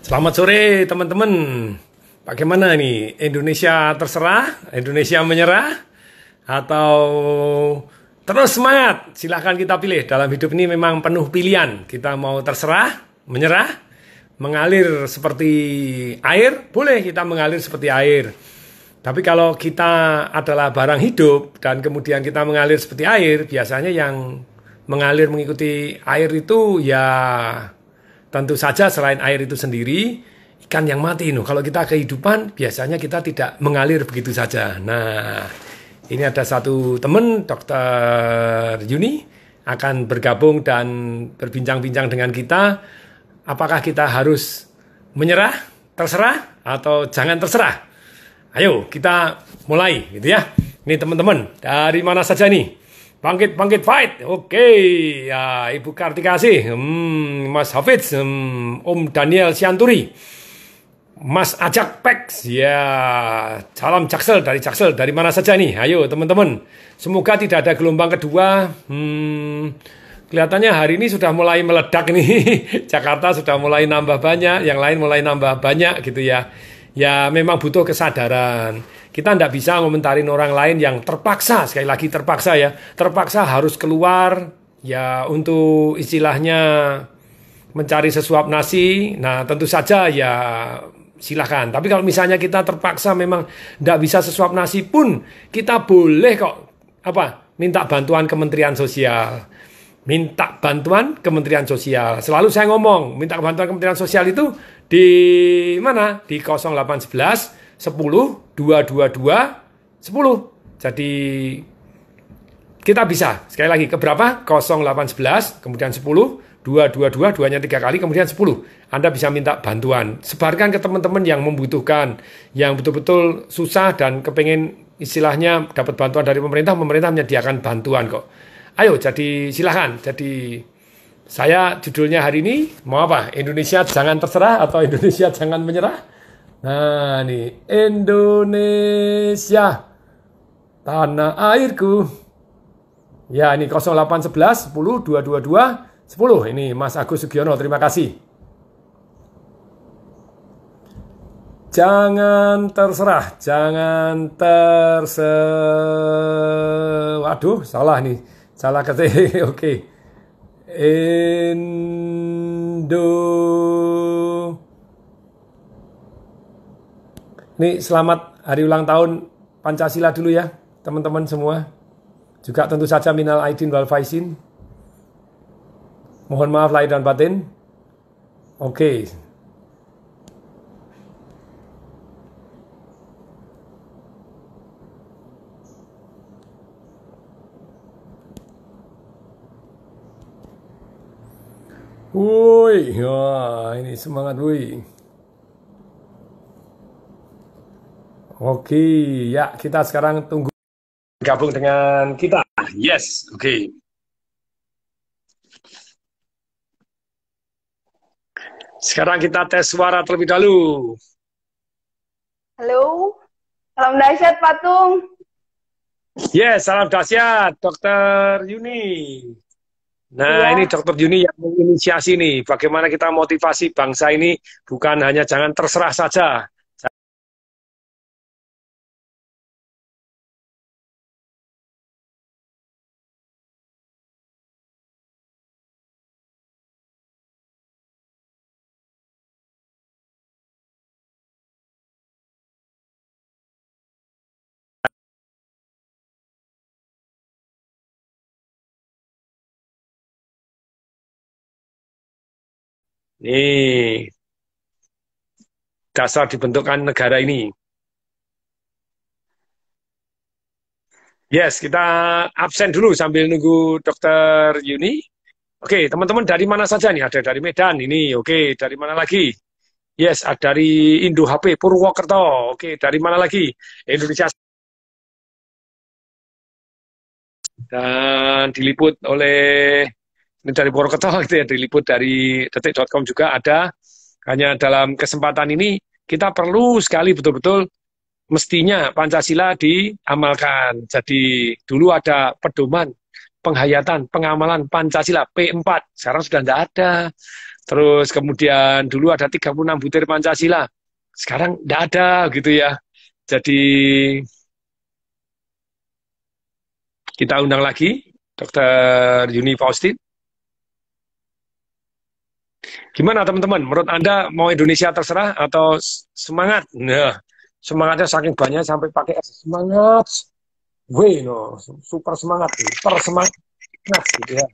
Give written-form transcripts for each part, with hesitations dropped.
Selamat sore teman-teman. Bagaimana nih? Indonesia terserah? Indonesia menyerah? Atau terus semangat? Silahkan kita pilih. Dalam hidup ini memang penuh pilihan. Kita mau terserah, menyerah, mengalir seperti air? Boleh kita mengalir seperti air. Tapi kalau kita adalah barang hidup dan kemudian kita mengalir seperti air, biasanya yang mengalir mengikuti air itu ya tentu saja selain air itu sendiri, ikan yang mati. Kalau kita kehidupan, biasanya kita tidak mengalir begitu saja. Nah, ini ada satu teman, Dokter Yuni, akan bergabung dan berbincang-bincang dengan kita. Apakah kita harus menyerah, terserah, atau jangan terserah? Ayo, kita mulai, gitu ya. Ini teman-teman, dari mana saja nih? Bangkit fight. Oke, ya Ibu Kartikasih, Mas Hafiz, Om Daniel Sianturi, Mas Ajak Pex, ya salam Jaksel, dari mana saja nih? Ayo teman-teman, semoga tidak ada gelombang kedua. Kelihatannya hari ini sudah mulai meledak nih. Jakarta sudah mulai nambah banyak, yang lain mulai nambah banyak gitu ya. Ya memang butuh kesadaran. Kita tidak bisa ngomentarin orang lain yang terpaksa, sekali lagi terpaksa ya. Terpaksa harus keluar ya untuk istilahnya mencari sesuap nasi. Nah tentu saja ya silahkan. Tapi kalau misalnya kita terpaksa memang tidak bisa sesuap nasi pun, kita boleh kok minta bantuan Kementerian Sosial. Minta bantuan Kementerian Sosial. Selalu saya ngomong, minta bantuan Kementerian Sosial itu di mana? Di 0811 10 222 10. Jadi kita bisa. Sekali lagi ke berapa? 0811 kemudian 10 222 duanya 3 kali kemudian 10. Anda bisa minta bantuan. Sebarkan ke teman-teman yang membutuhkan, yang betul-betul susah dan kepengen istilahnya dapat bantuan dari pemerintah menyediakan bantuan kok. Ayo, jadi silahkan. Jadi saya judulnya hari ini mau apa? Indonesia jangan terserah atau Indonesia jangan menyerah? Nah, nih Indonesia tanah airku. Ya, ini 0811 10 222 10. Ini Mas Agus Sugiono, terima kasih. Jangan terserah, waduh, salah nih. Salah ketik. Oke. Ini selamat hari ulang tahun Pancasila dulu ya, teman-teman semua. Juga tentu saja minal aidin wal faizin. Mohon maaf lahir dan batin. Oke. Woi, wah ini semangat woi. Oke, ya kita sekarang tunggu gabung dengan kita. Yes, oke. Sekarang kita tes suara terlebih dahulu. Halo, salam dahsyat Patung. Yes, salam dahsyat Dokter Yuni. Nah, ini Dokter Yuni yang menginisiasi nih, bagaimana kita motivasi bangsa ini bukan hanya jangan terserah saja. Nih, dasar dibentukkan negara ini. Yes, kita absen dulu sambil nunggu Dokter Yuni. Oke, teman-teman dari mana saja nih? Ada dari Medan ini. Oke, dari mana lagi? Yes, ada dari Indo HP Purwokerto. Oke, dari mana lagi? Indonesia. Dan diliput oleh ini dari Purwokerto gitu ya, diliput dari detik.com juga ada. Hanya dalam kesempatan ini kita perlu sekali betul-betul mestinya Pancasila diamalkan. Jadi dulu ada pedoman penghayatan, pengamalan Pancasila P4. Sekarang sudah tidak ada. Terus kemudian dulu ada 36 butir Pancasila. Sekarang tidak ada gitu ya. Jadi kita undang lagi Dr. Yuni Faustin. Gimana teman-teman? Menurut Anda mau Indonesia terserah atau semangat? Nah, semangatnya saking banyak sampai pakai semangat. Wih, no, super semangat, super semangat gitu ya.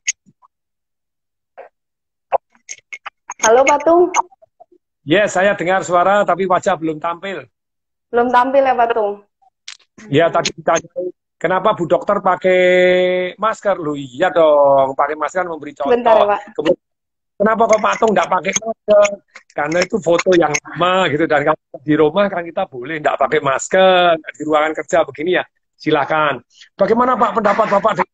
Halo Patung. Yes, saya dengar suara tapi wajah belum tampil. Belum tampil ya Patung? Ya, tadi ditanya, kenapa Bu Dokter pakai masker? Loh iya dong, pakai masker memberi contoh. Bentar ya Pak. Kenapa kok Patung nggak pakai masker? Karena itu foto yang lama gitu, dan kalau di rumah kan kita boleh nggak pakai masker, di ruangan kerja begini ya, silakan. Bagaimana Pak pendapat Bapak di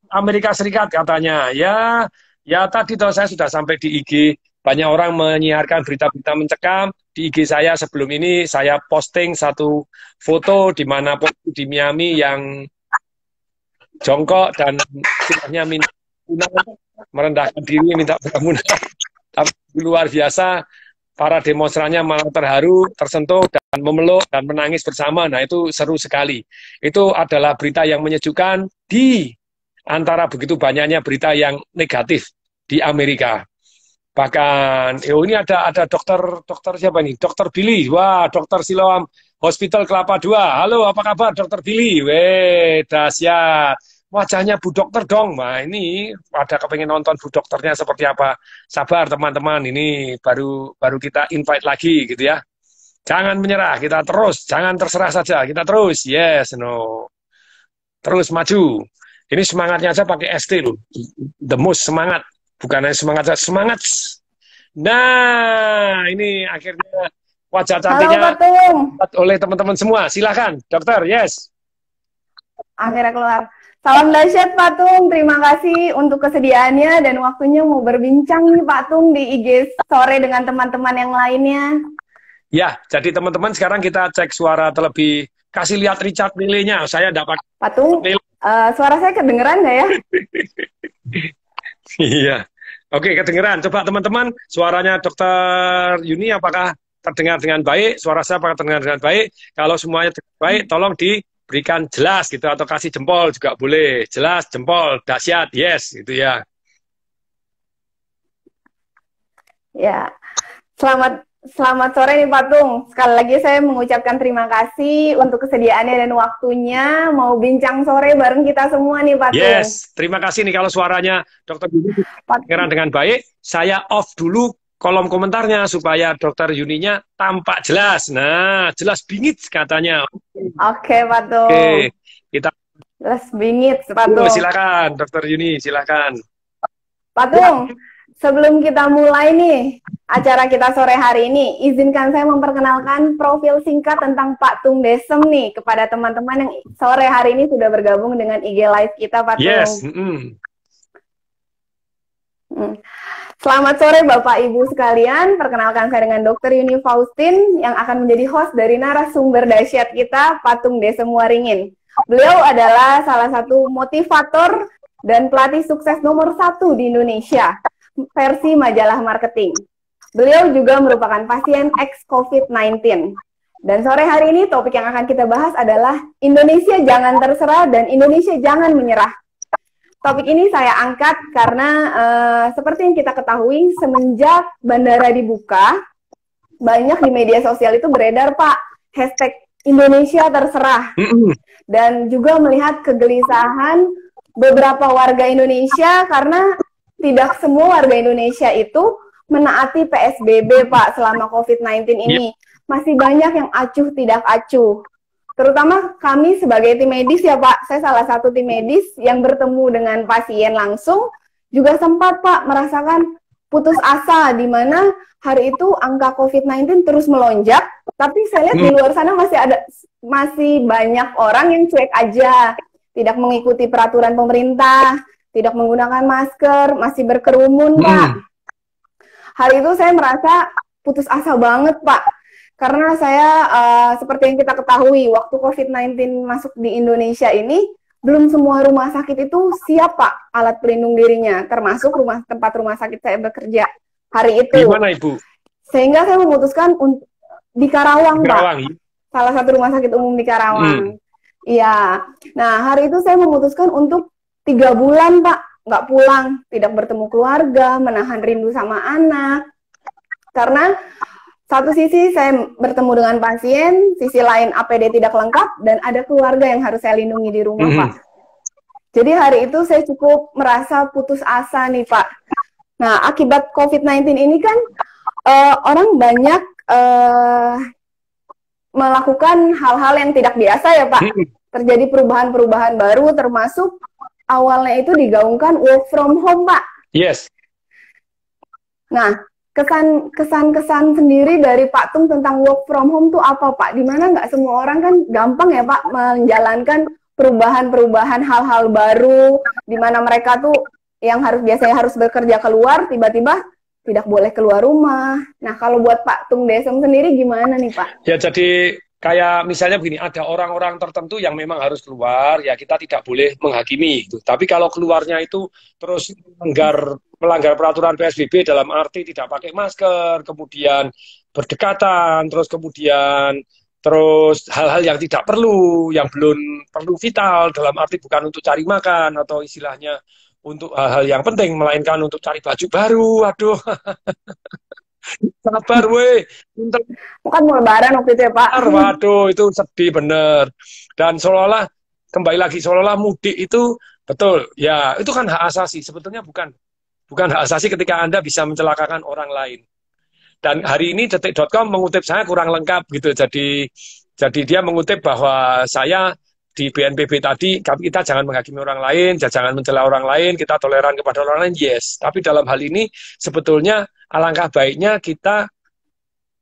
Amerika Serikat katanya? Ya tadi toh saya sudah sampai di IG. Banyak orang menyiarkan berita-berita mencekam. Di IG saya sebelum ini, saya posting satu foto di mana di Miami yang jongkok dan istilahnya merendahkan diri, minta pengampunan. Tapi luar biasa, para demonstrannya malah terharu, tersentuh, dan memeluk, dan menangis bersama. Nah, itu seru sekali. Itu adalah berita yang menyejukkan di antara begitu banyaknya berita yang negatif di Amerika. Bahkan, ini ada dokter siapa nih? Dokter Billy. Wah, Dokter Siloam Hospital Kelapa II. Halo, apa kabar Dokter Billy? Weh, dahsyat. Wajahnya Bu Dokter dong. Nah, ini ada kepengen nonton Bu Dokternya seperti apa. Sabar teman-teman, ini baru kita invite lagi gitu ya. Jangan menyerah, kita terus. Jangan terserah saja, kita terus. Yes, no. Terus maju. Ini semangatnya aja pakai ST loh. The most semangat. Bukan hanya semangat, semangat. Nah, ini akhirnya wajah cantiknya oleh teman-teman semua. Silakan, dokter. Yes. Akhirnya keluar. Salam dahsyat Patung. Terima kasih untuk kesediaannya dan waktunya mau berbincang nih Patung di IG sore dengan teman-teman yang lainnya. Ya, jadi teman-teman sekarang kita cek suara terlebih. Kasih lihat Richard nilainya. Saya dapat. Patung, suara saya kedengeran nggak ya? Iya. Oke, kedengeran. Coba teman-teman, suaranya Dokter Yuni apakah terdengar dengan baik? Suara saya apakah terdengar dengan baik? Kalau semuanya baik, tolong diberikan jelas gitu, atau kasih jempol juga boleh. Jelas, jempol, dahsyat, yes, gitu ya. Ya, Selamat sore nih Patung. Sekali lagi saya mengucapkan terima kasih untuk kesediaannya dan waktunya mau bincang sore bareng kita semua nih Patung. Yes, terima kasih nih kalau suaranya Dokter Yuni kedengaran dengan baik. Saya off dulu kolom komentarnya supaya Dokter Yuninya tampak jelas. Nah, jelas bingit katanya. Oke Patung. Oke, kita jelas bingit Patung. Silakan Dokter Yuni, silakan. Patung. Sebelum kita mulai nih acara kita sore hari ini, izinkan saya memperkenalkan profil singkat tentang Pak Tung Desem nih kepada teman-teman yang sore hari ini sudah bergabung dengan IG Live kita, Pak Tung. Yes. Selamat sore Bapak Ibu sekalian, perkenalkan saya dengan Dr. Yuni Faustin yang akan menjadi host dari narasumber dahsyat kita, Pak Tung Desem Waringin. Beliau adalah salah satu motivator dan pelatih sukses nomor 1 di Indonesia versi majalah marketing. Beliau juga merupakan pasien ex-COVID-19. Dan sore hari ini topik yang akan kita bahas adalah Indonesia jangan terserah dan Indonesia jangan menyerah. Topik ini saya angkat karena seperti yang kita ketahui semenjak bandara dibuka, banyak di media sosial itu beredar Pak, hashtag Indonesia terserah. Dan juga melihat kegelisahan beberapa warga Indonesia karena tidak semua warga Indonesia itu menaati PSBB, Pak, selama COVID-19 ini. Masih banyak yang acuh tidak acuh. Terutama kami sebagai tim medis ya, Pak. Saya salah satu tim medis yang bertemu dengan pasien langsung, juga sempat, Pak, merasakan putus asa, di mana hari itu angka COVID-19 terus melonjak, tapi saya lihat di luar sana masih banyak orang yang cuek aja, tidak mengikuti peraturan pemerintah, tidak menggunakan masker, masih berkerumun, Pak. Hari itu saya merasa putus asa banget, Pak. Karena saya, seperti yang kita ketahui, waktu COVID-19 masuk di Indonesia ini, belum semua rumah sakit itu siap, Pak, alat pelindung dirinya. Termasuk tempat rumah sakit saya bekerja. hari itu. Di mana Ibu? Sehingga saya memutuskan untuk di Karawang, Karawang. Pak. Salah satu rumah sakit umum di Karawang. Iya. Nah, hari itu saya memutuskan untuk 3 bulan, Pak, nggak pulang, tidak bertemu keluarga, menahan rindu sama anak. Karena satu sisi saya bertemu dengan pasien, sisi lain APD tidak lengkap, dan ada keluarga yang harus saya lindungi di rumah, Pak. Jadi hari itu saya cukup merasa putus asa nih, Pak. Nah, akibat COVID-19 ini kan orang banyak melakukan hal-hal yang tidak biasa ya, Pak. Terjadi perubahan-perubahan baru, termasuk awalnya itu digaungkan work from home, Pak. Yes. Nah, kesan-kesan sendiri dari Pak Tung tentang work from home tuh apa, Pak? Dimana nggak semua orang kan gampang ya, Pak, menjalankan perubahan-perubahan hal-hal baru, dimana mereka tuh yang biasanya harus bekerja keluar, tiba-tiba tidak boleh keluar rumah. Nah, kalau buat Pak Tung Desem sendiri gimana nih, Pak? Ya, jadi kayak misalnya begini, ada orang-orang tertentu yang memang harus keluar, ya kita tidak boleh menghakimi. Gitu. Tapi kalau keluarnya itu terus melanggar peraturan PSBB dalam arti tidak pakai masker, kemudian berdekatan, terus hal-hal yang tidak perlu, yang belum perlu vital, dalam arti bukan untuk cari makan atau istilahnya untuk hal-hal yang penting, melainkan untuk cari baju baru. Aduh, sabar weh. Bukan mau lebaran waktu itu ya, Pak. Waduh, itu sedih bener. Dan seolah-olah, kembali lagi, seolah-olah mudik itu, betul, ya itu kan hak asasi. Sebetulnya bukan hak asasi ketika Anda bisa mencelakakan orang lain. Dan hari ini detik.com mengutip saya kurang lengkap gitu. Jadi dia mengutip bahwa saya di BNPB tadi, kita jangan menghakimi orang lain, jangan mencela orang lain, kita toleran kepada orang lain, yes. Tapi dalam hal ini sebetulnya alangkah baiknya kita,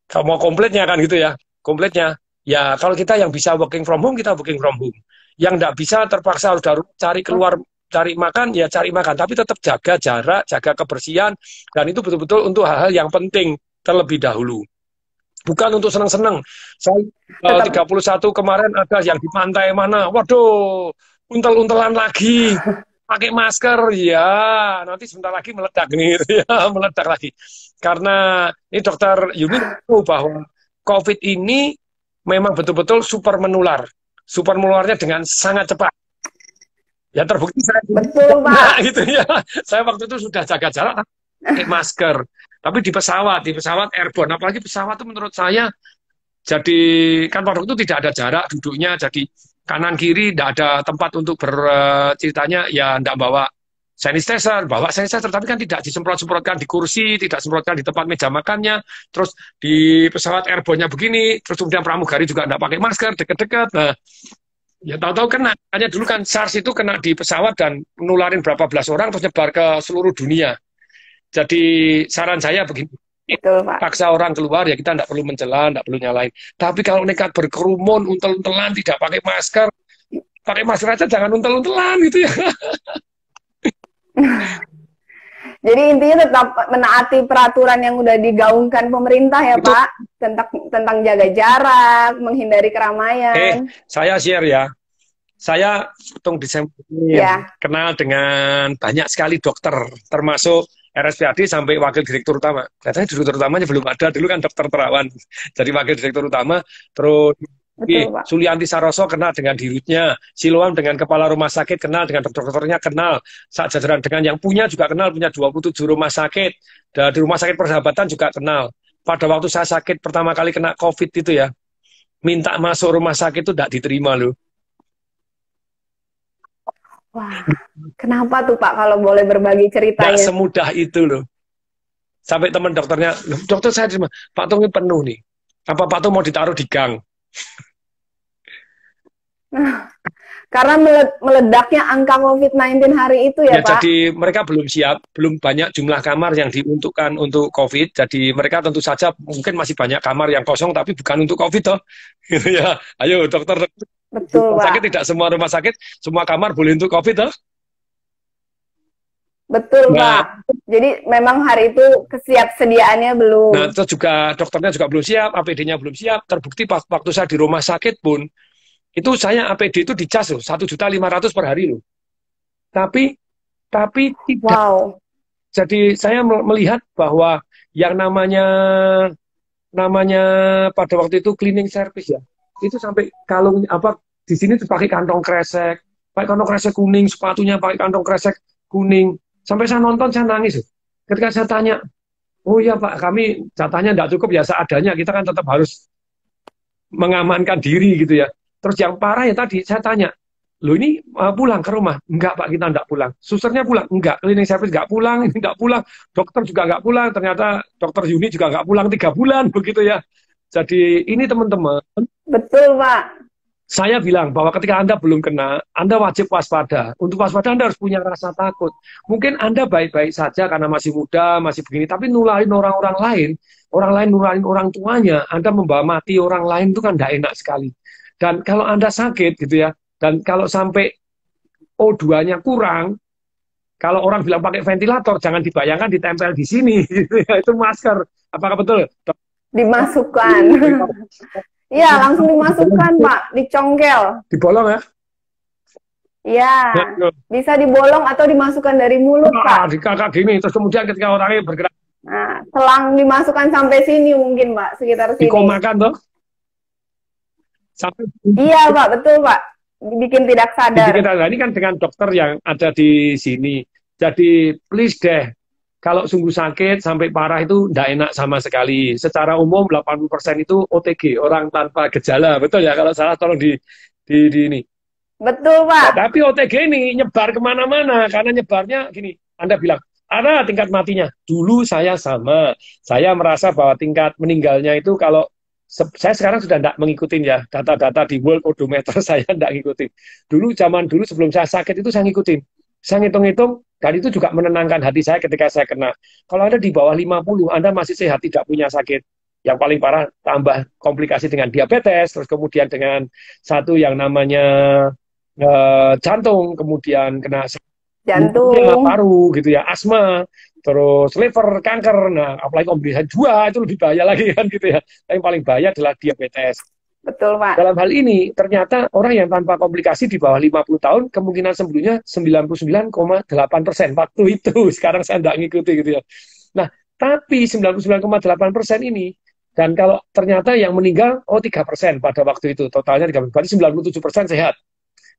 kalau mau komplitnya kan gitu ya, komplitnya, ya kalau kita yang bisa working from home, kita working from home. Yang nggak bisa terpaksa harus cari keluar, cari makan, ya cari makan. Tapi tetap jaga jarak, jaga kebersihan, dan itu betul-betul untuk hal-hal yang penting terlebih dahulu. Bukan untuk senang-senang. Saya 31 kemarin ada yang di pantai mana, waduh, untel-untelan lagi, pakai masker, ya nanti sebentar lagi meledak nih, ya meledak lagi. Karena ini Dokter Yuni tahu bahwa COVID ini memang betul-betul super menular, super menularnya dengan sangat cepat. Ya terbukti saya, betul, Pak. Gitu ya. Saya waktu itu sudah jaga jarak, pakai masker. Tapi di pesawat airborne, apalagi pesawat itu menurut saya, jadi kan pada waktu itu tidak ada jarak duduknya, jadi kanan kiri tidak ada tempat untuk berceritanya, ya tidak bawa sanitizer, tapi kan tidak disemprot-semprotkan di kursi, tidak semprotkan di tempat meja makannya, terus di pesawat airborne-nya begini, terus kemudian pramugari juga tidak pakai masker, dekat-dekat. Nah, ya tahu-tahu kena, hanya dulu kan SARS itu kena di pesawat dan menularin berapa belas orang, terus nyebar ke seluruh dunia. Jadi saran saya begini, betul, Pak. Paksa orang keluar ya kita tidak perlu mencela, tidak perlu nyalain. Tapi kalau nekat berkerumun, untel-untelan, tidak pakai masker aja jangan untel-untelan gitu ya. Jadi intinya tetap menaati peraturan yang udah digaungkan pemerintah ya, itu, Pak, tentang jaga jarak, menghindari keramaian. Saya share ya. Saya Tung Desem kenal dengan banyak sekali dokter, termasuk RSPAD sampai wakil direktur utama. Katanya direktur utamanya belum ada, dulu kan Dokter Terawan. Jadi wakil direktur utama, terus Sulianti Saroso kenal dengan dirutnya, Siloam dengan kepala rumah sakit kenal, dengan dokter-dokternya kenal, saat jajaran dengan yang punya juga kenal, punya 27 rumah sakit, dan di rumah sakit Persahabatan juga kenal. Pada waktu saya sakit pertama kali kena COVID itu ya, minta masuk rumah sakit itu tidak diterima loh. Wah, kenapa tuh Pak kalau boleh berbagi ceritanya? Nggak semudah itu loh. Sampai teman dokternya, dokter saya cuma, Pak Tung ini penuh nih. Apa Pak Tung mau ditaruh di gang? Karena meledaknya angka COVID-19 hari itu ya Pak? Jadi mereka belum siap, belum banyak jumlah kamar yang diuntukkan untuk COVID. Jadi mereka tentu saja mungkin masih banyak kamar yang kosong, tapi bukan untuk COVID toh. Gitu ya. Ayo dokter. Betul, rumah sakit tidak semua rumah sakit, semua kamar boleh untuk COVID toh? Betul, Pak. Jadi memang hari itu kesiapsediaannya belum. Nah, itu juga dokternya juga belum siap, APD-nya belum siap. Terbukti waktu saya di rumah sakit pun, itu saya APD itu dicas loh, 1.500.000 per hari loh. Tapi tidak, jadi saya melihat bahwa yang namanya pada waktu itu cleaning service ya, itu sampai kalung apa di sini tuh pakai kantong kresek kuning, sepatunya pakai kantong kresek kuning. Sampai saya nonton saya nangis. Ketika saya tanya, oh iya Pak, kami jatahnya tidak cukup ya seadanya, kita kan tetap harus mengamankan diri gitu ya. Terus yang parah ya tadi saya tanya, lo ini pulang ke rumah? Enggak Pak, kita enggak pulang. Susternya pulang? Enggak. Cleaning service enggak pulang, ini enggak pulang. Dokter juga enggak pulang. Ternyata dokter Yuni juga enggak pulang 3 bulan begitu ya. Jadi ini teman-teman. Betul Pak. Saya bilang bahwa ketika Anda belum kena, Anda wajib waspada. Untuk waspada Anda harus punya rasa takut. Mungkin Anda baik-baik saja karena masih muda, masih begini, tapi nularin orang lain nularin orang tuanya, Anda membawa mati orang lain itu kan tidak enak sekali. Dan kalau Anda sakit gitu ya, dan kalau sampai O2-nya kurang, kalau orang bilang pakai ventilator, jangan dibayangkan ditempel di sini, gitu ya, itu masker. Apakah betul? Dimasukkan. Iya, langsung dimasukkan, Pak. Dicongkel. Dibolong ya? Iya. Bisa dibolong atau dimasukkan dari mulut, Pak. Di kakak gini, terus kemudian ketika orangnya bergerak. Nah, selang dimasukkan sampai sini mungkin, Pak. Sekitar sini. Dikomakan, toh? Sampai... Iya, Pak. Betul, Pak. Bikin tidak sadar. Ini kan dengan dokter yang ada di sini. Jadi, please deh. Kalau sungguh sakit sampai parah itu tidak enak sama sekali. Secara umum 80% itu OTG, orang tanpa gejala. Betul ya? Kalau salah tolong di ini. Betul, Pak. Nah, tapi OTG ini nyebar kemana-mana. Karena nyebarnya gini, Anda bilang, ada tingkat matinya. Dulu saya sama. Saya merasa bahwa tingkat meninggalnya itu kalau saya sekarang sudah tidak mengikuti ya. Data-data di World Odometer saya tidak ngikutin. Zaman dulu sebelum saya sakit itu saya ngikutin. Saya ngitung-ngitung, dan itu juga menenangkan hati saya ketika saya kena. Kalau Anda di bawah 50, Anda masih sehat, tidak punya sakit. Yang paling parah, tambah komplikasi dengan diabetes, terus kemudian dengan satu yang namanya jantung, kemudian kena jantung, paru, gitu ya, asma, terus liver, kanker. Nah, apalagi kombinasi 2, itu lebih bahaya lagi kan gitu ya. Yang paling bahaya adalah diabetes. Betul, Pak. Dalam hal ini, ternyata orang yang tanpa komplikasi di bawah 50 tahun, kemungkinan sembuhnya 99,8% waktu itu. Sekarang saya tidak ngikuti gitu ya. Nah, tapi 99,8% ini, dan kalau ternyata yang meninggal, 3% pada waktu itu. Totalnya 3%, berarti 97% sehat.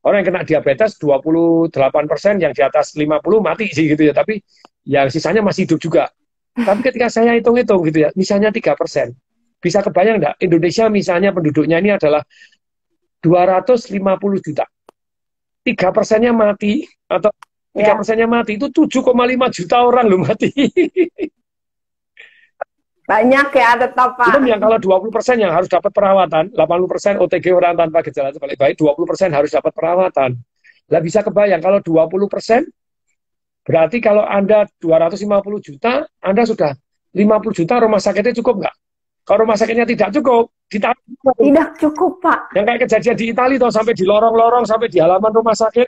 Orang yang kena diabetes, 28%, yang di atas 50 mati sih gitu ya. Tapi yang sisanya masih hidup juga. Tapi ketika saya hitung-hitung gitu ya, misalnya 3%. Bisa kebayang nggak? Indonesia misalnya penduduknya ini adalah 250 juta. 3%-nya mati, atau 3%-nya mati, itu 7,5 juta orang loh mati. Banyak ya tetap, Pak. Belum yang kalau 20% yang harus dapat perawatan, 80% OTG orang tanpa gejala itu paling baik, 20% harus dapat perawatan. Lah bisa kebayang, kalau 20%, berarti kalau Anda 250 juta, Anda sudah 50 juta, rumah sakitnya cukup nggak? Kalau rumah sakitnya tidak cukup, tidak cukup, Pak. Yang kayak kejadian di Italia, toh, sampai di lorong-lorong, sampai di halaman rumah sakit.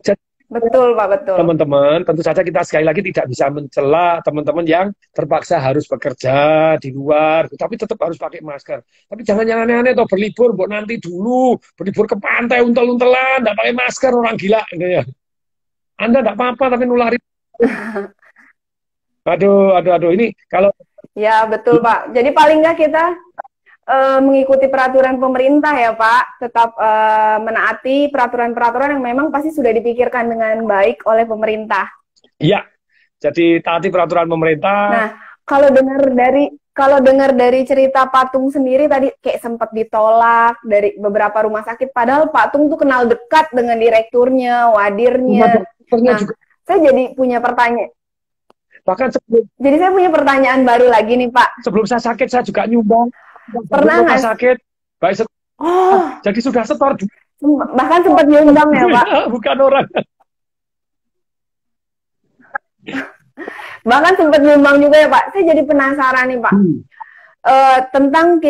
Jadi, betul, Pak, betul. Teman-teman, tentu saja kita sekali lagi tidak bisa mencela teman-teman yang terpaksa harus bekerja di luar, tapi tetap harus pakai masker. Tapi jangan yang aneh-aneh, toh berlibur, buat nanti dulu, berlibur ke pantai, untel-untelan, tidak pakai masker, orang gila. Gitu ya. Anda tidak apa-apa, tapi nularin. Aduh, ini kalau... Ya, betul, Pak. Jadi paling nggak kita mengikuti peraturan pemerintah ya, Pak. Tetap menaati peraturan-peraturan yang memang pasti sudah dipikirkan dengan baik oleh pemerintah. Iya, jadi taati peraturan pemerintah. Nah, kalau dengar dari cerita Patung sendiri tadi kayak sempat ditolak dari beberapa rumah sakit, padahal Patung tuh kenal dekat dengan direkturnya, wadirnya. Nah, juga. Saya jadi punya pertanyaan. Jadi saya punya pertanyaan baru lagi nih, Pak. Sebelum saya sakit, saya juga nyumbang. Pernah nggak sakit? Baik. Jadi sudah setor. Bahkan sempat nyumbang ya, Pak? Bukan orang. Bahkan sempat nyumbang juga ya, Pak. Saya jadi penasaran nih, Pak. Tentang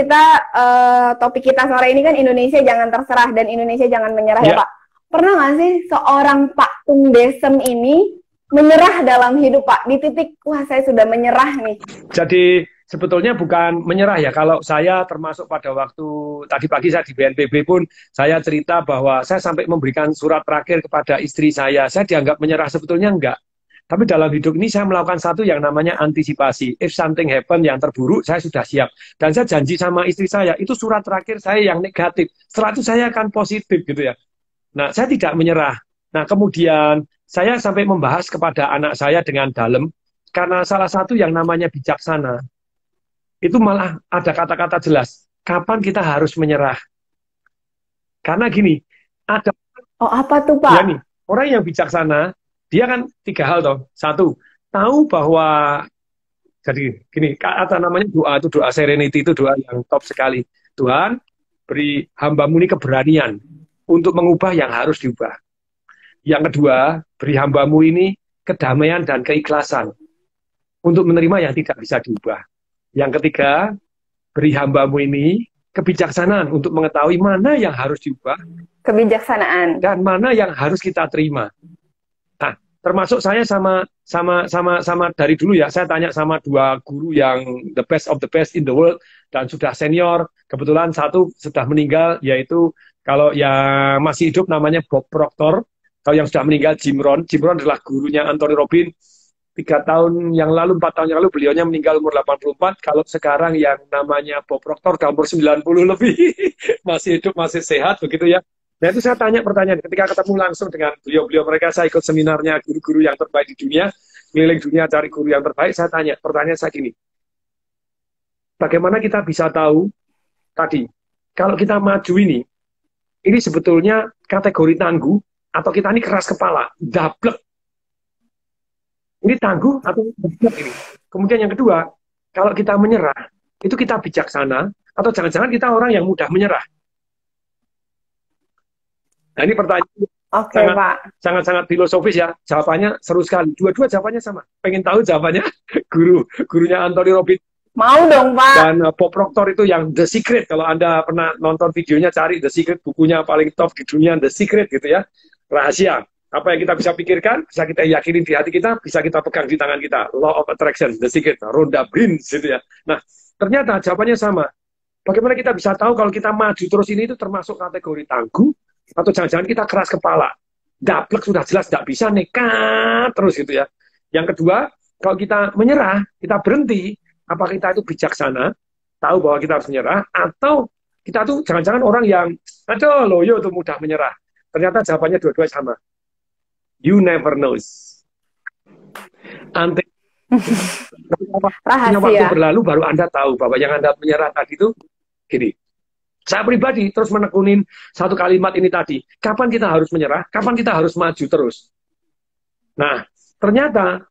topik kita sore ini kan Indonesia jangan terserah dan Indonesia jangan menyerah ya, Pak. Pernah nggak sih seorang Pak Tung Desem ini menyerah dalam hidup, Pak? Di titik, wah saya sudah menyerah nih. Jadi sebetulnya bukan menyerah ya. Kalau saya termasuk pada waktu tadi pagi saya di BNPB pun saya cerita bahwa saya sampai memberikan surat terakhir kepada istri saya. Saya dianggap menyerah, sebetulnya enggak. Tapi dalam hidup ini saya melakukan satu yang namanya antisipasi. If something happen yang terburuk, saya sudah siap. Dan saya janji sama istri saya, itu surat terakhir saya yang negatif. Setelah itu saya akan positif gitu ya. Nah, saya tidak menyerah. Nah, kemudian saya sampai membahas kepada anak saya dengan dalam, karena salah satu yang namanya bijaksana, itu malah ada kata-kata jelas. Kapan kita harus menyerah? Karena gini, ada Oh, apa tuh, ya Pak? nih, orang yang bijaksana, dia kan tiga hal toh. Satu, tahu bahwa jadi gini, kata namanya doa itu doa serenity itu doa yang top sekali. Tuhan, beri hambamu ini keberanian untuk mengubah yang harus diubah. Yang kedua, beri hambamu ini kedamaian dan keikhlasan untuk menerima yang tidak bisa diubah. Yang ketiga, beri hambamu ini kebijaksanaan untuk mengetahui mana yang harus diubah Kebijaksanaan. dan mana yang harus kita terima. Nah, termasuk saya sama dari dulu ya, saya tanya sama dua guru yang the best of the best in the world dan sudah senior. Kebetulan satu sudah meninggal, yaitu kalau yang masih hidup namanya Bob Proctor. Kalau yang sudah meninggal Jim Rohn. Jim Rohn adalah gurunya Anthony Robbins. 3 tahun yang lalu, 4 tahun yang lalu, beliaunya meninggal umur 84. Kalau sekarang yang namanya Bob Proctor, umur 90 lebih, masih hidup, masih sehat, begitu ya. Nah itu saya tanya pertanyaan, ketika ketemu langsung dengan beliau-beliau mereka, saya ikut seminarnya guru-guru yang terbaik di dunia, keliling dunia cari guru yang terbaik, saya tanya, pertanyaan saya gini, bagaimana kita bisa tahu tadi, kalau kita maju ini sebetulnya kategori tangguh, atau kita ini keras kepala, dablek. Ini tangguh atau dablek ini. Kemudian yang kedua, kalau kita menyerah, itu kita bijaksana, atau jangan-jangan kita orang yang mudah menyerah. Nah ini pertanyaan Oke, Pak. sangat-sangat filosofis ya. Jawabannya seru sekali. Dua-dua jawabannya sama. Pengen tahu jawabannya? Gurunya Anthony Robbins Mau dong, Pak. dan Bob Proctor itu yang The Secret. Kalau Anda pernah nonton videonya, cari The Secret, bukunya paling top di dunia, The Secret gitu ya. Rahasia. Apa yang kita bisa pikirkan, bisa kita yakinin di hati kita, bisa kita pegang di tangan kita. Law of Attraction, The Secret, Rhonda Byrne gitu ya. Nah, ternyata jawabannya sama. Bagaimana kita bisa tahu kalau kita maju terus ini itu termasuk kategori tangguh, atau jangan-jangan kita keras kepala. Daplek sudah jelas tidak bisa, nekat terus gitu ya. Yang kedua, kalau kita menyerah, kita berhenti, apa kita itu bijaksana, tahu bahwa kita harus menyerah, atau kita tuh jangan-jangan orang yang, aduh loyo tuh mudah menyerah. Ternyata jawabannya dua-dua sama. You never knows. Nanti waktu Rahasia. berlalu baru Anda tahu bahwa yang Anda menyerah tadi itu gini. Saya pribadi terus menekunin satu kalimat ini tadi. Kapan kita harus menyerah? Kapan kita harus maju terus? Nah, ternyata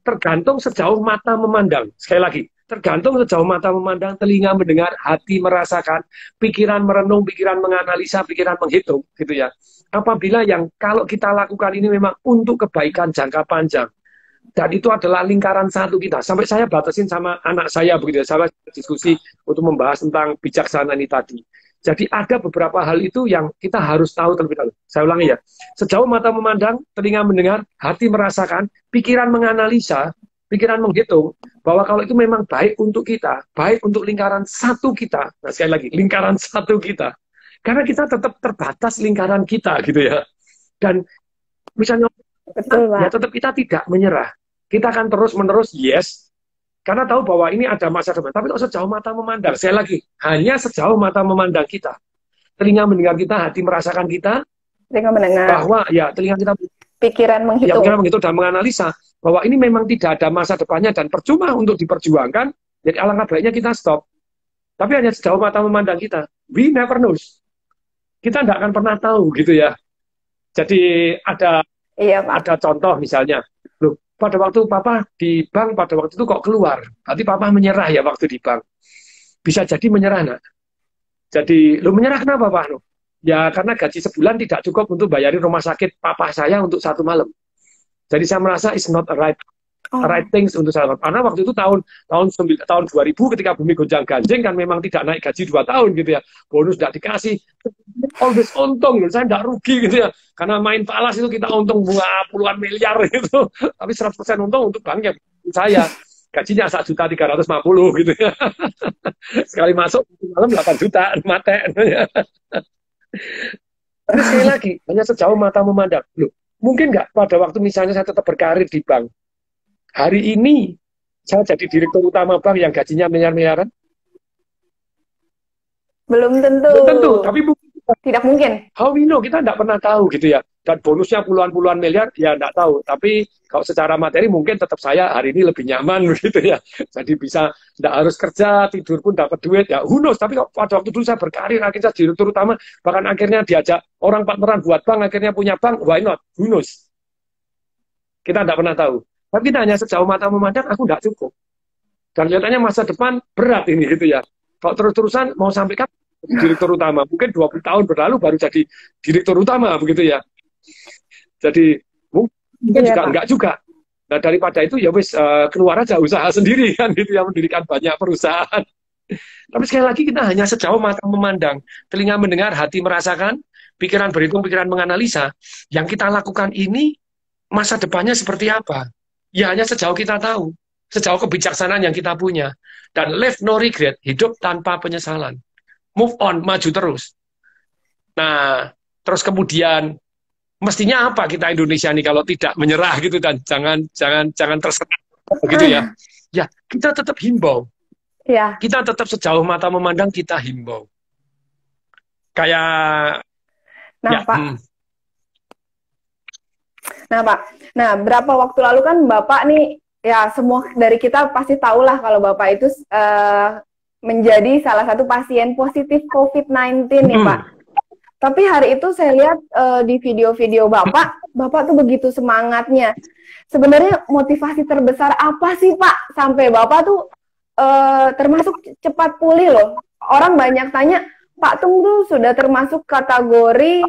tergantung sejauh mata memandang. Sekali lagi, tergantung sejauh mata memandang, telinga mendengar, hati merasakan, pikiran merenung, pikiran menganalisa, pikiran menghitung, gitu ya. Apabila yang kalau kita lakukan ini memang untuk kebaikan jangka panjang, dan itu adalah lingkaran satu kita. Sampai saya batasin sama anak saya begitu ya, saya diskusi untuk membahas tentang bijaksana ini tadi. Jadi ada beberapa hal itu yang kita harus tahu terlebih dahulu. Saya ulangi ya, sejauh mata memandang, telinga mendengar, hati merasakan, pikiran menganalisa, pikiran menghitung, bahwa kalau itu memang baik untuk kita, baik untuk lingkaran satu kita. Nah sekali lagi, lingkaran satu kita. Karena kita tetap terbatas lingkaran kita gitu ya. Dan misalnya Betul, Pak. ya tetap kita tidak menyerah. Kita akan terus-menerus yes, karena tahu bahwa ini ada masa depan. Tapi kalau sejauh mata memandang, saya lagi, hanya sejauh mata memandang kita. Telinga mendengar kita, hati merasakan kita, Telinga mendengar. bahwa ya telinga kita Pikiran ya, menghitung. pikiran menghitung dan menganalisa bahwa ini memang tidak ada masa depannya dan percuma untuk diperjuangkan. Jadi alangkah baiknya kita stop. Tapi hanya sejauh mata memandang kita. We never knows. Kita tidak akan pernah tahu gitu ya. Jadi Iya, Pak. ada contoh misalnya, loh, pada waktu papa di bank pada waktu itu kok keluar, berarti papa menyerah ya waktu di bank. Bisa jadi menyerah, nak. Jadi, lo menyerah kenapa, Pak? Loh? Ya karena gaji sebulan tidak cukup untuk bayarin rumah sakit papa saya untuk 1 malam. Jadi saya merasa it's not a right things untuk saya. Karena waktu itu tahun 2000 ketika bumi gonjang ganjing kan memang tidak naik gaji 2 tahun gitu ya. Bonus tidak dikasih. Always untung loh, saya tidak rugi gitu ya. Karena main falas itu kita untung bunga puluhan miliar gitu. Tapi 100% untung untuk banknya saya. gajinya 1.350.000 gitu ya. Sekali masuk malam 8 juta mate. Tapi sekali lagi, hanya sejauh mata memandang. Loh, mungkin nggak pada waktu misalnya saya tetap berkarir di bank, hari ini saya jadi direktur utama bank yang gajinya miliar-miliaran? Belum tentu. Belum tentu, tapi tidak mungkin. How we know, kita nggak pernah tahu gitu ya. Dan bonusnya puluhan-puluhan miliar, ya nggak tahu. Tapi kalau secara materi mungkin tetap saya hari ini lebih nyaman gitu ya. Jadi bisa nggak harus kerja, tidur pun dapat duit ya. Who knows? Tapi pada waktu dulu saya berkarir, akhirnya saya direktur utama, bahkan akhirnya diajak orang partneran buat bank, akhirnya punya bank, why not? Who knows? Kita nggak pernah tahu. Tapi kita hanya sejauh mata memandang, aku nggak cukup. Dan kelihatannya masa depan berat ini gitu ya. Kalau terus-terusan mau sampai kapan direktur utama? Mungkin 20 tahun berlalu baru jadi direktur utama begitu ya. Jadi mungkin juga enggak juga. Nah daripada itu ya wis keluar aja usaha sendiri kan gitu ya, mendirikan banyak perusahaan. Tapi sekali lagi kita hanya sejauh mata memandang, telinga mendengar, hati merasakan, pikiran berhitung, pikiran menganalisa. Yang kita lakukan ini masa depannya seperti apa? Ya hanya sejauh kita tahu, sejauh kebijaksanaan yang kita punya. Dan live no regret, hidup tanpa penyesalan. Move on, maju terus. Nah, terus kemudian mestinya apa kita Indonesia nih kalau tidak menyerah gitu dan jangan terserah begitu ya. Ya, kita tetap himbau. Ya. Kita tetap sejauh mata memandang, kita himbau. Kayak Pak. Nah, Pak. Nah, berapa waktu lalu kan Bapak nih, ya semua dari kita pasti tahulah kalau Bapak itu menjadi salah satu pasien positif COVID-19 nih, Pak. Tapi hari itu saya lihat di video-video Bapak tuh begitu semangatnya. Sebenarnya motivasi terbesar apa sih, Pak? Sampai Bapak tuh termasuk cepat pulih loh. Orang banyak tanya, Pak Tung tuh sudah termasuk kategori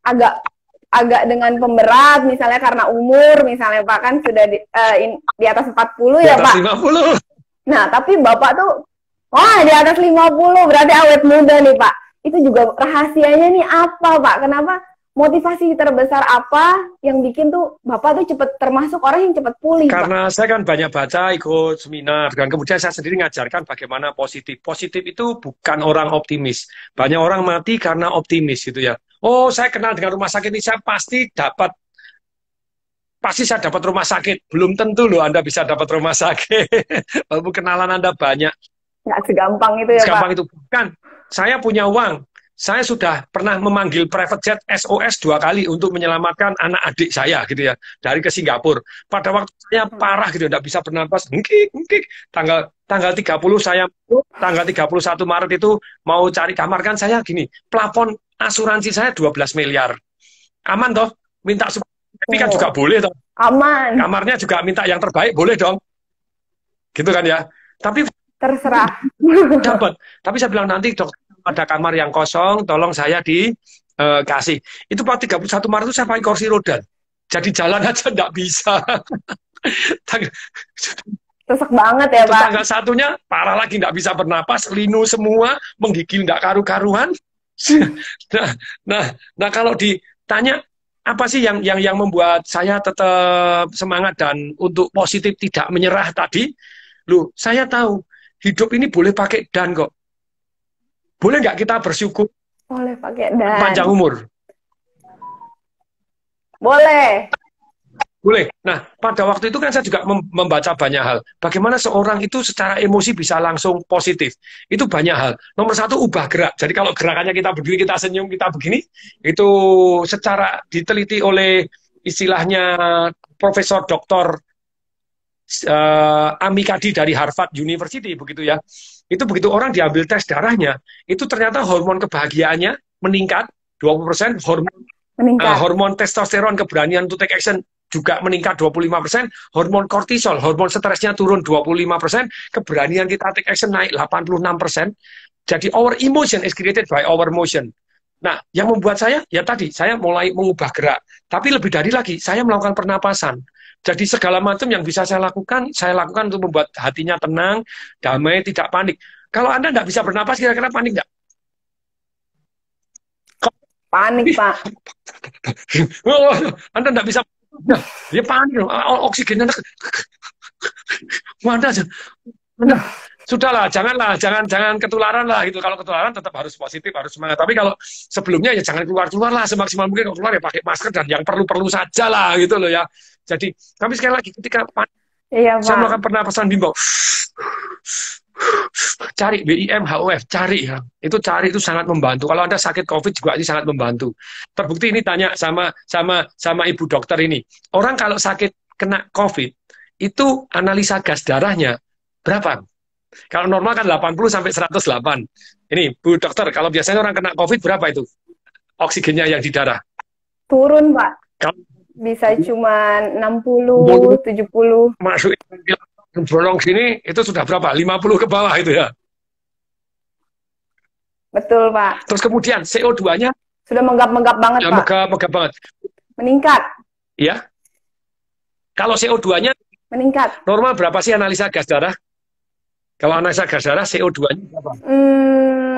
agak dengan pemberat, misalnya karena umur, misalnya Pak kan sudah di atas 40 ya, Pak? Di atas 50. Nah, tapi Bapak tuh, wah di atas 50, berarti awet muda nih, Pak. Itu juga rahasianya nih apa, Pak? Kenapa motivasi terbesar apa yang bikin tuh Bapak tuh cepet termasuk orang yang cepet pulih, Karena Pak? saya kan banyak baca, ikut seminar, dan kemudian saya sendiri ngajarkan bagaimana positif. Positif itu bukan orang optimis. Banyak orang mati karena optimis gitu ya. Oh, saya kenal dengan rumah sakit ini, saya pasti saya dapat rumah sakit. Belum tentu loh Anda bisa dapat rumah sakit. Walaupun kenalan Anda banyak. Nggak segampang itu ya, segampang Pak? Itu. Bukan. Saya punya uang. Saya sudah pernah memanggil private jet SOS 2 kali untuk menyelamatkan anak adik saya gitu ya. Dari ke Singapura. Pada waktu saya parah gitu, tidak bisa bernapas. Ngkik. Tanggal 30 saya, tanggal 31 Maret itu mau cari kamar kan saya gini. Plafon asuransi saya 12 miliar. Aman toh? Minta tapi kan juga boleh toh. Aman. Kamarnya juga minta yang terbaik, boleh dong. Gitu kan ya. Tapi terserah. Dapat. Tapi saya bilang nanti dokter ada kamar yang kosong, tolong saya dikasih. Itu pada 31 Maret itu saya pakai kursi roda. Jadi jalan aja nggak bisa. Sesek banget ya, Pak. Tanggal satunya parah lagi, nggak bisa bernapas, linu semua, menggigil nggak karu-karuan. Nah kalau ditanya apa sih yang membuat saya tetap semangat dan untuk positif tidak menyerah tadi? Loh, saya tahu hidup ini boleh pakai dan kok. Boleh nggak kita bersyukur? Boleh pakai dan. Panjang umur. Boleh. Boleh. Nah, pada waktu itu kan saya juga membaca banyak hal. Bagaimana seorang itu secara emosi bisa langsung positif. Itu banyak hal. Nomor satu, ubah gerak. Jadi kalau gerakannya kita begini, kita senyum, kita begini, itu secara diteliti oleh istilahnya Profesor Dr. Amikadi dari Harvard University, begitu ya. Itu begitu orang diambil tes darahnya, itu ternyata hormon kebahagiaannya meningkat 20%, hormon testosteron keberanian to take action juga meningkat 25%, hormon kortisol, hormon stresnya turun 25%, keberanian kita take action naik 86%. Jadi our emotion is created by our motion. Nah, yang membuat saya, ya tadi, saya mulai mengubah gerak. Tapi lebih dari lagi, saya melakukan pernapasan. Jadi segala macam yang bisa saya lakukan untuk membuat hatinya tenang, damai, tidak panik. Kalau Anda nggak bisa bernapas, kira-kira panik nggak? Panik, Pak. Anda nggak bisa, ya panik. Oksigennya Mana aja. Sudahlah, jangan ketularan lah gitu. Kalau ketularan tetap harus positif, harus semangat. Tapi kalau sebelumnya ya jangan keluar lah semaksimal mungkin. Kalau keluar ya pakai masker dan yang perlu-perlu saja lah gitu loh ya. Jadi, tapi sekali lagi ketika Iya, saya Pak. melakukan pernapasan bimbang, cari BIM HOF, cari ya. Itu cari itu sangat membantu. Kalau Anda sakit COVID juga ini sangat membantu. Terbukti ini tanya sama ibu dokter ini. Orang kalau sakit kena COVID itu analisa gas darahnya berapa? Kalau normal kan 80 sampai 108. Ini Bu Dokter, kalau biasanya orang kena COVID berapa itu? Oksigennya yang di darah. Turun, Pak. Kalau Bisa cuma 60, 70. masuk bolong sini itu sudah berapa? 50 ke bawah itu ya. Betul, Pak. Terus kemudian CO2-nya Sudah menggap-menggap banget, ya, Pak. megap banget. Meningkat. Ya. Kalau CO2-nya Meningkat. normal berapa sih analisa gas darah? Kalau analisa gas darah CO2-nya berapa?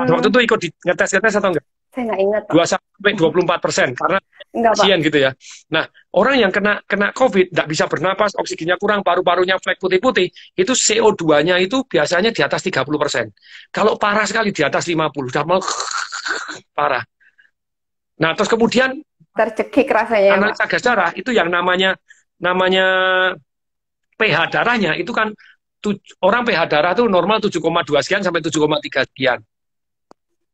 Pada waktu itu ikut ngetes atau enggak? Saya nggak ingat, Pak. 2 sampai 24% karena Enggak, Pak. pasien gitu ya. Nah, orang yang kena COVID tidak bisa bernapas, oksigennya kurang, paru-parunya flek putih-putih, itu CO2-nya itu biasanya di atas 30%. Kalau parah sekali di atas 50, sudah mau parah. Nah, terus kemudian Tercekik rasanya, Pak. analisa gas darah itu yang namanya pH darahnya itu kan orang pH darah itu normal 7,2 sekian sampai 7,3 sekian.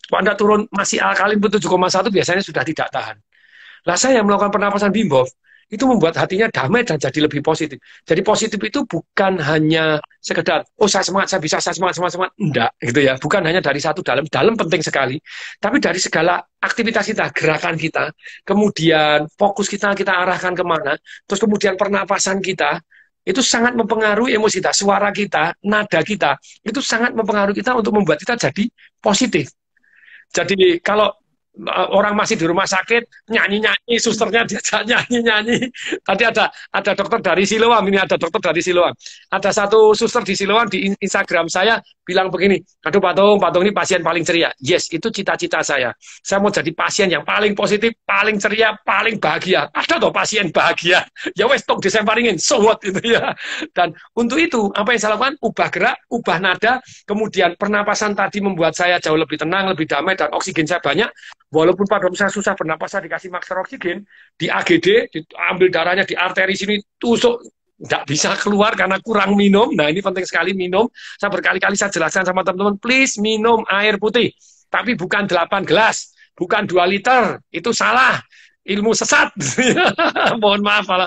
Kalau Anda turun masih alkalin pun 7,1 biasanya sudah tidak tahan. Lah saya melakukan pernapasan Wim Hof itu membuat hatinya damai dan jadi lebih positif. Jadi positif itu bukan hanya sekedar oh saya semangat, saya bisa, saya semangat, enggak gitu ya. Bukan hanya dari satu dalam penting sekali, tapi dari segala aktivitas kita, gerakan kita, kemudian fokus kita arahkan kemana, terus kemudian pernapasan kita itu sangat mempengaruhi emosi kita, suara kita, nada kita, itu sangat mempengaruhi kita untuk membuat kita jadi positif. Jadi kalau orang masih di rumah sakit nyanyi-nyanyi, susternya diajak nyanyi-nyanyi. Tadi ada dokter dari Siloam, ini ada dokter dari Siloam. Ada satu suster di Siloam di Instagram saya bilang begini, aduh Patung ini pasien paling ceria. Yes, itu cita-cita saya. Saya mau jadi pasien yang paling positif, paling ceria, paling bahagia. Ada toh pasien bahagia. Ya wes tok disemparingin, so what itu ya. Dan untuk itu apa yang saya lakukan? Ubah gerak, ubah nada, kemudian pernapasan tadi membuat saya jauh lebih tenang, lebih damai dan oksigen saya banyak. Walaupun pada saya susah bernapasan dikasih masker oksigen, di AGD, diambil darahnya di arteri sini, tusuk, nggak bisa keluar karena kurang minum. Nah ini penting sekali minum. Saya berkali-kali saya jelaskan sama teman-teman, please minum air putih. Tapi bukan 8 gelas, bukan 2 liter, itu salah. Ilmu sesat. Mohon maaf, malah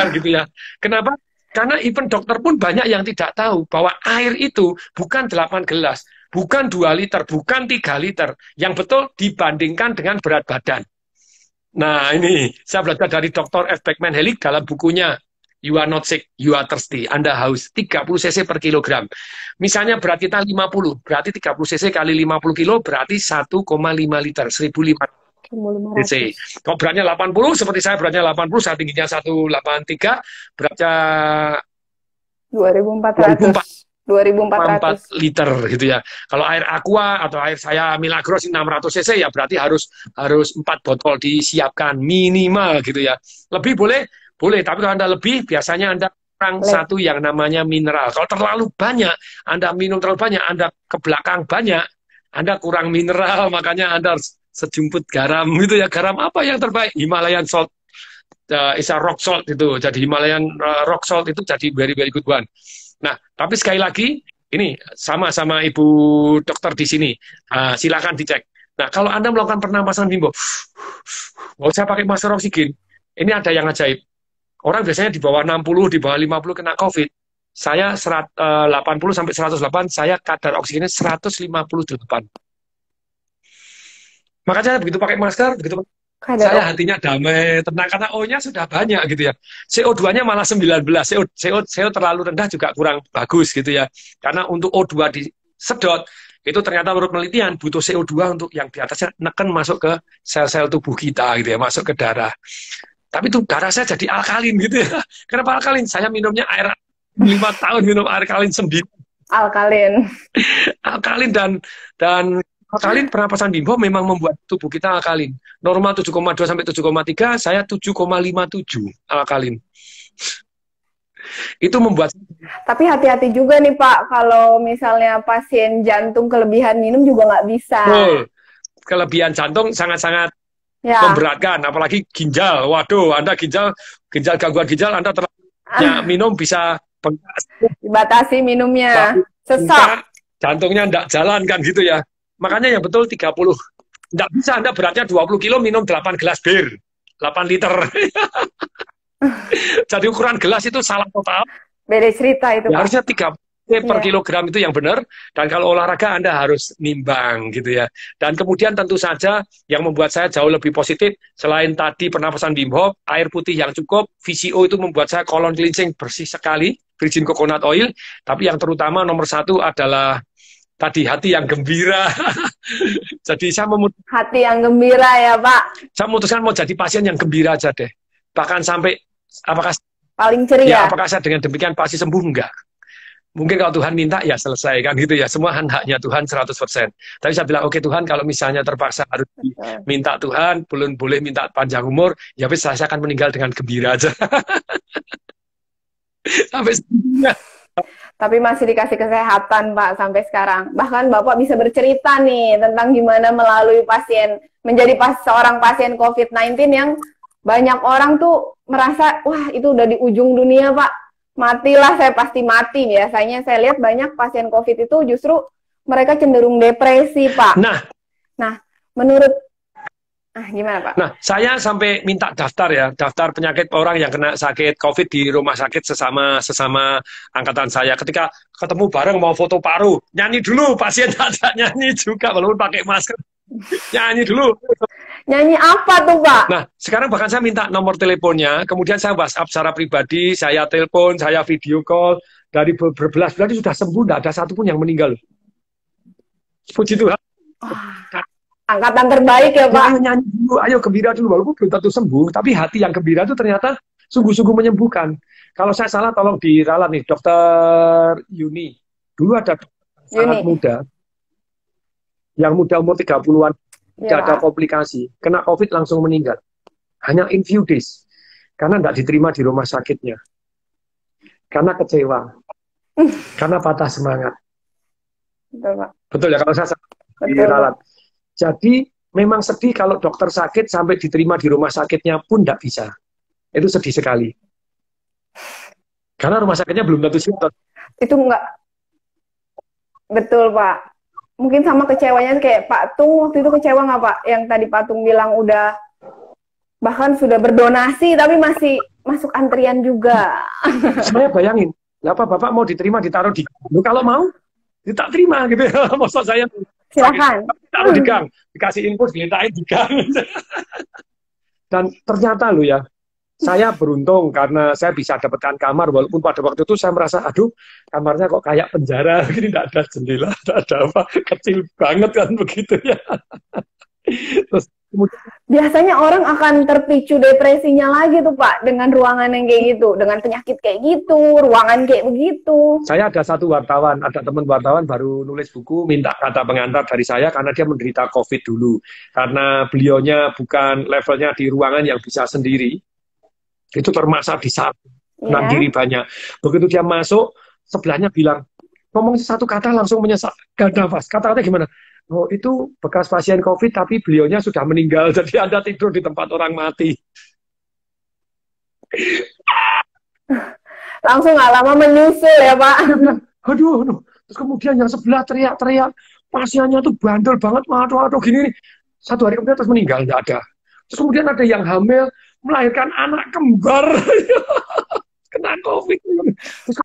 gitu ya. Kenapa? Karena even dokter pun banyak yang tidak tahu bahwa air itu bukan 8 gelas, bukan 2 liter, bukan 3 liter. Yang betul dibandingkan dengan berat badan. Nah ini, saya belajar dari Dr. F. Beckman Hellick dalam bukunya You Are Not Sick, You Are Thirsty. Anda haus 30 cc per kilogram. Misalnya berat kita 50, berarti 30 cc kali 50 kilo berarti 1,5 liter, 1.500 cc. Kalau beratnya 80, seperti saya beratnya 80, saya tingginya 183, beratnya 2.400 liter gitu ya. Kalau air aqua atau air saya Milagros 600 cc ya berarti harus 4 botol disiapkan minimal gitu ya. Lebih boleh, tapi kalau Anda lebih biasanya Anda kurang satu yang namanya mineral. Kalau terlalu banyak, Anda minum terlalu banyak, Anda ke belakang banyak, Anda kurang mineral, makanya Anda harus sejumput garam gitu ya. Garam apa yang terbaik? Himalayan salt. Is a rock salt itu. Jadi Himalayan rock salt itu jadi very very good one. Nah, tapi sekali lagi ini sama ibu dokter di sini. Silakan dicek. Nah, kalau Anda melakukan pernapasan Wim Hof, nggak usah pakai masker oksigen. Ini ada yang ajaib. Orang biasanya di bawah 60, di bawah 50 kena COVID. Saya 80 sampai 108, saya kadar oksigennya 158. Makanya begitu pakai masker, begitu saya hatinya damai, tenang, karena O-nya sudah banyak gitu ya. CO2-nya malah 19, CO terlalu rendah juga kurang bagus gitu ya. Karena untuk O2 disedot, itu ternyata menurut penelitian butuh CO2 untuk yang di atasnya neken masuk ke sel-sel tubuh kita gitu ya, masuk ke darah. Tapi itu darah saya jadi alkalin gitu ya. Kenapa alkalin? Saya minumnya air 5 tahun minum air alkalin sendiri. Alkalin dan alkalin pernapasan Wim Hof memang membuat tubuh kita alkalin. Normal 7,2 sampai 7,3, saya 7,57 alkalin. Itu membuat. Tapi hati-hati juga nih Pak, kalau misalnya pasien jantung kelebihan minum juga nggak bisa. Betul. Kelebihan jantung sangat-sangat Ya, memberatkan, apalagi ginjal. Waduh, Anda gangguan ginjal, Anda terlalu minum bisa bengkak, dibatasi minumnya. lalu Sesak. jantungnya enggak jalan kan gitu ya. Makanya yang betul 30. Enggak bisa Anda beratnya 20 kilo minum 8 gelas bir, 8 liter. Jadi ukuran gelas itu salah total. Beda cerita itu Ya, Pak. harusnya 3 per Iya. kilogram itu yang benar. Dan kalau olahraga Anda harus nimbang gitu ya. Dan kemudian tentu saja yang membuat saya jauh lebih positif, selain tadi pernapasan Wim Hof, air putih yang cukup, VCO itu membuat saya colon cleansing bersih sekali, virgin coconut oil. Tapi yang terutama nomor satu adalah tadi hati yang gembira. Jadi Hati yang gembira ya Pak. saya memutuskan mau jadi pasien yang gembira aja deh. Bahkan sampai apakah Paling ceria. apakah saya dengan demikian pasti sembuh? Enggak. Mungkin kalau Tuhan minta ya selesai kan gitu ya. Semua haknya Tuhan 100%. Tapi saya bilang oke Tuhan, kalau misalnya terpaksa harus minta Tuhan, belum boleh minta panjang umur, ya wis saya akan meninggal dengan gembira aja. Sampai segitunya. Tapi masih dikasih kesehatan Pak sampai sekarang. Bahkan Bapak bisa bercerita nih tentang gimana melalui menjadi seorang pasien COVID-19 yang banyak orang tuh merasa, wah itu udah di ujung dunia Pak. Matilah, saya pasti mati. Biasanya saya lihat banyak pasien COVID itu justru mereka cenderung depresi Pak. Nah, menurut gimana Pak? Nah, saya sampai minta daftar penyakit orang yang kena sakit COVID di rumah sakit sesama angkatan saya. Ketika ketemu bareng mau foto paru, nyanyi dulu, pasien ada nyanyi juga walaupun pakai masker. Nyanyi dulu. Nyanyi apa tuh Pak? Nah, sekarang bahkan saya minta nomor teleponnya, kemudian saya WhatsApp secara pribadi, saya telepon, saya video call, dari berbelas-belas sudah sembuh, tidak ada satupun yang meninggal. Puji Tuhan. Angkatan terbaik ya Pak. Ayo nyanyi dulu, ayo gembira dulu, walaupun belum tentu sembuh, tapi hati yang gembira itu ternyata sungguh-sungguh menyembuhkan. Kalau saya salah, tolong diralat nih, Dokter Yuni. Dulu ada sangat muda, yang muda umur 30-an, tidak ada komplikasi, kena COVID langsung meninggal. Hanya in few days. Karena tidak diterima di rumah sakitnya. Karena kecewa. Karena patah semangat. Betul, Pak. Betul ya, kalau saya diralat. Jadi, memang sedih kalau dokter sakit sampai diterima di rumah sakitnya pun tidak bisa. Itu sedih sekali. Karena rumah sakitnya belum tentu siap. Itu enggak. Betul, Pak. Mungkin sama kecewanya kayak Pak Tung waktu itu kecewa nggak Pak? Yang tadi Pak Tung bilang udah bahkan sudah berdonasi tapi masih masuk antrian juga. Saya bayangin, apa Bapak mau diterima ditaruh di gang? Kalau mau, tak terima gitu ya. Maksud saya silakan. Taruh di gang, dikasih infus, diletakkan di gang. Dan ternyata loh ya, saya beruntung karena saya bisa dapatkan kamar, walaupun pada waktu itu saya merasa, aduh, kamarnya kok kayak penjara, ini tidak ada jendela, tidak ada apa, kecil banget kan begitu ya. Terus kemudian, biasanya orang akan terpicu depresinya lagi tuh Pak, dengan ruangan yang kayak gitu, dengan penyakit kayak gitu, ruangan kayak begitu. Saya ada satu wartawan, ada teman wartawan baru nulis buku, minta kata pengantar dari saya karena dia menderita COVID dulu. Karena beliaunya bukan levelnya di ruangan yang bisa sendiri, itu termaksa di samping diri banyak. Begitu dia masuk, sebelahnya bilang, ngomong satu kata langsung menyesal, gak nafas. Kata-kata gimana? Oh, itu bekas pasien COVID, tapi beliaunya sudah meninggal. Jadi Anda tidur di tempat orang mati. Langsung gak lama menyusul ya Pak. Aduh. Terus kemudian yang sebelah teriak-teriak, pasiennya tuh bandel banget, waduh gini nih. 1 hari kemudian terus meninggal, nggak ada. Terus kemudian ada yang hamil, melahirkan anak kembar. Kena COVID. Terus,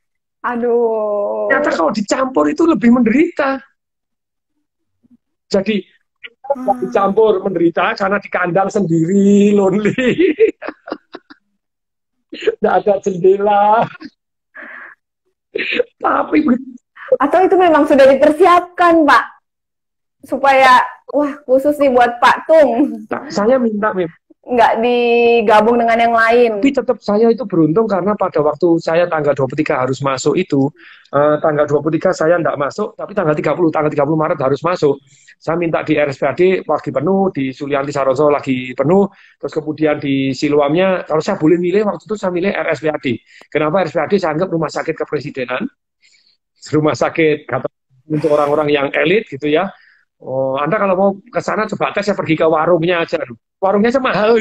aduh. Ternyata kalau dicampur itu lebih menderita. Jadi dicampur menderita karena di kandang sendiri, lonely. Tidak ada jendela. Tapi atau itu memang sudah dipersiapkan, Pak? Supaya, wah khusus nih buat Pak Tung. Nah, saya minta, nggak digabung dengan yang lain? Tapi tetap saya itu beruntung karena pada waktu saya tanggal 23 harus masuk itu, tanggal 23 saya nggak masuk, tapi tanggal 30 Maret harus masuk. Saya minta di RSPAD lagi penuh, di Sulianti Saroso lagi penuh, terus kemudian di Siloamnya, kalau saya boleh milih, waktu itu saya milih RSPAD. Kenapa RSPAD? Saya anggap rumah sakit kepresidenan, rumah sakit untuk orang-orang yang elit gitu ya. Oh, Anda kalau mau ke sana coba tes ya pergi ke warungnya aja. Warungnya aja mahal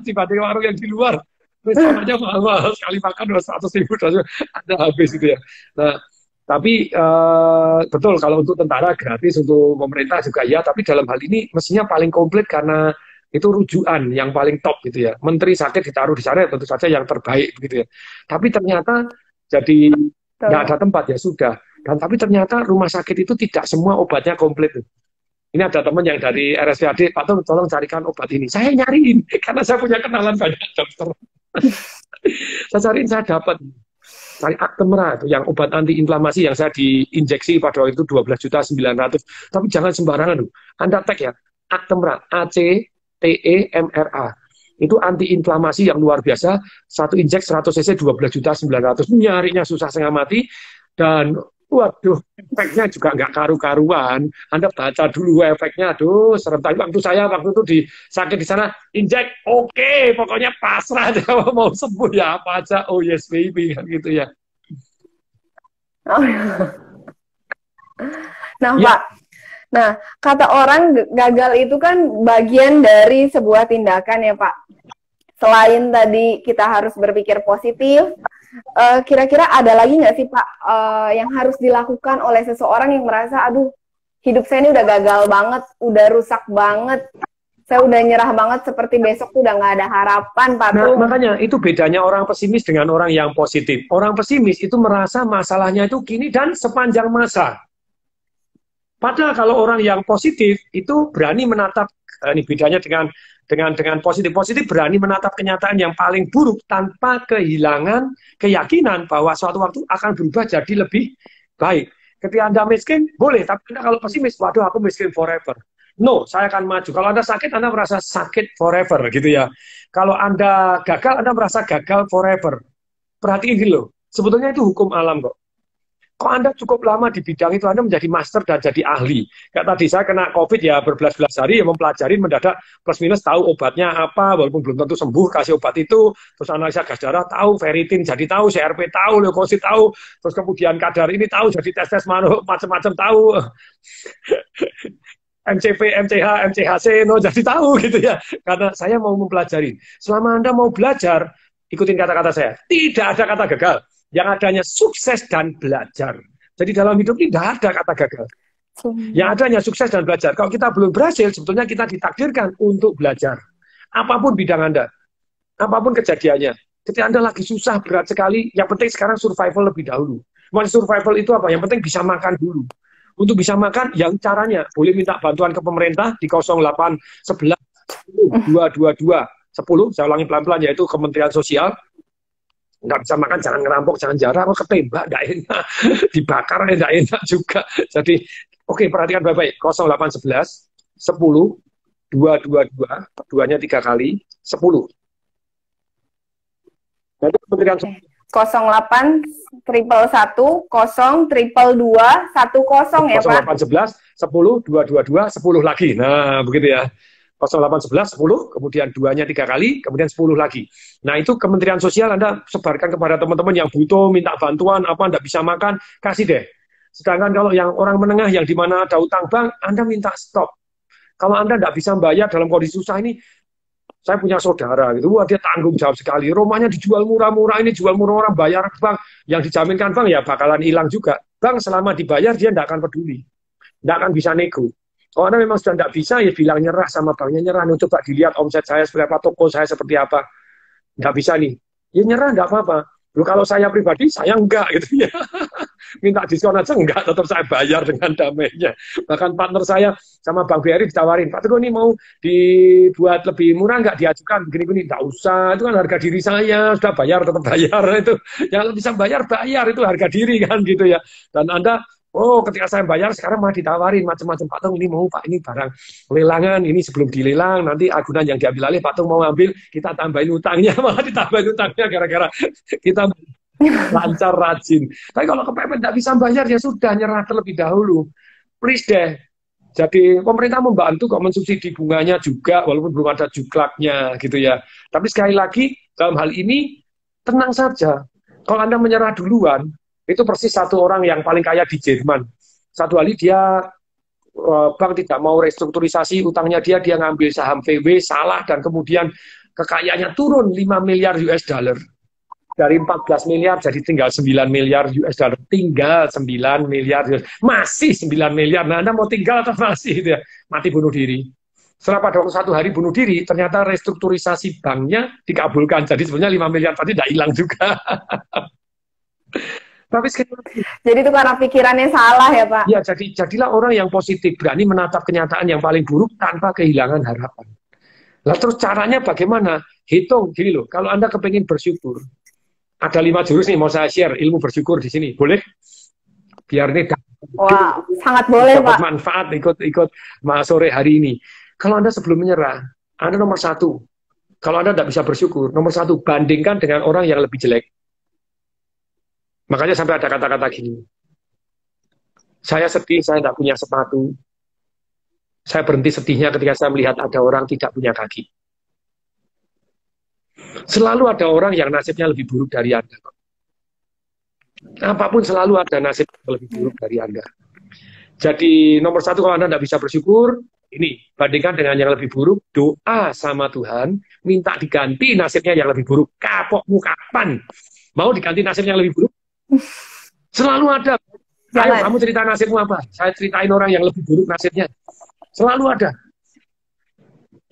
dibanding warung yang di luar. Restorannya mahal sekali makan 200.000 ada habis gitu ya. Nah, tapi betul kalau untuk tentara gratis, untuk pemerintah juga ya. Tapi dalam hal ini mestinya paling komplit karena itu rujukan yang paling top gitu ya. Menteri sakit ditaruh di sana tentu saja yang terbaik gitu ya. Tapi ternyata jadi nggak ada tempat ya sudah. Dan tapi ternyata rumah sakit itu tidak semua obatnya komplit. Ini ada teman yang dari RSPAD, Pak Tom, tolong carikan obat ini. Saya nyariin, karena saya punya kenalan banyak dokter. Saya cariin, saya dapat. Cari Actemra, itu yang obat anti-inflamasi yang saya diinjeksi pada waktu itu 12.900.000. Tapi jangan sembarangan, loh. Anda tag ya, Actemra, ACTEMRA. Itu anti-inflamasi yang luar biasa. Satu injek 100 cc 12.900.000. Nyarinya susah setengah mati. Dan waduh, efeknya juga nggak karu-karuan. Anda baca dulu efeknya, aduh, serentak. Waktu itu sakit di sana, injek, oke, pokoknya pasrah aja mau sembuh ya apa aja. Oh yes baby, kan gitu ya. Oh. Nah, Ya. Pak. Nah, kata orang gagal itu kan bagian dari sebuah tindakan ya, Pak. Selain tadi kita harus berpikir positif, kira-kira ada lagi nggak sih Pak yang harus dilakukan oleh seseorang yang merasa, aduh, hidup saya ini udah gagal banget, udah rusak banget, saya udah nyerah banget, seperti besok tuh udah nggak ada harapan, Pak. Nah, makanya itu bedanya orang pesimis dengan orang yang positif. Orang pesimis itu merasa masalahnya itu kini dan sepanjang masa. Padahal kalau orang yang positif itu berani menatap, ini bedanya dengan positif. Positif berani menatap kenyataan yang paling buruk tanpa kehilangan keyakinan bahwa suatu waktu akan berubah jadi lebih baik. Ketika Anda miskin, boleh. Tapi Anda kalau pesimis, waduh aku miskin forever. No, saya akan maju. Kalau Anda sakit, Anda merasa sakit forever gitu ya. Kalau Anda gagal, Anda merasa gagal forever. Perhatiin gini loh, sebetulnya itu hukum alam kok. Kok Anda cukup lama di bidang itu, Anda menjadi master dan jadi ahli. Kayak tadi saya kena COVID ya berbelas-belas hari, ya mempelajari mendadak plus minus tahu obatnya apa, walaupun belum tentu sembuh, kasih obat itu, terus analisa gas darah tahu, ferritin jadi tahu, CRP tahu, leukosit tahu, terus kemudian kadar ini tahu, jadi tes-tes macam-macam tahu. MCV, MCH, MCHC, no jadi tahu gitu ya. Karena saya mau mempelajari. Selama Anda mau belajar, ikutin kata-kata saya. Tidak ada kata gagal. Yang adanya sukses dan belajar. Jadi dalam hidup ini tidak ada kata gagal. Yang adanya sukses dan belajar. Kalau kita belum berhasil, sebetulnya kita ditakdirkan untuk belajar. Apapun bidang Anda, apapun kejadiannya. Ketika Anda lagi susah, berat sekali, yang penting sekarang survival lebih dahulu. Maksud survival itu apa? Yang penting bisa makan dulu. Untuk bisa makan, yang caranya boleh minta bantuan ke pemerintah di 0811 222 10, saya ulangi pelan-pelan, yaitu Kementerian Sosial. Nggak bisa makan, jangan ngerampok, jangan jarah, kok ketembak, nggak enak, dibakar, nggak enak juga. Jadi, oke, perhatikan baik-baik, 0811 10 222, duanya 3 kali, 10. Nanti Kementerian Sosial 08 111 0 222 10 ya Pak. 0811 10 222 10 lagi. Nah, begitu ya. 0811 10, kemudian duanya 3 kali, kemudian 10 lagi. Nah, itu Kementerian Sosial Anda sebarkan kepada teman-teman yang butuh, minta bantuan, apa, Anda bisa makan, kasih deh. Sedangkan kalau yang orang menengah, yang di mana ada utang bank, Anda minta stop. Kalau Anda tidak bisa bayar dalam kondisi susah ini, saya punya saudara gitu, wah dia tanggung jawab sekali, rumahnya dijual murah-murah, ini jual murah-murah, bayar ke bank, yang dijaminkan bank ya bakalan hilang juga. Bank selama dibayar dia tidak akan peduli, tidak akan bisa nego. Kalau Anda memang sudah tidak bisa, ya bilang nyerah sama banknya, nyerah. Nih, coba dilihat omset saya seperti apa, toko saya seperti apa. Nggak bisa nih. Ya nyerah, nggak apa-apa. Loh, kalau saya pribadi, saya enggak gitu ya. Minta diskon aja enggak, tetap saya bayar dengan damainya. Bahkan partner saya sama Bank BRI ditawarin, Pak Teguh ini mau dibuat lebih murah enggak, diajukan gini-gini, enggak usah, itu kan harga diri saya, sudah bayar tetap bayar itu. Yang bisa bayar itu harga diri kan gitu ya. Dan Anda Oh, ketika saya bayar sekarang malah ditawarin macam-macam. Pak Tung, ini mau Pak, ini barang lelangan, ini sebelum dilelang nanti agunan yang diambil alih Pak Tung mau ambil, kita tambahin utangnya, malah ditambahin utangnya gara-gara kita lancar rajin. Tapi kalau kepepet tidak bisa bayar ya sudah nyerah terlebih dahulu. Please deh. Jadi pemerintah membantu kok mensubsidi bunganya juga walaupun belum ada juklaknya gitu ya. Tapi sekali lagi dalam hal ini tenang saja. Kalau Anda menyerah duluan, itu persis satu orang yang paling kaya di Jerman. Satu kali dia bank tidak mau restrukturisasi utangnya dia ngambil saham VW salah dan kemudian kekayaannya turun 5 miliar US dollar. Dari 14 miliar jadi tinggal 9 miliar US dollar. Tinggal 9 miliar US. Masih 9 miliar. Nah, Anda mau tinggal atau masih gitu ya? Mati bunuh diri. Setelah pada waktu 1 hari bunuh diri, ternyata restrukturisasi banknya dikabulkan. Jadi sebenarnya 5 miliar tadi tidak hilang juga. Tapi sekali lagi, Jadi itu karena pikirannya salah ya Pak? ya jadilah orang yang positif, berani menatap kenyataan yang paling buruk tanpa kehilangan harapan. Lah terus caranya bagaimana? Hitung, gini loh, kalau Anda kepengen bersyukur, ada 5 jurus nih mau saya share ilmu bersyukur di sini, boleh? Biar ini Wow, sangat boleh dapat Pak. manfaat ikut sore hari ini. Kalau Anda sebelum menyerah, Anda nomor 1. Kalau Anda tidak bisa bersyukur, nomor 1 bandingkan dengan orang yang lebih jelek. Makanya sampai ada kata-kata gini. Saya sedih, saya tidak punya sepatu. Saya berhenti sedihnya ketika saya melihat ada orang tidak punya kaki. Selalu ada orang yang nasibnya lebih buruk dari Anda. Apapun selalu ada nasib yang lebih buruk dari Anda. Jadi nomor 1 kalau Anda tidak bisa bersyukur, ini bandingkan dengan yang lebih buruk, doa sama Tuhan, minta diganti nasibnya yang lebih buruk. Kapokmu kapan? Mau diganti nasibnya yang lebih buruk? Selalu ada. Ayo kamu cerita nasibmu apa? Saya ceritain orang yang lebih buruk nasibnya. Selalu ada.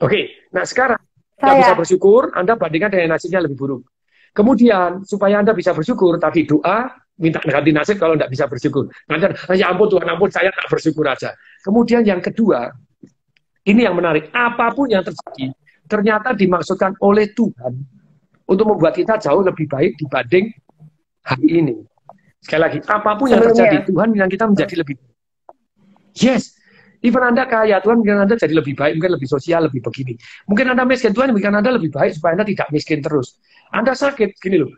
Oke, nah sekarang Anda bisa bersyukur, Anda bandingkan dengan nasibnya lebih buruk. Kemudian, supaya Anda bisa bersyukur, tadi doa, minta ganti nasib kalau tidak bisa bersyukur. Nanti, ya ampun Tuhan, ampun, saya tak bersyukur aja. Kemudian yang kedua, ini yang menarik, apapun yang terjadi, ternyata dimaksudkan oleh Tuhan untuk membuat kita jauh lebih baik dibanding hari ini. Sekali lagi, apapun yang terjadi, Tuhan yang kita menjadi lebih baik. Yes, even Anda kaya, Tuhan mungkin Anda jadi lebih baik, mungkin lebih sosial, lebih begini. Mungkin Anda miskin, Tuhan mungkin Anda lebih baik supaya Anda tidak miskin terus. Anda sakit, gini loh.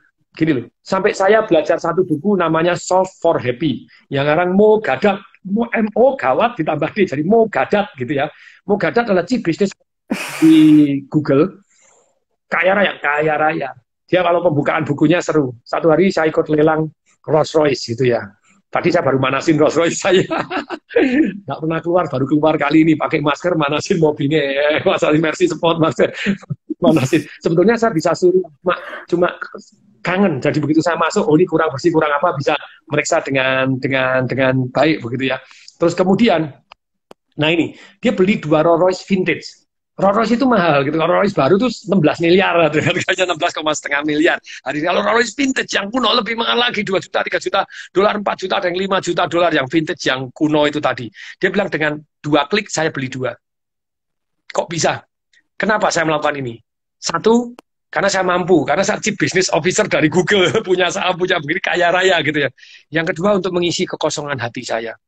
Sampai saya belajar satu buku namanya Solve for Happy. Yang sekarang Mo Gadat, MO gawat ditambah D, jadi Mo Gadat gitu ya. Mo Gadat adalah chief business di Google. Kaya raya. Dia kalau pembukaan bukunya seru. Satu hari saya ikut lelang Rolls Royce gitu ya. Tadi saya baru manasin Rolls Royce saya. Nggak pernah keluar, baru keluar kali ini. Pakai masker, manasin mobilnya. Masalah Mercy Sport, manasin. Sebetulnya saya bisa suruh, cuma kangen. Jadi begitu saya masuk, oh ini kurang bersih, kurang apa, bisa meriksa dengan baik begitu ya. Terus kemudian, nah ini, dia beli 2 Rolls Royce vintage. Rolls Royce itu mahal gitu. Kalau Rolls Royce baru tuh 16 miliar, harganya 16,5 miliar. Hari kalau Rolls Royce vintage yang kuno lebih mahal lagi, 2 juta, 3 juta dolar, 4 juta, ada yang 5 juta dolar yang vintage yang kuno itu tadi. Dia bilang dengan 2 klik saya beli 2. Kok bisa? Kenapa saya melakukan ini? 1, karena saya mampu, karena saya chief business officer dari Google, punya saham, punya begini, kaya raya gitu ya. Yang kedua untuk mengisi kekosongan hati saya.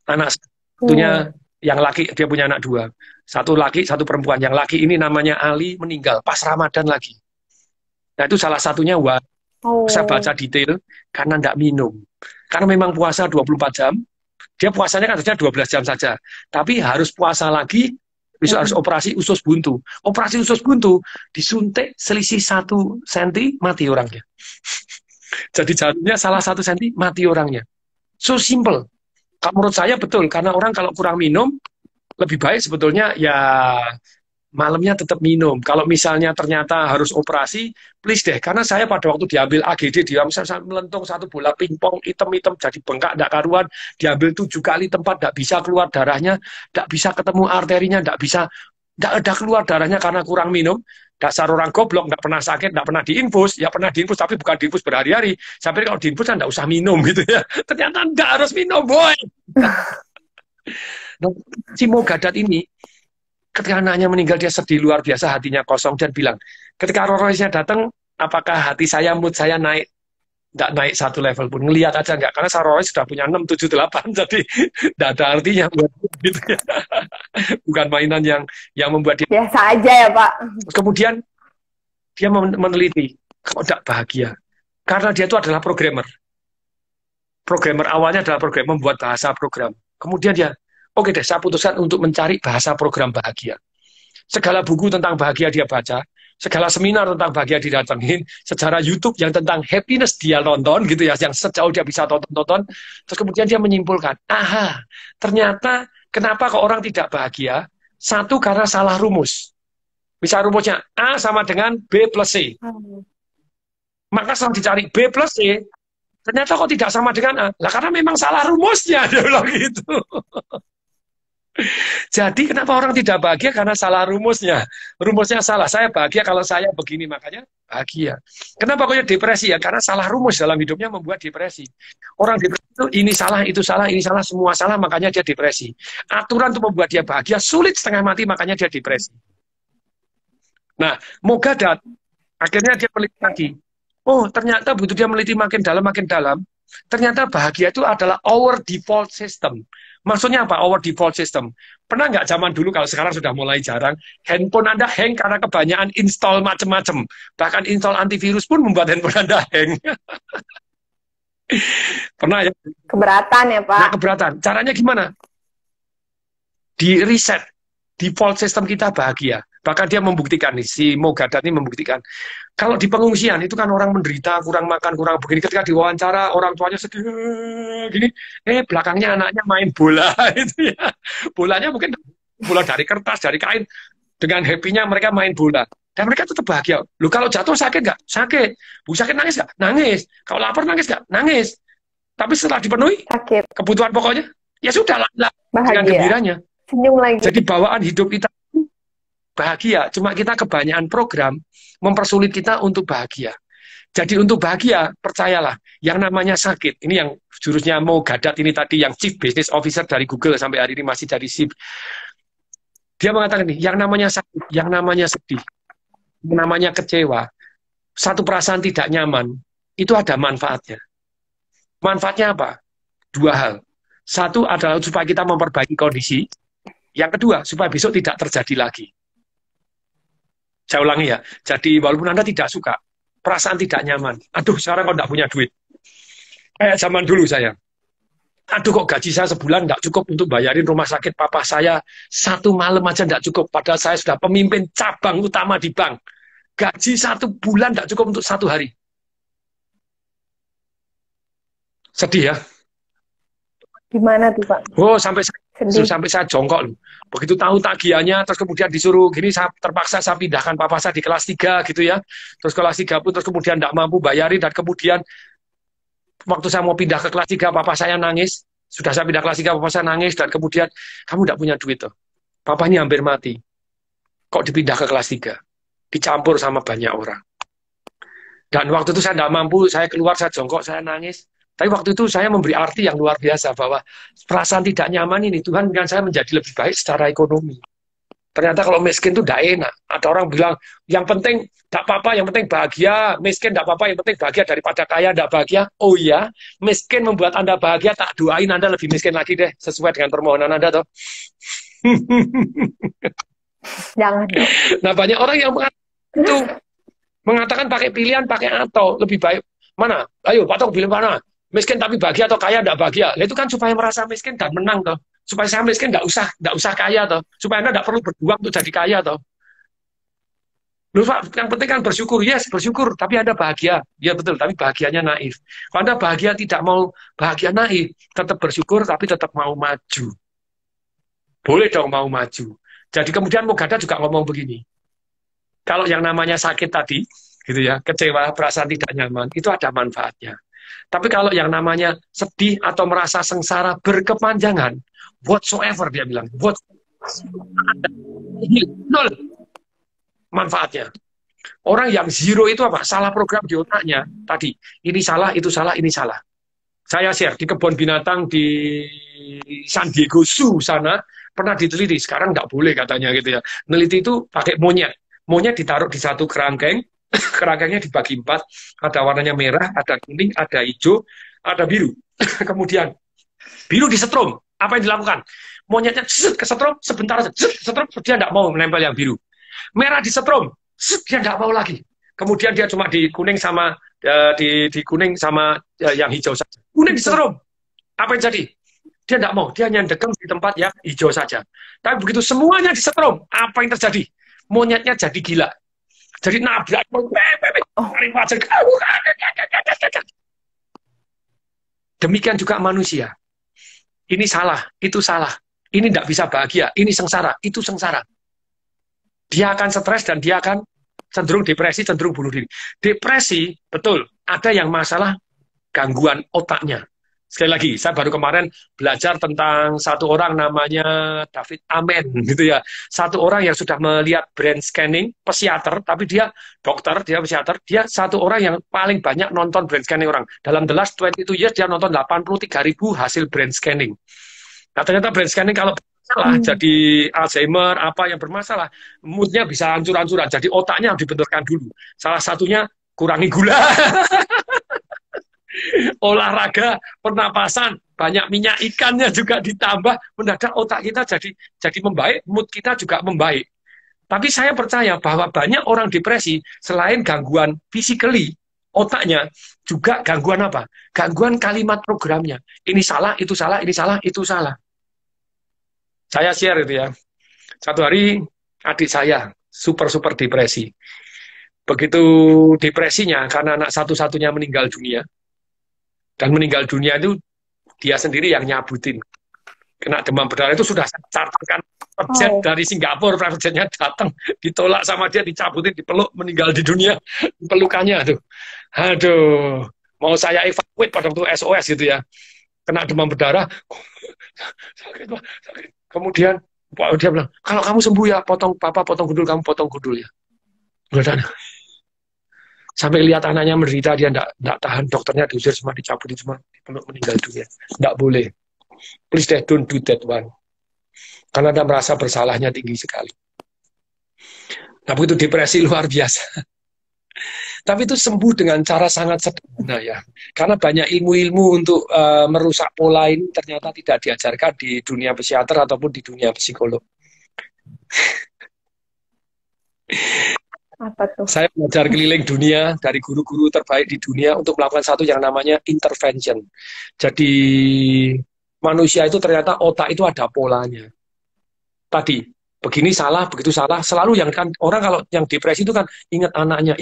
Anak satunya yang laki, dia punya anak 2. 1 laki, 1 perempuan. Yang laki ini namanya Ali, meninggal pas Ramadan lagi. Nah itu salah satunya, saya baca detail, karena tidak minum. Karena memang puasa 24 jam, dia puasanya kan harusnya 12 jam saja. Tapi harus puasa lagi, besok harus operasi usus buntu. Operasi usus buntu, disuntik selisih 1 senti, mati orangnya. Jadi jarumnya salah 1 senti, mati orangnya. So simple. Menurut saya betul, karena orang kalau kurang minum, lebih baik sebetulnya ya malamnya tetap minum. Kalau misalnya ternyata harus operasi, please deh. Karena saya pada waktu diambil AGD, dia misalnya melentung 1 bola pingpong, hitam-hitam, jadi bengkak, tidak karuan, diambil 7 kali tempat, tidak bisa keluar darahnya, tidak bisa ketemu arterinya, tidak ada keluar darahnya karena kurang minum. Dasar orang goblok, tidak pernah sakit, tidak pernah diinfus, ya pernah diinfus, tapi bukan diinfus berhari-hari. Sampai kalau diinfus kan tidak usah minum gitu ya. Ternyata tidak harus minum, boy. Nah, si Mo Gadat ini, ketika anaknya meninggal, dia sedih luar biasa, hatinya kosong, dan bilang, ketika Rolls Royce-nya datang, apakah hati saya, mood saya naik? nggak naik satu level pun, ngelihat aja nggak, karena Saroy sudah punya 6, 7, 8, jadi nggak ada artinya buat gitu ya. Bukan mainan yang membuat dia. Biasa aja ya Pak. Kemudian dia meneliti, kok tidak bahagia? Karena dia itu adalah programmer. Programmer awalnya adalah program, membuat bahasa program. Kemudian dia, oke deh, saya putuskan untuk mencari bahasa program bahagia. Segala buku tentang bahagia dia baca, segala seminar tentang bahagia didatengin, secara YouTube yang tentang happiness dia nonton gitu ya, yang sejauh dia bisa tonton. Terus kemudian dia menyimpulkan, aha, ternyata kenapa kok orang tidak bahagia? Satu, karena salah rumus. Misal rumusnya A sama dengan B plus C. Maka setelah dicari B plus C, ternyata kok tidak sama dengan A. Lah karena memang salah rumusnya, dia bilang gitu. Jadi kenapa orang tidak bahagia? Karena salah rumusnya. Rumusnya salah. Saya bahagia kalau saya begini, makanya bahagia. Kenapa kok depresi? Ya karena salah rumus dalam hidupnya membuat depresi. Orang depresi itu ini salah, itu salah, ini salah, semua salah, makanya dia depresi. Aturan untuk membuat dia bahagia sulit setengah mati, makanya dia depresi. Nah, Mogadat akhirnya dia meneliti lagi. Oh, ternyata begitu dia meneliti makin dalam, ternyata bahagia itu adalah our default system. Maksudnya apa? Our default system. Pernah nggak zaman dulu, kalau sekarang sudah mulai jarang, handphone Anda hang karena kebanyakan install macam-macam. Bahkan install antivirus pun membuat handphone Anda hang. Pernah ya? Keberatan ya Pak? Nah, keberatan. Caranya gimana? Di reset. Default system kita bahagia. Bahkan dia membuktikan nih, si Mogadat ini membuktikan. Kalau di pengungsian itu kan orang menderita, kurang makan, kurang begini. Ketika diwawancara orang tuanya sedih gini, belakangnya anaknya main bola itu ya. Bolanya mungkin bola dari kertas, dari kain. Dengan happy-nya mereka main bola. Dan mereka tetap bahagia. Loh, kalau jatuh sakit nggak? Sakit. Bu sakit nangis nggak? Nangis. Kalau lapar nangis nggak? Nangis. Tapi setelah dipenuhi sakit. Kebutuhan pokoknya, ya sudah lah Bahagia. dengan gembiranya. Senyum lagi. Jadi bawaan hidup kita bahagia, cuma kita kebanyakan program mempersulit kita untuk bahagia. Jadi untuk bahagia, percayalah, yang namanya sakit, ini yang jurusnya Mogadat ini tadi, yang Chief Business Officer dari Google sampai hari ini masih jadi chief. Dia mengatakan ini, yang namanya sakit, yang namanya sedih, yang namanya kecewa, satu perasaan tidak nyaman, itu ada manfaatnya. Manfaatnya apa? Dua hal. Satu adalah supaya kita memperbaiki kondisi, yang kedua, supaya besok tidak terjadi lagi. Saya ulangi ya, jadi walaupun Anda tidak suka, perasaan tidak nyaman, aduh sekarang kok tidak punya duit. Kayak zaman dulu saya, aduh kok gaji saya sebulan tidak cukup untuk bayarin rumah sakit papa saya, satu malam aja tidak cukup, padahal saya sudah pemimpin cabang utama di bank. Gaji satu bulan tidak cukup untuk satu hari. Sedih ya? Gimana tuh Pak? Oh, sampai saya jongkok loh. Begitu tahu tagihannya, terus kemudian disuruh gini, terpaksa saya pindahkan papa saya di kelas 3 gitu ya. Terus kelas 3 pun terus kemudian tidak mampu bayarin, dan kemudian waktu saya mau pindah ke kelas 3 papa saya nangis. Sudah saya pindah kelas 3 papa saya nangis, dan kemudian kamu tidak punya duit tuh. Papa ini hampir mati. Kok dipindah ke kelas 3? Dicampur sama banyak orang. Dan waktu itu saya tidak mampu, saya keluar, saya jongkok, saya nangis. Tapi waktu itu saya memberi arti yang luar biasa bahwa perasaan tidak nyaman ini Tuhan kan saya menjadi lebih baik secara ekonomi. Ternyata kalau miskin itu tidak enak. Ada orang bilang yang penting tidak apa-apa, yang penting bahagia. Miskin tidak apa-apa, yang penting bahagia daripada kaya tidak bahagia. Oh iya, miskin membuat Anda bahagia, tak doain Anda lebih miskin lagi deh, sesuai dengan permohonan Anda toh. Jangan. Nah banyak orang yang mengatakan pakai pilihan, pakai atau lebih baik mana? Ayo Pak Tok pilih mana? Miskin tapi bahagia atau kaya tidak bahagia. Itu kan supaya merasa miskin dan menang toh. Supaya saya miskin tidak usah kaya toh. Supaya Anda tidak perlu berjuang untuk jadi kaya toh. Loh Pak, yang penting kan bersyukur. Yes, bersyukur, tapi Anda bahagia. Ya betul, tapi bahagianya naif. Kalau Anda bahagia tidak mau bahagia naif, tetap bersyukur tapi tetap mau maju. Boleh dong mau maju. Jadi kemudian Mogadat juga ngomong begini. Kalau yang namanya sakit tadi, gitu ya, kecewa, perasaan tidak nyaman, itu ada manfaatnya. Tapi kalau yang namanya sedih atau merasa sengsara berkepanjangan, whatsoever dia bilang, nol manfaatnya. Orang yang zero itu apa? Salah program di otaknya tadi. Ini salah, itu salah, ini salah. Saya share di kebun binatang di San Diego Zoo sana, pernah diteliti, sekarang nggak boleh katanya gitu ya. Neliti itu pakai monyet. Monyet ditaruh di satu kerangkeng, Keranjangnya dibagi 4, ada warnanya merah, ada kuning, ada hijau, ada biru. Kemudian biru disetrum, apa yang dilakukan? Monyetnya kesetrum, sebentar aja, kesetrum, dia tidak mau menempel yang biru. Merah disetrum, dia tidak mau lagi. Kemudian dia cuma di kuning sama di kuning sama yang hijau saja. Kuning disetrum, apa yang jadi? Dia tidak mau, dia hanya dekem di tempat yang hijau saja. Tapi begitu semuanya disetrum, apa yang terjadi? Monyetnya jadi gila. Jadi nabrak, demikian juga manusia. Ini salah, itu salah. Ini tidak bisa bahagia, ini sengsara, itu sengsara. Dia akan stres dan dia akan cenderung depresi, cenderung bunuh diri. Depresi, betul, ada yang masalah gangguan otaknya. Sekali lagi, saya baru kemarin belajar tentang satu orang namanya David Amen, gitu ya. Satu orang yang sudah melihat brain scanning, psikiater, tapi dia dokter, dia psikiater, dia satu orang yang paling banyak nonton brain scanning orang. Dalam the last 22 years, dia nonton 83.000 hasil brain scanning. Nah, ternyata brain scanning kalau bermasalah, jadi Alzheimer, apa yang bermasalah, moodnya bisa hancur-hancuran, jadi otaknya harus dibenturkan dulu. Salah satunya, kurangi gula. Olahraga, pernapasan, banyak minyak ikannya juga ditambah, mendadak otak kita jadi membaik, mood kita juga membaik. Tapi saya percaya bahwa banyak orang depresi selain gangguan physically, otaknya juga gangguan apa? Gangguan kalimat programnya. Ini salah, itu salah, ini salah, itu salah. Saya share itu ya. Satu hari adik saya super depresi. Begitu depresinya karena anak satu-satunya meninggal dunia. Dan meninggal dunia itu dia sendiri yang nyabutin. Kena demam berdarah itu sudah cartakan jet dari Singapura, private jetnya datang, ditolak sama dia, dicabutin, dipeluk, meninggal di dunia, pelukannya tuh. Aduh, mau saya evakuate pada waktu SOS gitu ya. Kena demam berdarah, sakit. Kemudian dia bilang, kalau kamu sembuh ya, papa potong gundul, kamu potong gundul ya. Udah. Sampai lihat anaknya menderita, dia tidak tahan, dokternya diusir semua, dicabutin semua, dipeluk, meninggal dunia. Tidak boleh. Please don't do that one. Karena Anda merasa bersalahnya tinggi sekali. Nah, begitu depresi luar biasa. Tapi itu sembuh dengan cara sangat sederhana ya. Karena banyak ilmu-ilmu untuk merusak pola ini ternyata tidak diajarkan di dunia psikiater ataupun di dunia psikolog. Apa tuh? Saya belajar keliling dunia dari guru-guru terbaik di dunia untuk melakukan satu yang namanya intervention. Jadi manusia itu ternyata otak itu ada polanya. Tadi begini salah, begitu salah. Selalu yang kan orang kalau yang depresi itu kan ingat anaknya.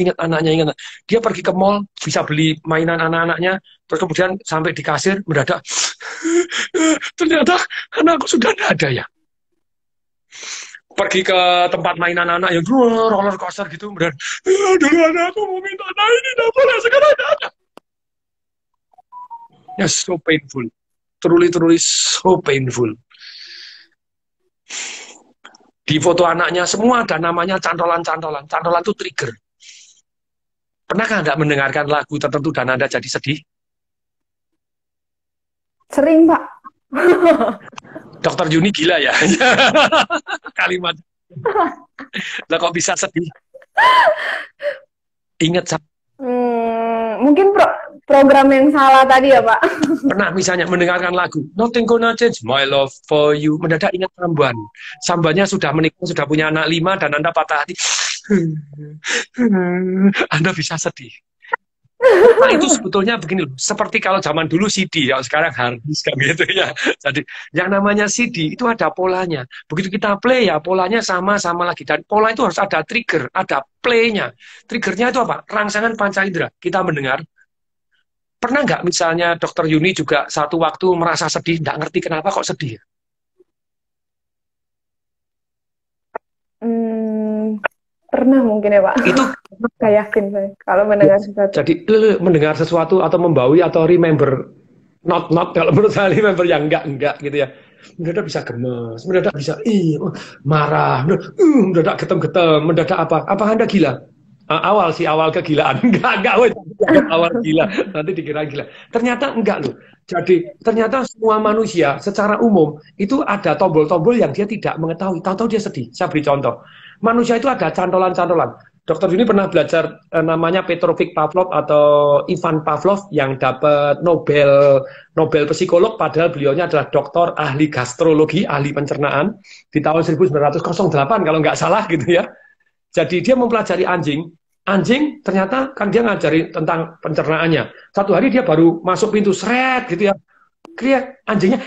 Dia pergi ke mall bisa beli mainan anak-anaknya, terus kemudian sampai di kasir mendadak ternyata anakku sudah tidak ada ya. Pergi ke tempat mainan anak yang roller coaster gitu, kemudian dulu anakku mau minta ini, tidak boleh, sekarang tidak ada. Ya, so painful. Truly so painful. Di foto anaknya semua ada namanya cantolan-cantolan. Cantolan itu trigger. Pernahkah Anda mendengarkan lagu tertentu dan Anda jadi sedih? Sering, Pak. Dokter Yuni gila ya. Kalimat. Lah kok bisa sedih? Ingat mungkin program yang salah tadi ya, Pak. Pernah misalnya mendengarkan lagu Nothing Gonna Change My Love For You, mendadak ingat samban. Sambannya sudah menikah, sudah punya anak 5 dan Anda patah hati. Anda bisa sedih. Nah, itu sebetulnya begini loh, seperti kalau zaman dulu CD, ya sekarang hard disk kan gitu ya. Jadi yang namanya CD itu ada polanya. Begitu kita play ya polanya sama lagi, dan pola itu harus ada trigger, ada play-nya. Triggernya itu apa? Rangsangan panca indera. Kita mendengar. Pernah nggak misalnya Dokter Yuni juga satu waktu merasa sedih, nggak ngerti kenapa kok sedih? Pernah mungkin ya, Pak. Itu gak yakin saya kalau mendengar sesuatu. Jadi mendengar sesuatu atau membawi atau remember not kalau menurut saya remember yang enggak gitu ya. Mendadak bisa gemes, mendadak bisa marah, mendadak getem-getem, mendadak apa? Apa Anda gila? Awal kegilaan. Enggak, awal gila. Nanti dikira gila. Ternyata enggak loh. Jadi ternyata semua manusia secara umum itu ada tombol-tombol yang dia tidak mengetahui. Tahu-tahu dia sedih. Saya beri contoh. Manusia itu ada cantolan-cantolan. Dokter Yuni pernah belajar namanya Petrovic Pavlov atau Ivan Pavlov yang dapat Nobel psikolog, padahal beliaunya adalah dokter ahli gastrologi, ahli pencernaan di tahun 1908 kalau nggak salah gitu ya. Jadi dia mempelajari anjing. Anjing ternyata kan dia ngajari tentang pencernaannya. Satu hari dia baru masuk pintu seret gitu ya. Lihat anjingnya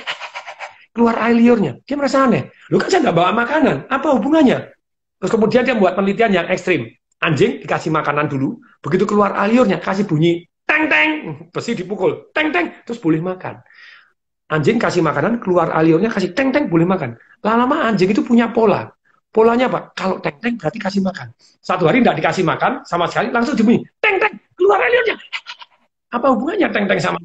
keluar air liurnya. Dia merasa aneh. Lu kan saya nggak bawa makanan. Apa hubungannya? Terus kemudian dia membuat penelitian yang ekstrim. Anjing dikasih makanan dulu, begitu keluar aliurnya kasih bunyi teng teng, besi dipukul, teng teng, terus boleh makan. Anjing kasih makanan, keluar aliurnya kasih teng teng, boleh makan. Lama-lama anjing itu punya pola. Polanya apa? Kalau teng teng berarti kasih makan. Satu hari tidak dikasih makan sama sekali, langsung dibunyi teng teng, keluar aliurnya. Apa hubungannya teng teng sama?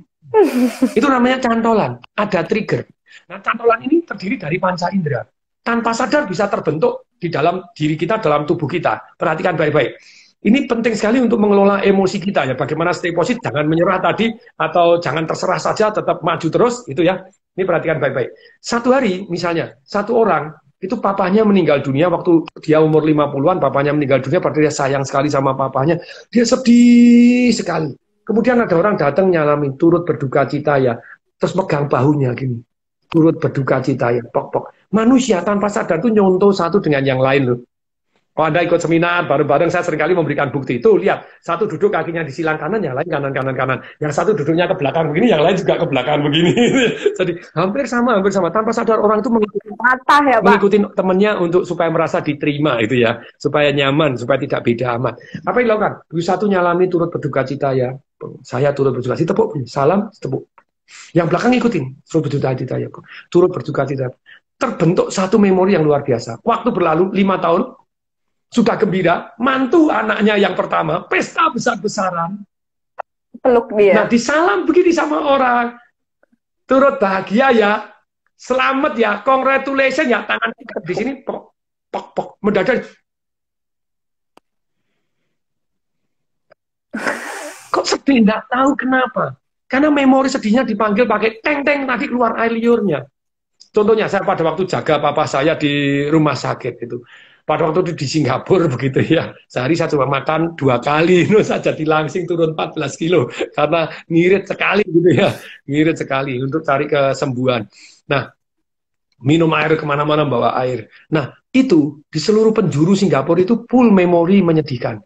Itu namanya cantolan, ada trigger. Nah, cantolan ini terdiri dari panca indera. Tanpa sadar bisa terbentuk di dalam diri kita, dalam tubuh kita. Perhatikan baik-baik. Ini penting sekali untuk mengelola emosi kita ya. Bagaimana stay positif, jangan menyerah tadi, atau jangan terserah saja, tetap maju terus, itu ya. Ini perhatikan baik-baik. Satu hari, misalnya, satu orang, itu papahnya meninggal dunia waktu dia umur 50-an, papahnya meninggal dunia, padahal dia sayang sekali sama papahnya. Dia sedih sekali. Kemudian ada orang datang nyalamin, turut berduka cita ya. Terus megang bahunya gini. Turut berduka cita ya, pok-pok. Manusia tanpa sadar tuh nyontoh satu dengan yang lain loh. Kalau Anda ikut seminar bareng-bareng, saya seringkali memberikan bukti itu. Lihat, satu duduk kakinya di silang kanan, yang lain kanan. Yang satu duduknya ke belakang begini, yang lain juga ke belakang begini. Jadi hampir sama. Tanpa sadar orang itu mengikuti temannya untuk supaya merasa diterima itu ya, supaya nyaman, supaya tidak beda amat. Apa yang dilakukan? Satu nyalami turut berduka cita ya. Saya turut berduka cita, tepuk, salam, tepuk. Yang belakang ikutin, turut berduka cita ya, turut berduka cita. Terbentuk satu memori yang luar biasa. Waktu berlalu 5 tahun, sudah gembira, mantu anaknya yang pertama, pesta besar-besaran. Peluk dia. Nah, disalam begini sama orang. Turut bahagia ya, selamat ya, congratulations ya, tangan di sini, pok, mendadak. Kok sedih? Nggak tahu kenapa. Karena memori sedihnya dipanggil pakai teng-teng, tadi keluar air liurnya. Contohnya saya pada waktu jaga papa saya di rumah sakit itu. Pada waktu itu di Singapura begitu ya. Sehari saya cuma makan 2 kali. Saya jadi langsing turun 14 kilo. Karena ngirit sekali gitu ya. Ngirit sekali untuk cari kesembuhan. Nah, minum air kemana-mana bawa air. Nah, itu di seluruh penjuru Singapura itu full memori menyedihkan.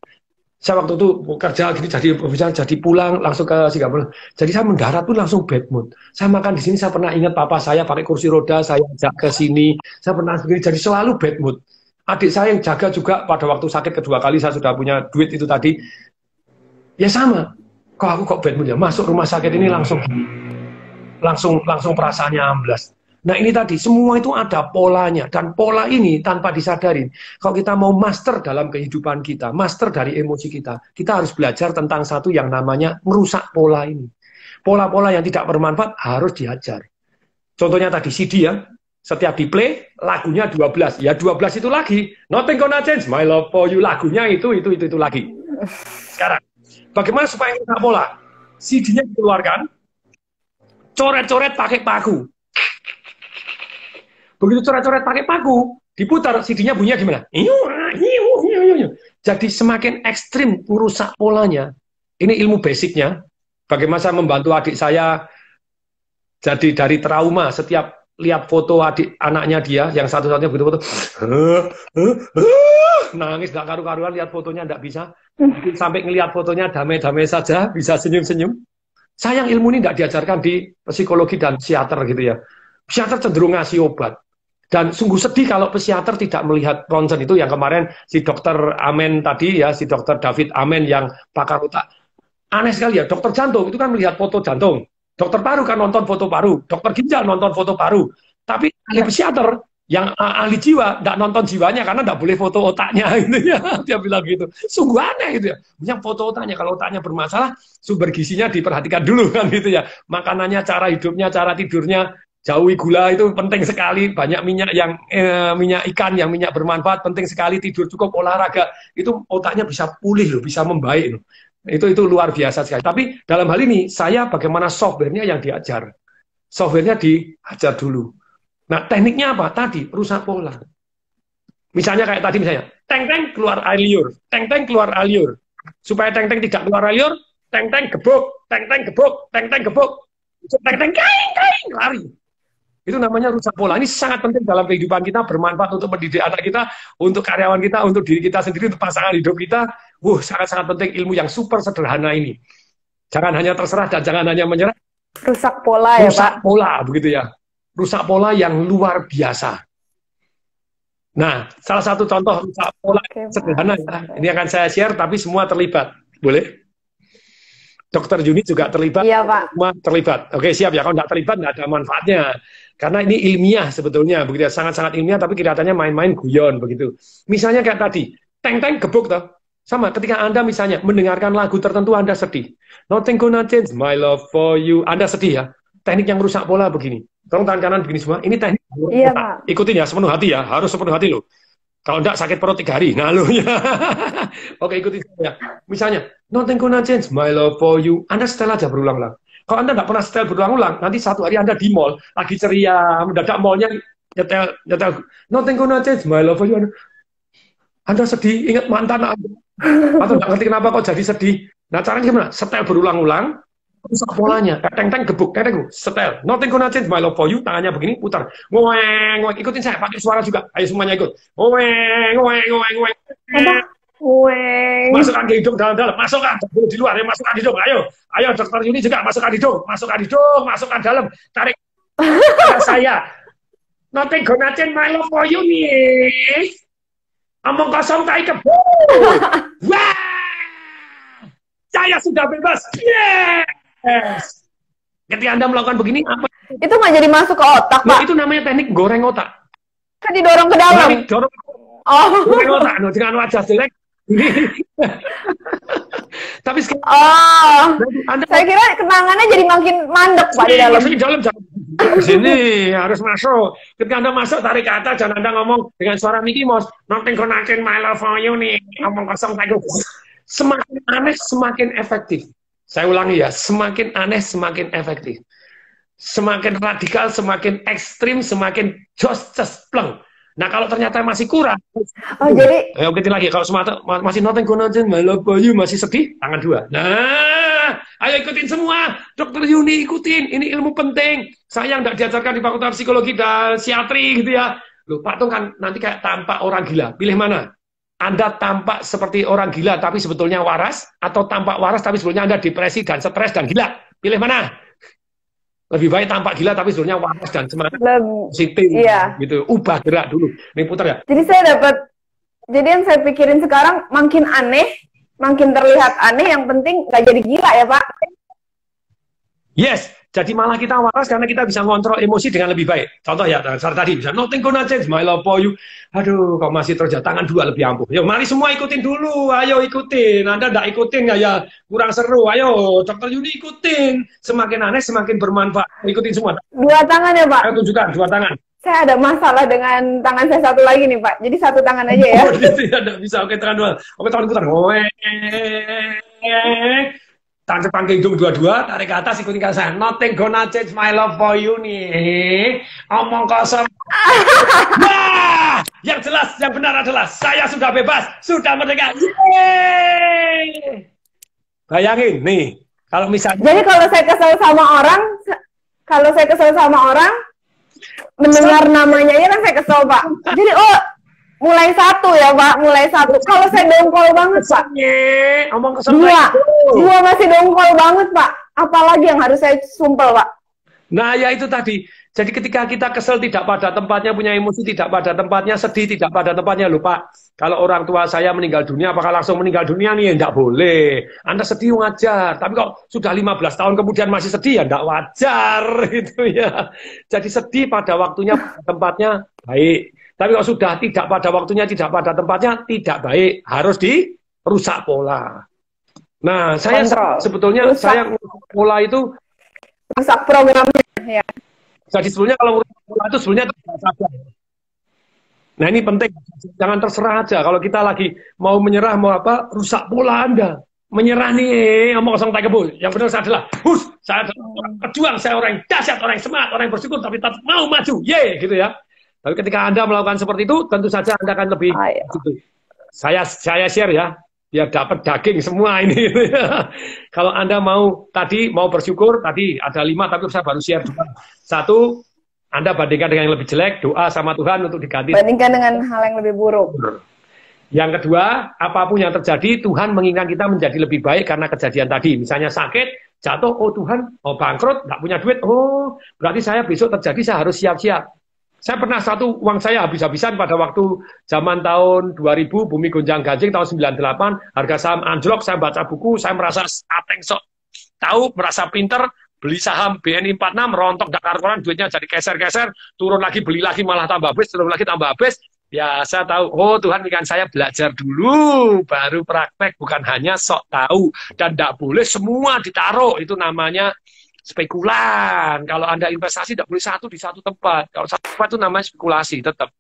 Saya waktu itu kerja gini jadi pulang langsung ke Singapura. Jadi saya mendarat pun langsung bad mood. Saya makan di sini, saya pernah ingat papa saya pakai kursi roda, saya ajak ke sini. Saya pernah begini, jadi selalu bad mood. Adik saya yang jaga juga pada waktu sakit kedua kali, saya sudah punya duit itu tadi. Ya sama. Kok aku kok bad mood ya? Masuk rumah sakit ini langsung perasaannya amblas. Nah ini tadi, semua itu ada polanya. Dan pola ini tanpa disadarin. Kalau kita mau master dalam kehidupan kita, master dari emosi kita, kita harus belajar tentang satu yang namanya merusak pola ini. Pola-pola yang tidak bermanfaat harus diajar. Contohnya tadi CD ya, setiap di play, lagunya 12. Ya 12 itu lagi. Nothing gonna change, my love for you. Lagunya itu lagi. Sekarang, bagaimana supaya merusak pola? CD-nya dikeluarkan, coret-coret pakai paku. Begitu coret-coret pakai paku, diputar, CD-nya bunyinya gimana? Jadi semakin ekstrim merusak polanya. Ini ilmu basicnya. Bagaimana saya membantu adik saya jadi dari trauma setiap lihat foto anaknya dia, yang satu-satunya begitu foto, nangis gak karu-karuan lihat fotonya, nggak bisa. Sampai ngelihat fotonya damai-damai saja, bisa senyum-senyum. Sayang ilmu ini nggak diajarkan di psikologi dan psikiater gitu ya. Psikiater cenderung ngasih obat. Dan sungguh sedih kalau psikiater tidak melihat ronsen itu yang kemarin si dokter Amen tadi ya, si dokter David Amen yang pakar otak. Aneh sekali ya, dokter jantung itu kan melihat foto jantung. Dokter paru kan nonton foto paru. Dokter ginjal nonton foto paru. Tapi ahli psikiater yang ahli jiwa tidak nonton jiwanya karena tidak boleh foto otaknya gitu ya. Dia bilang gitu. Sungguh aneh gitu ya. Yang foto otaknya, kalau otaknya bermasalah, sumber gizinya diperhatikan dulu kan gitu ya. Makanannya, cara hidupnya, cara tidurnya, jauhi gula itu penting sekali, banyak minyak yang minyak ikan yang minyak bermanfaat penting sekali, tidur cukup, olahraga, itu otaknya bisa pulih loh, bisa membaik loh. Itu luar biasa sekali. Tapi dalam hal ini saya bagaimana softwarenya yang diajar. Softwarenya diajar dulu. Nah, tekniknya apa? Tadi rusak pola. Misalnya kayak tadi misalnya, teng-teng keluar air liur, teng-teng keluar air liur. Supaya teng-teng tidak keluar air liur, teng-teng gebuk, teng-teng gebuk, teng-teng gebuk, teng-teng kaing, lari. Itu namanya rusak pola. Ini sangat penting dalam kehidupan kita, bermanfaat untuk mendidik anak kita, untuk karyawan kita, untuk diri kita sendiri, untuk pasangan hidup kita. Sangat-sangat penting ilmu yang super sederhana ini. Jangan hanya terserah dan jangan hanya menyerah. Rusak pola ya, Pak? Rusak pola, begitu ya. Rusak pola yang luar biasa. Nah, salah satu contoh rusak pola sederhana ya. Ini akan saya share, tapi semua terlibat. Boleh? Dokter Yuni juga terlibat, iya, Pak. Semua terlibat. Oke, siap ya. Kalau nggak terlibat, nggak ada manfaatnya. Karena ini ilmiah sebetulnya, begitu ya. Sangat-sangat ilmiah, tapi kelihatannya main-main guyon, begitu. Misalnya kayak tadi, teng-teng gebuk, toh. Sama, ketika Anda misalnya mendengarkan lagu tertentu, Anda sedih. Nothing gonna change my love for you. Anda sedih ya. Teknik yang rusak pola begini. Tolong tangan kanan begini semua. Ini teknik. Iya, Pak. Ikutin ya, sepenuh hati ya. Harus sepenuh hati loh. Kalau enggak sakit perut 3 hari. Nah, lo ya. Oke, ikutin saya. Misalnya, nothing gonna change my love for you. Anda setel aja berulang-ulang. Kalau Anda nggak pernah setel berulang-ulang, nanti satu hari Anda di mall, lagi ceria, mendadak mallnya nyetel, nothing gonna change my love for you. Anda sedih, ingat mantan Anda. Atau nggak ngerti kenapa kok jadi sedih. Nah, caranya gimana? Setel berulang-ulang, rusak polanya. Teng-teng gebuk, teng-teng setel. Nothing gonna change my love for you. Tangannya begini, putar. Ngoweng, ngoweng. Ikutin saya, pakai suara juga. Ayo semuanya ikut. Ngoweng, ngoweng, ngoweng, ngoweng. Ngoweng. Masukkan ke hidung dalam-dalam. Masukkan. Di luar ya, masukkan hidung. Ayo. Ayo, Dokter Yuni juga masukkan hidung. Masukkan hidung, masukkan dalam. Tarik. Saya. Nothing gonna change my love for you nih. Omong kosong tai kebo. Wah! Saya sudah bebas. Yes. Ketika Anda melakukan begini, apa? Itu nggak jadi masuk ke otak, Nah, Pak? itu namanya teknik goreng otak. Kan didorong ke dalam. Dorong Oh. goreng otak. No, dengan wajah jelek. Tapi sekarang, Anda, saya kira kenangannya jadi makin mandek, Pak, di dalam. Di dalam di sini harus masuk. Ketika Anda masuk, tarik ke atas, jangan Anda ngomong dengan suara Mickey Mouse. Nothing gonna change my love for you nih. Ngomong kosong kayak gitu. Semakin aneh, semakin efektif. Saya ulangi ya, semakin aneh, semakin efektif. Semakin radikal, semakin ekstrim, semakin jos, pleng. Nah, kalau ternyata masih kurang, jadi ayo ikutin lagi. Kalau masih nothing gonna change my love for you, masih sedih, tangan 2. Nah, ayo ikutin semua. Dokter Yuni ikutin, ini ilmu penting. Saya nggak diajarkan di Fakultas Psikologi dan Psikiatri gitu ya. Loh, Pak Tung kan nanti kayak tampak orang gila. Pilih mana? Anda tampak seperti orang gila tapi sebetulnya waras, atau tampak waras tapi sebetulnya Anda depresi dan stres dan gila? Pilih mana? Lebih baik tampak gila tapi sebetulnya waras dan semangat positif. Iya. Gitu. Ubah gerak dulu. Nih putar ya. Jadi yang saya pikirin sekarang makin aneh, makin terlihat aneh, yang penting nggak jadi gila ya, Pak. Yes. Jadi malah kita waras karena kita bisa ngontrol emosi dengan lebih baik. Contoh ya, tadi bisa nothing gonna change my love for you. Aduh, kok masih terjatuh, tangan 2 lebih ampuh. Yuk, mari semua ikutin dulu. Ayo ikutin. Anda nggak ikutin ya kurang seru. Ayo, Dokter Yuni ikutin. Semakin aneh, semakin bermanfaat. Ikutin semua. 2 tangan ya, Pak? Ayo tunjukkan 2 tangan. Saya ada masalah dengan tangan saya satu lagi nih, Pak. Jadi 1 tangan aja ya. Oh, tidak bisa. Oke, tangan 2. Oke, tangan putar. Tangan depan ke hidung 2, tarik ke atas, ikutin saya. Nothing gonna change my love for you nih. Omong kosong. Wah! Yang jelas, yang benar adalah saya sudah bebas, sudah merdeka. Yeay! Bayangin nih, kalau misalnya. Jadi kalau saya kesel sama orang, mendengar namanya ya kan saya kesel, Pak. Jadi mulai 1 ya, Pak, mulai 1. Kalau saya dongkol banget, Pak. Omong kosong. 2 masih dongkol banget, Pak. Apalagi yang harus saya sumpel, Pak. Nah, ya itu tadi. Jadi ketika kita kesel tidak pada tempatnya, punya emosi tidak pada tempatnya, sedih tidak pada tempatnya, lupa. Kalau orang tua saya meninggal dunia, apakah langsung meninggal dunia nih? Tidak boleh. Anda sedih wajar. Tapi kok sudah 15 tahun kemudian masih sedih, ya tidak wajar. Gitu ya. Jadi sedih pada waktunya, tempatnya baik. Tapi kalau sudah tidak pada waktunya, tidak pada tempatnya, tidak baik. Harus dirusak pola. Nah, saya sebetulnya saya pola itu rusak programnya ya. Jadi sebetulnya kalau rusak pola itu sebetulnya tidak sadar. Nah, ini penting. Jangan terserah aja kalau kita lagi mau menyerah, mau apa, rusak pola Anda. Menyerah nih, omong kosong tak kebul. Yang benar saya adalah, saya adalah orang pejuang, saya orang yang dahsyat, orang yang semangat, orang yang bersyukur, tapi tetap mau maju. Ye, gitu ya. Tapi ketika Anda melakukan seperti itu, tentu saja Anda akan lebih gitu. Saya share ya, biar dapat daging semua ini. Kalau Anda mau bersyukur, tadi ada 5, tapi saya baru share 2. 1, Anda bandingkan dengan yang lebih jelek, doa sama Tuhan untuk diganti. Bandingkan dengan hal yang lebih buruk. Yang kedua, apapun yang terjadi, Tuhan menginginkan kita menjadi lebih baik karena kejadian tadi. Misalnya sakit, jatuh, oh Tuhan, bangkrut, nggak punya duit, oh berarti saya besok terjadi, saya harus siap-siap. Saya pernah uang saya habis-habisan pada waktu zaman tahun 2000, bumi gonjang-ganjing, tahun 98, harga saham anjlok, saya baca buku, saya merasa ateng sok tahu, merasa pinter, beli saham BNI 46, rontok dakar-koran, duitnya jadi keser-keser, turun lagi, beli lagi, malah tambah habis, turun lagi, tambah habis. Ya, saya tahu, oh Tuhan ingin saya belajar dulu, baru praktek, bukan hanya sok tahu. Dan tidak boleh semua ditaruh, itu namanya spekulan. Kalau Anda investasi tidak boleh satu di satu tempat. Kalau satu tempat itu namanya spekulasi tetap.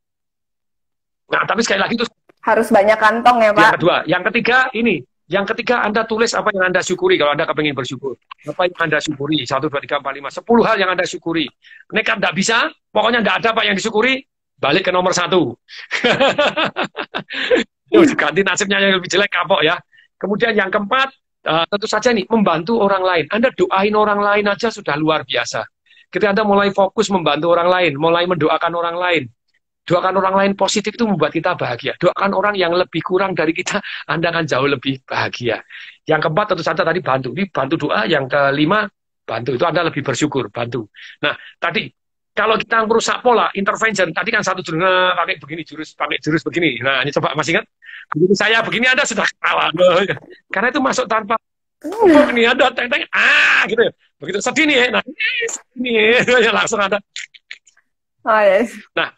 Nah, tapi sekali lagi itu harus banyak kantong ya, Pak. Yang kedua, yang ketiga Anda tulis apa yang Anda syukuri kalau Anda kepengen bersyukur. Apa yang Anda syukuri? 1, 2, 3, 4, 5, 10 hal yang Anda syukuri. Nekat tidak bisa, pokoknya tidak ada Pak yang disyukuri, balik ke nomor 1. Ganti nasibnya yang lebih jelek, kapok ya. Kemudian yang keempat, tentu saja nih, membantu orang lain. Anda doain orang lain aja sudah luar biasa. Ketika Anda mulai fokus membantu orang lain, mulai mendoakan orang lain, doakan orang lain positif itu membuat kita bahagia. Doakan orang yang lebih kurang dari kita, Anda akan jauh lebih bahagia. Yang keempat tentu saja tadi bantu. Ini bantu doa. Yang kelima, bantu. Itu Anda lebih bersyukur, bantu. Nah, tadi, kalau kita merusak pola, intervention, tadi kan satu jurus, pakai jurus begini. Nah, ini coba masih ingat? Begitu saya begini, Anda sudah ketawa. Karena itu masuk tanpa ini ada teng-teng, gitu ya. Begitu sedih nih, nah ini ya langsung ada. Oh, yes. Nah,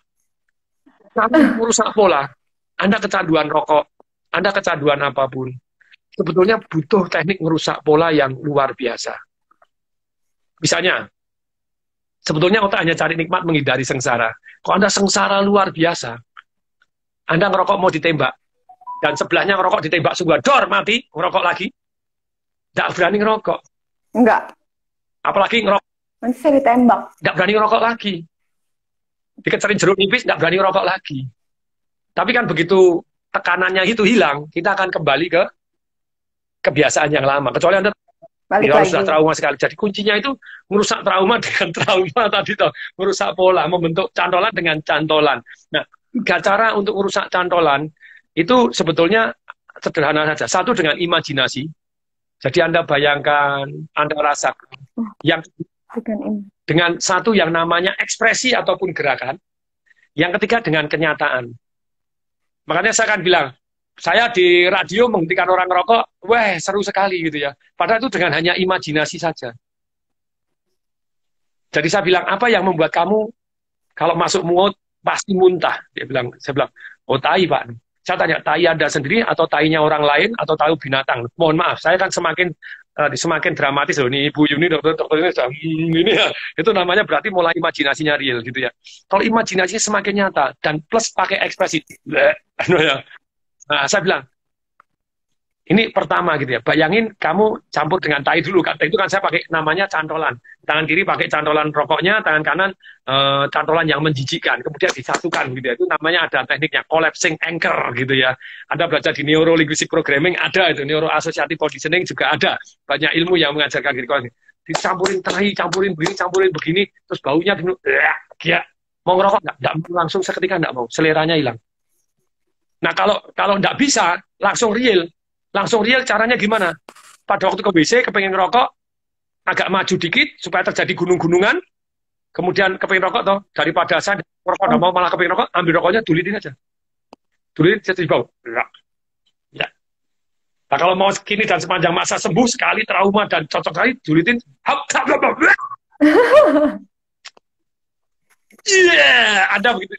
kalau merusak pola, Anda kecanduan rokok, Anda kecanduan apapun, sebetulnya butuh teknik merusak pola yang luar biasa. Misalnya, sebetulnya otak hanya cari nikmat menghindari sengsara. Kalau Anda sengsara luar biasa, Anda ngerokok mau ditembak, dan sebelahnya ngerokok ditembak sungguh, dor, mati, ngerokok lagi. Nggak berani ngerokok. Enggak. Apalagi ngerokok. Nanti saya ditembak. Nggak berani ngerokok lagi. Dikecerin jeruk nipis, nggak berani ngerokok lagi. Tapi kan begitu tekanannya itu hilang, kita akan kembali ke kebiasaan yang lama. Kecuali Anda sudah trauma sekali. Jadi kuncinya itu merusak trauma dengan trauma tadi toh, merusak pola, membentuk cantolan dengan cantolan. Nah, 3 cara untuk merusak cantolan itu sebetulnya sederhana saja. 1 dengan imajinasi. Jadi Anda bayangkan, Anda rasakan. Yang dengan 1 yang namanya ekspresi ataupun gerakan. Yang ketiga dengan kenyataan. Makanya saya akan bilang, saya di radio menghentikan orang rokok, wah seru sekali gitu ya. Padahal itu dengan hanya imajinasi saja. Jadi saya bilang, apa yang membuat kamu kalau masuk mulut pasti muntah? Saya bilang, oh tai Pak. Saya tanya, tai Anda sendiri atau tainya orang lain atau tai binatang? Mohon maaf, saya kan semakin dramatis loh. Ini Ibu Yuni, dokter ini sudah ini ya. Itu namanya berarti mulai imajinasinya real gitu ya. Kalau imajinasinya semakin nyata dan plus pakai ekspresi. Nah, saya bilang, ini pertama gitu ya. Bayangin kamu campur dengan tai dulu. Itu kan saya pakai namanya cantolan. Tangan kiri pakai cantolan rokoknya, tangan kanan cantolan yang menjijikkan. Kemudian disatukan gitu ya. Itu namanya ada tekniknya collapsing anchor gitu ya. Anda belajar di neuro linguistic programming ada itu, neuro associative conditioning juga ada. Banyak ilmu yang mengajarkan gitu. Dicampurin tai, campurin begini, terus baunya ya. Mau ngerokok nggak langsung seketika nggak mau, seleranya hilang. Nah, kalau nggak bisa, langsung real. Langsung real caranya gimana? Pada waktu ke WC, kepengen ngerokok, agak maju dikit, supaya terjadi gunung-gunungan, kemudian kepengen rokok, toh, daripada saya ngerokok, nggak mau malah kepengen rokok, ambil rokoknya, dulitin aja. Dulitin, jadi bau. Ya. Nah, kalau mau kini dan sepanjang masa sembuh, sekali trauma dan cocok sekali, dulitin, ada begitu.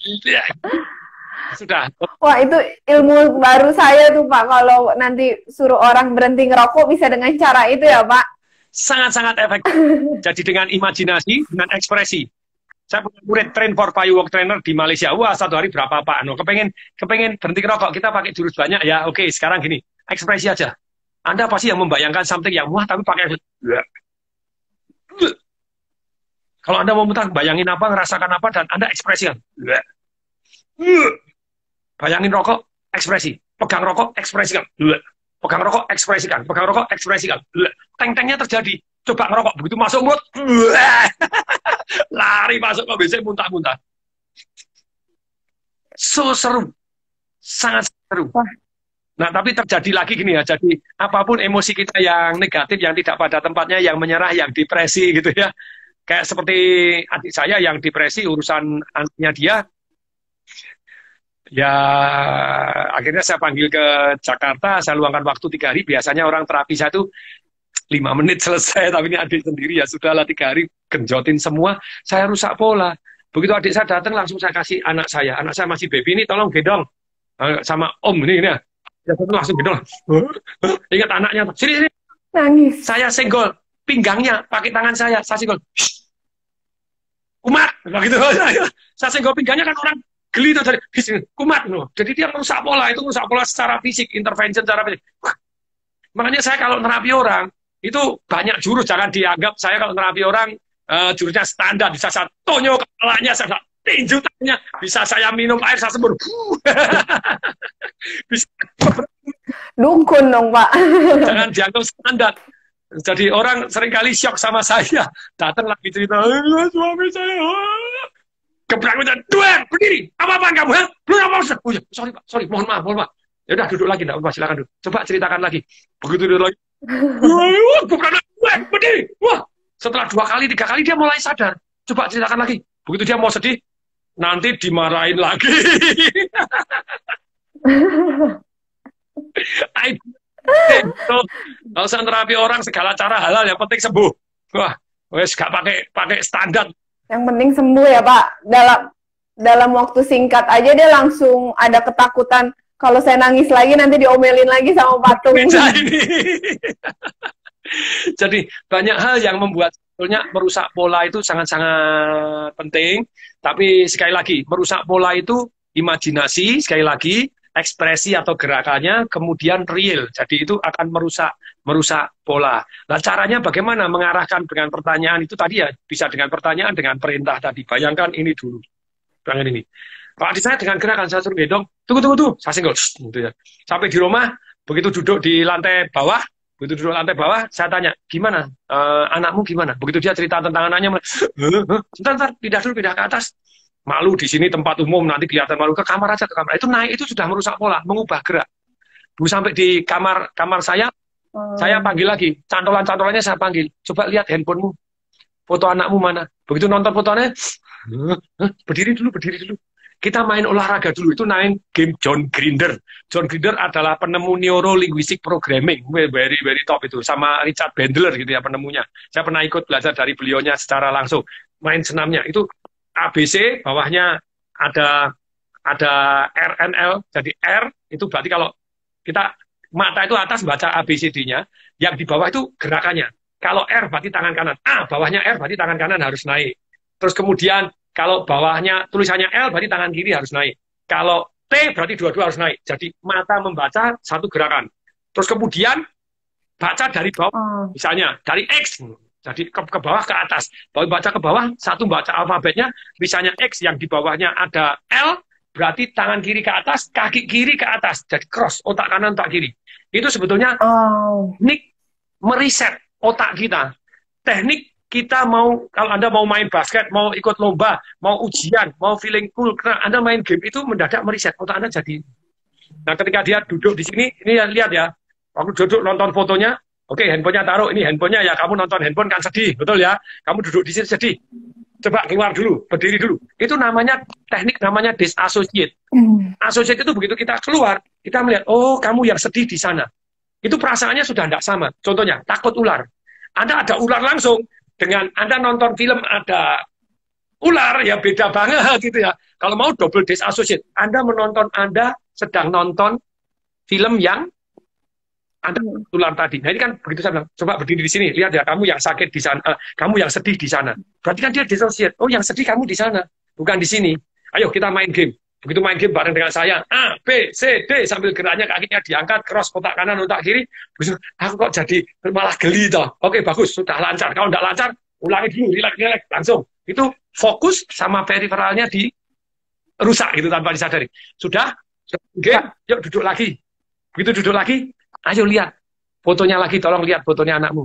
Sudah. Wah, itu ilmu baru saya tuh Pak. Kalau nanti suruh orang berhenti ngerokok bisa dengan cara itu ya Pak? Sangat-sangat efektif. Jadi dengan imajinasi, dengan ekspresi. Saya punya murid train for firework trainer di Malaysia. Wah, 1 hari berapa Pak? Kepengen berhenti ngerokok. Kita pakai jurus banyak ya. Oke, sekarang gini. Ekspresi aja. Anda pasti yang membayangkan something yang wah, tapi pakai kalau Anda mau mutar, bayangin apa, ngerasakan apa, dan Anda ekspresikan. Bayangin rokok, ekspresi. Pegang rokok, ekspresikan. Pegang rokok, ekspresikan. Pegang rokok, ekspresikan. Teng-tengnya terjadi. Coba ngerokok, begitu masuk mulut, lari masuk ke WC, muntah-muntah. So seru, sangat seru. Nah, tapi terjadi lagi gini ya, jadi apapun emosi kita yang negatif, yang tidak pada tempatnya, yang menyerah, yang depresi gitu ya. Kayak seperti adik saya yang depresi urusan anaknya dia, ya akhirnya saya panggil ke Jakarta, saya luangkan waktu 3 hari, biasanya orang terapi saya tuh 5 menit selesai, tapi ini adik sendiri ya, sudahlah 3 hari, genjotin semua, saya rusak pola. Begitu adik saya datang, langsung saya kasih anak saya masih baby, ini tolong gendong, sama om ini ya. Ya, langsung gendong, ingat anaknya, sini, Nangis. saya senggol, pinggangnya pakai tangan saya senggol, kumat, gitu. Saya senggol pinggangnya kan orang geli tuh dari kumat, jadi dia merusak pola, itu merusak pola secara fisik, intervention secara fisik. Makanya saya kalau terapi orang, itu banyak jurus, jangan dianggap saya kalau terapi orang jurusnya standar, bisa saya tonyo kepalanya, saya tinju tangannya, bisa saya minum air, saya sembur. Bisa. Dukun dong, Pak. Jangan dianggap standar. Jadi orang seringkali shock sama saya, datang lagi cerita, suami saya, gebrak dan dua berdiri, apa-apaan kamu, ha? Belum apa-apa, oh ya, sorry, mohon maaf. Ya udah duduk lagi, enggak apa-apa, silakan duduk. Coba ceritakan lagi. Begitu duduk lagi, berdiri. Wah, setelah 2 kali, 3 kali dia mulai sadar. Coba ceritakan lagi. Begitu dia mau sedih, nanti dimarahin lagi. Kalau usah terapi orang segala cara halal, yang penting sembuh. Wah, wes gak pakai standar. Yang penting sembuh ya, Pak. Dalam waktu singkat aja dia langsung ada ketakutan. Kalau saya nangis lagi nanti diomelin lagi sama patung. Jadi banyak hal yang membuat sebetulnya merusak pola itu sangat-sangat penting. Tapi sekali lagi, merusak pola itu imajinasi, sekali lagi, ekspresi atau gerakannya, kemudian real. Jadi itu akan merusak pola. Nah, caranya bagaimana mengarahkan dengan pertanyaan itu tadi ya, bisa dengan pertanyaan, dengan perintah tadi. Bayangkan ini dulu. Bayangkan ini. Pak adik saya dengan gerakan, saya suruh gendong, tunggu, saya senggol, gitu ya. Sampai di rumah, begitu duduk di lantai bawah, saya tanya, gimana, anakmu gimana? Begitu dia cerita tentang anaknya, sebentar, pindah ke atas. Malu di sini tempat umum, nanti kelihatan malu, ke kamar aja, ke kamar. Itu naik, itu sudah merusak pola, mengubah gerak. Sampai di kamar saya panggil lagi, cantolannya saya panggil, coba lihat handphonemu, foto anakmu mana? Begitu nonton fotonya, berdiri dulu. Kita main olahraga dulu, itu main game John Grinder. John Grinder adalah penemu neuro-linguistic programming, very top itu, sama Richard Bandler gitu ya penemunya. Saya pernah ikut belajar dari beliaunya secara langsung. Main senamnya, itu ABC, bawahnya ada RNL, jadi R, itu berarti kalau kita, mata itu atas baca ABCD-nya, yang di bawah itu gerakannya. Kalau R berarti tangan kanan, bawahnya R berarti tangan kanan harus naik. Terus kemudian, kalau bawahnya tulisannya L, berarti tangan kiri harus naik. Kalau T, berarti dua-dua harus naik. Jadi mata membaca satu gerakan. Terus kemudian baca dari bawah, misalnya dari X, jadi ke bawah ke atas. Baca ke bawah, satu baca alfabetnya, misalnya X yang di bawahnya ada L, berarti tangan kiri ke atas, kaki kiri ke atas. Jadi cross, otak kanan, otak kiri. Itu sebetulnya teknik meriset otak kita. Teknik kita mau, kalau Anda mau main basket, mau ikut lomba, mau ujian, mau feeling cool, karena Anda main game itu mendadak meriset otak Anda jadi. Nah, ketika dia duduk di sini, ini lihat ya, waktu duduk nonton fotonya, oke, handphonenya taruh, ini handphonenya ya, kamu nonton handphone kan sedih, betul ya? Kamu duduk di sini sedih. Coba keluar dulu, berdiri dulu. Itu namanya teknik, namanya disassociate. Associate itu begitu kita keluar, kita melihat, oh kamu yang sedih di sana. Itu perasaannya sudah tidak sama. Contohnya, takut ular. Anda ada ular langsung, dengan Anda nonton film ada ular, ya beda banget gitu ya. Kalau mau double disassociate, Anda sedang nonton film yang Anda ular tadi. Nah ini kan begitu saya bilang, coba berdiri di sini, lihat ya, kamu yang sakit di sana, kamu yang sedih di sana. Berarti kan dia disassociate, oh yang sedih kamu di sana, bukan di sini. Ayo kita main game. Begitu main game bareng dengan saya, A, B, C, D, sambil geraknya kakinya diangkat, cross otak kanan, otak kiri, aku kok jadi malah geli toh. Oke, bagus, sudah lancar. Kalau tidak lancar, ulangi dulu, relax, langsung. Itu fokus sama periferalnya rusak gitu tanpa disadari. Sudah? Oke, yuk duduk lagi. Begitu duduk lagi, ayo lihat fotonya lagi, tolong lihat fotonya anakmu.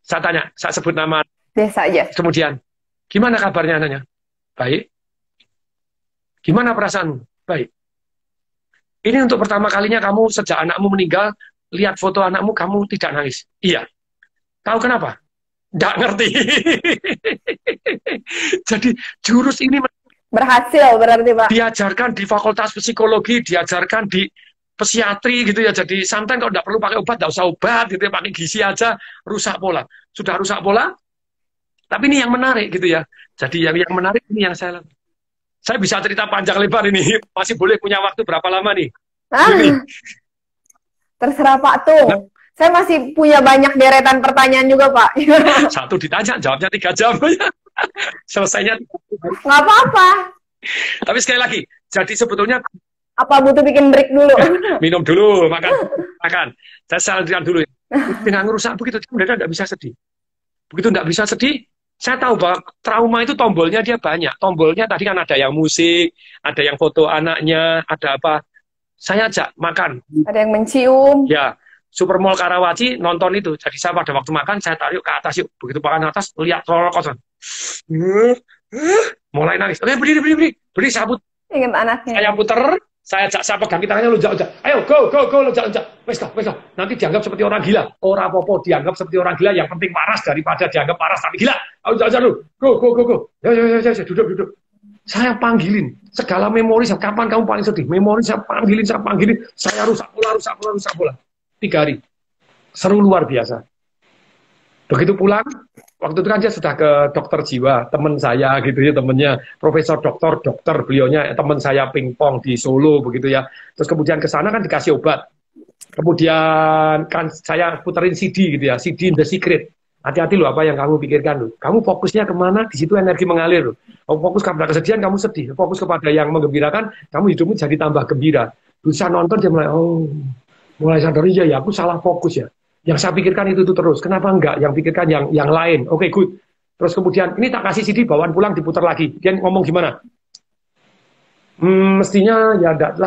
Saya tanya, saya sebut nama. Biasa aja. Kemudian, gimana kabarnya anaknya? Baik. Gimana perasaanmu? Baik. Ini untuk pertama kalinya kamu sejak anakmu meninggal, lihat foto anakmu, kamu tidak nangis. Iya. Tahu kenapa? Nggak ngerti. Jadi jurus ini Berhasil berarti Pak. diajarkan di fakultas psikologi, diajarkan di psikiatri gitu ya. Jadi sometimes kalau nggak perlu pakai obat, nggak usah obat gitu ya, pakai gizi aja, rusak pola. Sudah rusak pola, tapi ini yang menarik gitu ya. Jadi yang menarik ini yang saya lakukan. Saya bisa cerita panjang lebar ini. Masih boleh punya waktu berapa lama nih? Ini. Terserah Pak Tung. Nah, saya masih punya banyak deretan pertanyaan juga Pak. Satu ditanya, jawabnya 3 jam. Selesainya. Nggak apa-apa. Tapi sekali lagi, jadi sebetulnya apa butuh bikin break dulu? Minum dulu, makan. Saya sarankan dulu. Dengan ngerusak begitu, mereka nggak bisa sedih. Begitu nggak bisa sedih, saya tahu bahwa trauma itu tombolnya dia banyak. Tombolnya tadi kan ada yang musik, ada yang foto anaknya, ada apa. Saya ajak makan. Ada yang mencium. Ya, Supermall Karawaci nonton itu. Jadi saya pada waktu makan, saya tarik ke atas yuk. Begitu makan atas, lihat roller coaster. Mulai nangis. Oke, berdiri, saya putar. Ingat anaknya. Saya putar, saya pegang tangannya, lo lonjak. Ayo, go, lonjak. Wes go. Nanti dianggap seperti orang gila. Orang popo dianggap seperti orang gila, yang penting waras daripada dianggap waras tapi gila. Ayo, jangan lu. Go. Ya, duduk. Saya panggilin segala memori, kapan kamu paling sedih? Memori saya panggilin. Saya rusak pola. 3 hari. Seru luar biasa. Begitu pulang, waktu itu kan dia sudah ke dokter jiwa, teman saya gitu ya, temennya profesor dokter, beliaunya teman saya pingpong di Solo begitu ya. Terus kemudian ke sana kan dikasih obat. Kemudian kan saya puterin CD gitu ya, CD The Secret. Hati-hati loh apa yang kamu pikirkan loh. Kamu fokusnya kemana, di situ energi mengalir loh. Kamu fokus kepada kesedihan, kamu sedih. Fokus kepada yang menggembirakan, kamu hidupmu jadi tambah gembira. Bisa nonton dia mulai sadar, ya aku salah fokus ya. Yang saya pikirkan itu terus. Kenapa enggak? Yang pikirkan yang lain. Oke, good. Terus kemudian ini tak kasih CD, bawaan pulang diputar lagi. Dia ngomong gimana? Mestinya ya aku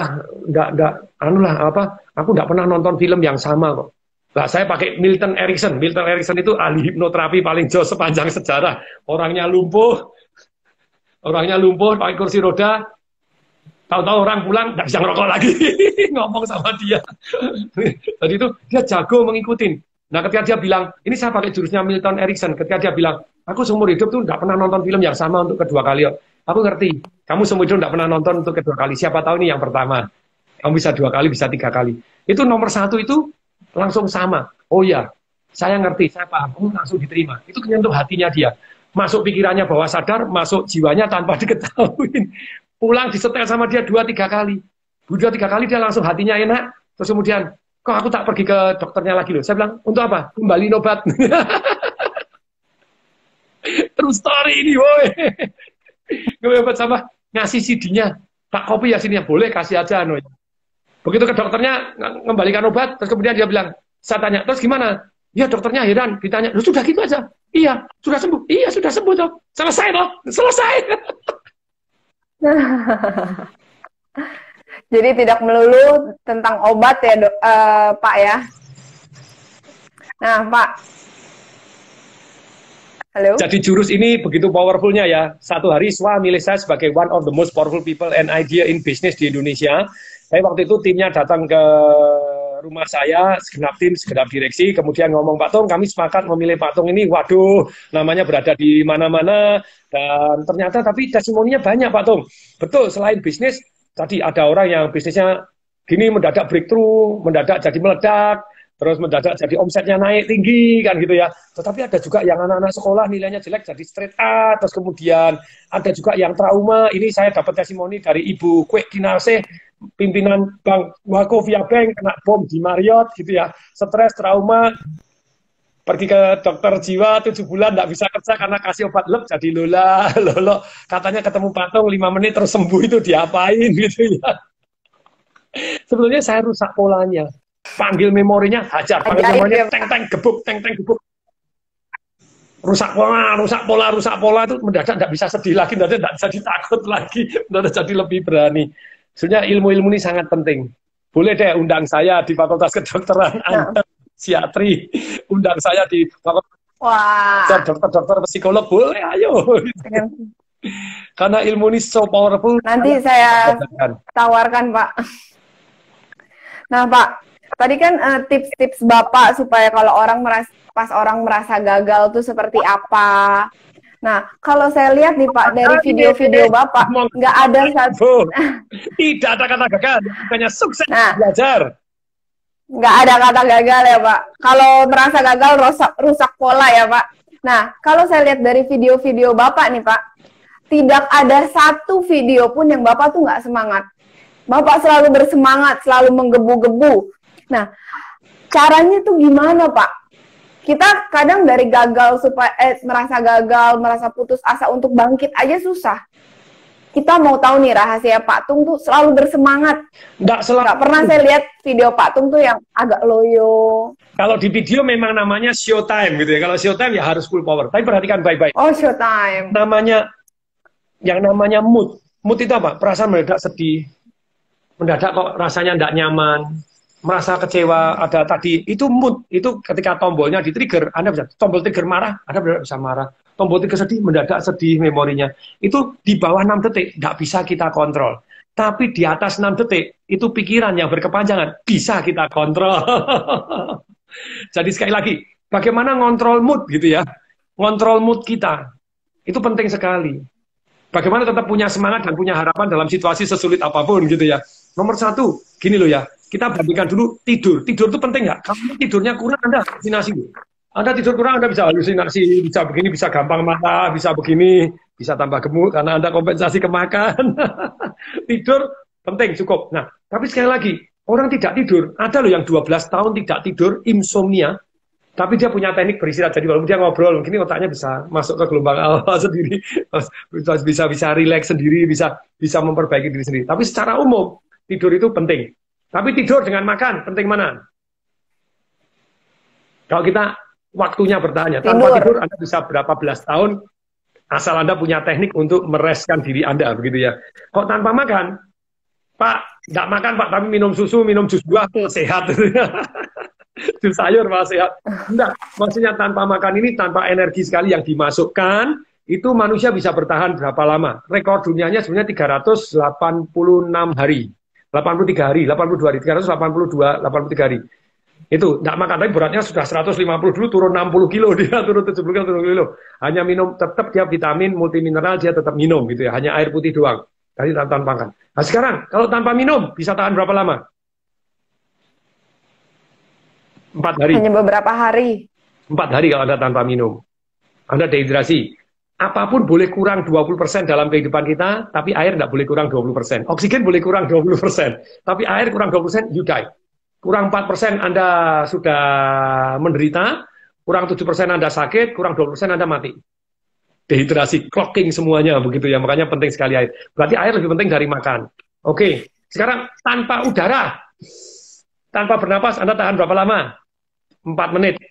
enggak pernah nonton film yang sama kok. Nah, saya pakai Milton Erickson. Milton Erickson itu ahli hipnoterapi paling jauh sepanjang sejarah. Orangnya lumpuh, pakai kursi roda. Tahu-tahu orang pulang nggak bisa ngerokok lagi. Ngomong sama dia. Tadi itu dia jago mengikutin. Nah, ketika dia bilang, ini saya pakai jurusnya Milton Erickson. Ketika dia bilang, aku seumur hidup tuh nggak pernah nonton film yang sama untuk kedua kali. Aku ngerti. Kamu seumur hidup nggak pernah nonton untuk kedua kali. Siapa tahu ini yang pertama. Kamu bisa 2 kali, bisa 3 kali. Itu nomor 1 itu langsung sama. Oh ya, saya ngerti, saya paham. Langsung diterima. Itu menyentuh hatinya dia. Masuk pikirannya bawah sadar, masuk jiwanya tanpa diketahui. Pulang disetel sama dia 2-3 kali. 2-3 kali dia langsung hatinya enak. Terus kemudian, kok aku tak pergi ke dokternya lagi loh. Saya bilang, untuk apa? Kembali obat. Terus story ini, woi. Kembali obat sama ngasih CD-nya. Tak kopi ya sini, boleh kasih aja. No. Begitu ke dokternya, ngembalikan obat. Terus kemudian dia bilang, saya tanya, terus gimana? Ya dokternya heran. Ditanya, sudah gitu aja. Iya, sudah sembuh. Iya, sudah sembuh toh. Selesai toh. Selesai. Jadi tidak melulu tentang obat ya Pak ya. Nah Pak, halo. Jadi jurus ini begitu powerfulnya ya. Satu hari Swa milih saya sebagai one of the most powerful people and idea in business di Indonesia. Saya waktu itu timnya datang ke rumah saya, segenap tim, segenap direksi, kemudian ngomong, Pak Tung, kami sepakat memilih Pak Tung ini, waduh, namanya berada di mana-mana, dan ternyata tapi testimoninya banyak Pak Tung. Betul, selain bisnis, tadi ada orang yang bisnisnya gini mendadak breakthrough, mendadak jadi meledak, terus mendadak jadi omsetnya naik tinggi, kan gitu ya. Tetapi ada juga yang anak-anak sekolah nilainya jelek jadi straight A, terus kemudian ada juga yang trauma, ini saya dapat testimoni dari Ibu Kwek Kinaseh, pimpinan Bank Wachovia Bank kena bom di Marriott gitu ya, stres, trauma, pergi ke dokter jiwa 7 bulan nggak bisa kerja karena kasih obat lep jadi lolo, katanya ketemu Pak Tung 5 menit terus sembuh, itu diapain gitu ya. Sebetulnya saya rusak polanya, panggil memorinya hajar, panggil memorinya teng gebuk. rusak pola itu mendadak nggak bisa sedih lagi, mendadak nggak jadi takut lagi, mendadak jadi lebih berani. Sebenarnya ilmu-ilmu ini sangat penting. Boleh deh undang saya di Fakultas Kedokteran, Anda psikiatri, undang saya di Fakultas dokter-dokter psikolog, boleh, ayo. Karena ilmu ini so powerful. Nanti saya tawarkan, Pak. Nah, Pak, tadi kan tips-tips Bapak supaya kalau pas orang merasa gagal tuh seperti apa. Nah, kalau saya lihat nih Pak, dari video-video Bapak, nggak ada satu... Tidak ada kata gagal, bukannya sukses belajar. Nggak ada kata gagal ya Pak. Kalau merasa gagal, rusak pola ya Pak. Nah, kalau saya lihat dari video-video Bapak nih Pak, tidak ada satu video pun yang Bapak tuh nggak semangat. Bapak selalu bersemangat, selalu menggebu-gebu. Nah, caranya tuh gimana Pak? Kita kadang dari gagal merasa gagal, merasa putus asa untuk bangkit aja susah. Kita mau tahu nih rahasia Pak Tung tuh selalu bersemangat. Nggak pernah saya lihat video Pak Tung tuh yang agak loyo. Kalau di video memang namanya showtime gitu ya. Kalau showtime ya harus full power. Tapi perhatikan baik-baik. Oh, showtime. Yang namanya mood. Mood itu apa? Perasaan mendadak sedih. Mendadak kok rasanya nggak nyaman. Merasa kecewa, ada tadi, itu mood, itu ketika tombolnya di trigger, Anda bisa, tombol trigger marah, Anda bisa marah, tombol trigger sedih, mendadak sedih memorinya, itu di bawah 6 detik, nggak bisa kita kontrol, tapi di atas 6 detik, itu pikiran yang berkepanjangan, bisa kita kontrol. Jadi sekali lagi, bagaimana ngontrol mood gitu ya, ngontrol mood kita, itu penting sekali. Bagaimana tetap punya semangat dan punya harapan dalam situasi sesulit apapun gitu ya. Nomor satu, gini loh ya, kita bandingkan dulu tidur. Tidur itu penting nggak? Kalau tidurnya kurang, Anda halusinasi. Anda tidur kurang, Anda bisa halusinasi, bisa begini, bisa gampang marah, bisa begini, bisa tambah gemuk karena Anda kompensasi kemakan. Tidur penting, cukup. Nah, tapi sekali lagi, orang tidak tidur, ada loh yang 12 tahun tidak tidur, insomnia, tapi dia punya teknik beristirahat. Jadi walaupun dia ngobrol, mungkin otaknya bisa masuk ke gelombang alfa sendiri, bisa rileks sendiri, bisa memperbaiki diri sendiri. Tapi secara umum, tidur itu penting. Tapi tidur dengan makan, penting mana? Kalau kita waktunya bertanya, tanpa tidur Anda bisa berapa belas tahun, asal Anda punya teknik untuk mereskan diri Anda, begitu ya. Kok tanpa makan, Pak, nggak makan Pak, tapi minum susu, minum jus buah, sehat. Jus sayur malah sehat. Enggak, maksudnya tanpa makan ini, tanpa energi sekali yang dimasukkan, itu manusia bisa bertahan berapa lama? Rekor dunianya sebenarnya 386 hari. 83 hari, 82 hari, 382, 83 hari. Itu, enggak makan, tapi beratnya sudah 150 dulu, turun 60 kilo, dia turun 70 kilo, turun kilo. Hanya minum, tetap dia vitamin, multimineral, dia tetap minum gitu ya, hanya air putih doang. Tadi tanpa makan. Nah sekarang, kalau tanpa minum, bisa tahan berapa lama? 4 hari. Hanya beberapa hari. 4 hari kalau Anda tanpa minum. Anda dehidrasi. Apapun boleh kurang 20% dalam kehidupan kita, tapi air tidak boleh kurang 20%. Oksigen boleh kurang 20%, tapi air kurang 20%, you die. Kurang 4% Anda sudah menderita, kurang 7% Anda sakit, kurang 20% Anda mati. Dehidrasi, clocking semuanya, begitu ya. Makanya penting sekali air. Berarti air lebih penting dari makan. Oke, sekarang tanpa udara, tanpa bernapas, Anda tahan berapa lama? 4 menit.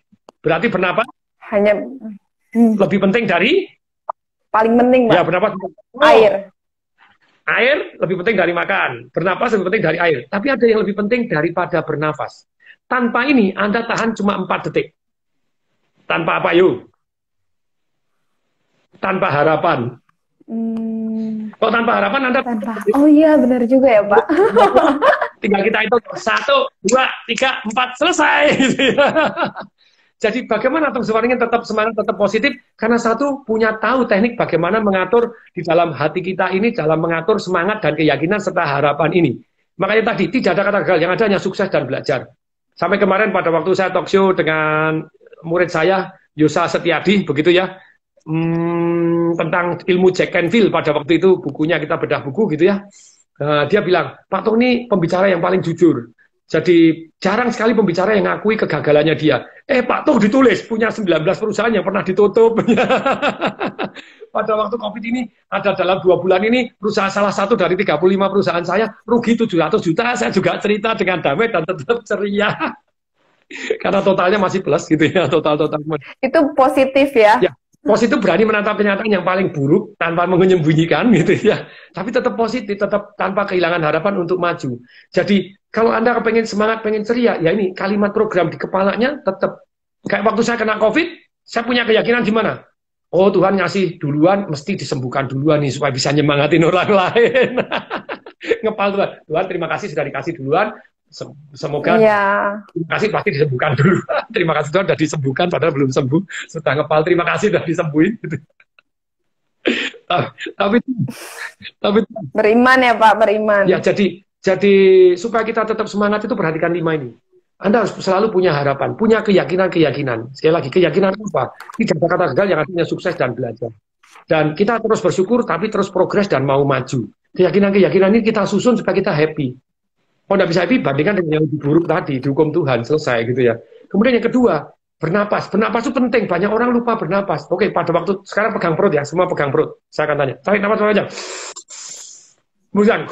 Berarti bernapas hanya lebih penting dari paling penting, Pak. Ya, bernapas air. Air lebih penting dari makan. Bernapas lebih penting dari air. Tapi ada yang lebih penting daripada bernapas. Tanpa ini Anda tahan cuma 4 detik. Tanpa apa yuk? Tanpa harapan. Kalau tanpa harapan Anda Oh iya, benar juga ya, Pak. Tinggal kita itu 1, 2, 3, 4 selesai. Jadi bagaimana teman-teman ingin tetap semangat, tetap positif? Karena satu, punya tahu teknik bagaimana mengatur di dalam hati kita ini, dalam mengatur semangat dan keyakinan serta harapan ini. Makanya tadi, tidak ada kata gagal, yang ada hanya sukses dan belajar. Sampai kemarin pada waktu saya talk show dengan murid saya, Yosa Setiadi, begitu ya, tentang ilmu Jack Canfield, pada waktu itu bukunya kita bedah buku gitu ya. Dia bilang, Pak Tung ini pembicara yang paling jujur. Jadi jarang sekali pembicara yang ngakui kegagalannya dia. Pak Tung ditulis, punya 19 perusahaan yang pernah ditutup. Pada waktu COVID ini, ada dalam 2 bulan ini, perusahaan salah satu dari 35 perusahaan saya, rugi 700 juta, saya juga cerita dengan damai dan tetap ceria. Karena totalnya masih plus gitu ya, total. Itu positif ya? Ya, Pos itu berani menatap kenyataan yang paling buruk tanpa menyembunyikan gitu ya. Tapi tetap positif, tetap tanpa kehilangan harapan untuk maju. Jadi kalau Anda pengen semangat, pengen ceria, ya ini kalimat program di kepalanya tetap. Kayak waktu saya kena COVID, saya punya keyakinan gimana? Oh Tuhan ngasih duluan, mesti disembuhkan duluan nih supaya bisa nyemangatin orang lain. Ngepal Tuhan. Tuhan terima kasih sudah dikasih duluan. Semoga terima kasih pasti disembuhkan dulu. Terima kasih Tuhan sudah disembuhkan padahal belum sembuh. Sudah ngepal terima kasih sudah disembuhin. Gitu. tapi beriman ya Pak, beriman. Ya jadi supaya kita tetap semangat itu perhatikan 5 ini. Anda harus selalu punya harapan, punya keyakinan. Sekali lagi keyakinan apa? Tidak ada kata gagal yang artinya sukses dan belajar. Dan kita terus bersyukur tapi terus progres dan mau maju. Keyakinan ini kita susun supaya kita happy. Kalau tidak bisa happy, bandingkan dengan yang lebih buruk tadi, dihukum Tuhan, selesai gitu ya. Kemudian yang kedua, bernapas. Bernapas itu penting, banyak orang lupa bernapas. Oke, pada waktu, sekarang pegang perut ya, semua pegang perut. Saya akan tanya, tarik nafas aja. Kemudian,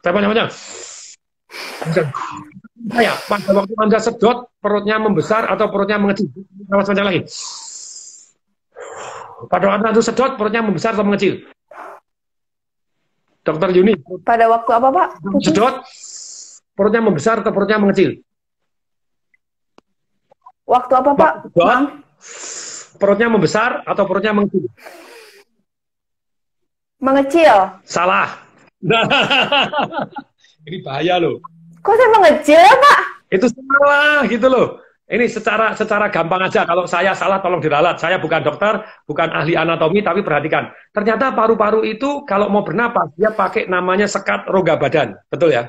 saya panjang-panjang. Ya, pada waktu Anda sedot, perutnya membesar atau perutnya mengecil. Nafas panjang lagi. Pada waktu Anda sedot, perutnya membesar atau mengecil. Dokter Yuni. Pada waktu apa Pak? Sedot, perutnya membesar atau perutnya mengecil? Waktu apa Pak? Sedot, perutnya membesar atau perutnya mengecil? Mengecil. Salah. Ini bahaya loh. Kok saya mengecil ya Pak? Itu salah gitu loh. Ini secara gampang aja. Kalau saya salah tolong diralat. Saya bukan dokter, bukan ahli anatomi, tapi perhatikan. Ternyata paru-paru itu kalau mau bernapas, dia pakai namanya sekat rongga badan. Betul ya?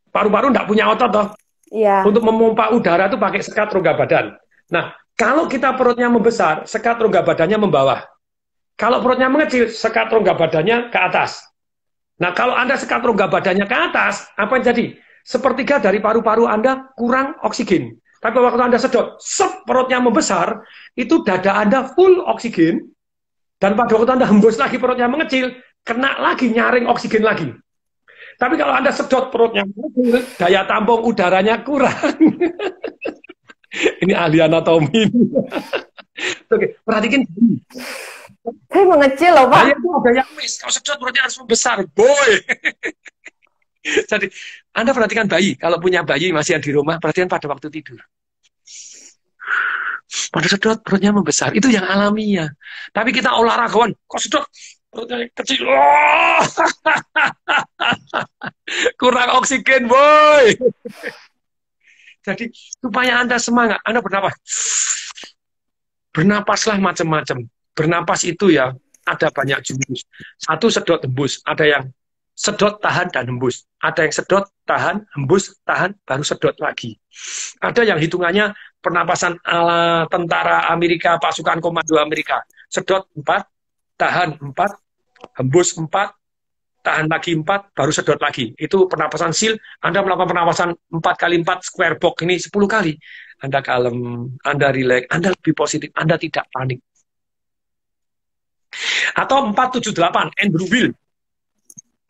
Paru-paru enggak punya otot toh. Iya. Untuk memompa udara itu pakai sekat rongga badan. Nah, kalau kita perutnya membesar, sekat rongga badannya membawah. Kalau perutnya mengecil, sekat rongga badannya ke atas. Nah, kalau Anda sekat rongga badannya ke atas, apa yang jadi? Sepertiga dari paru-paru Anda kurang oksigen. Tapi waktu Anda sedot, perutnya membesar, itu dada Anda full oksigen, dan pada waktu Anda hembus lagi perutnya mengecil, kena lagi nyaring oksigen lagi. Tapi kalau Anda sedot perutnya mengecil, daya tampung udaranya kurang. Ini ahli anatomi. Oke, perhatikan. Saya mengecil loh Pak. Itu ada yang miss, kalau sedot perutnya harus membesar, boy. Jadi, Anda perhatikan bayi, kalau punya bayi masih yang di rumah, perhatikan pada waktu tidur. Pada sedot, perutnya membesar. Itu yang alamiah. Tapi kita olahragawan, kok sedot, perutnya kecil. Oh! Kurang oksigen, boy. Jadi, supaya Anda semangat, Anda bernapas. Bernapaslah macam-macam. Bernapas itu ya, ada banyak jenis. Satu sedot tembus, ada yang sedot, tahan, dan hembus. Ada yang sedot, tahan, hembus, tahan, baru sedot lagi. Ada yang hitungannya pernapasan ala tentara Amerika, pasukan komando Amerika. Sedot 4, tahan 4, hembus 4, tahan lagi 4, baru sedot lagi. Itu pernapasan SEAL. Anda melakukan pernapasan 4x4 square box ini 10 kali. Anda kalem, Anda rileks, Anda lebih positif, Anda tidak panik. Atau 478, Andrew Will.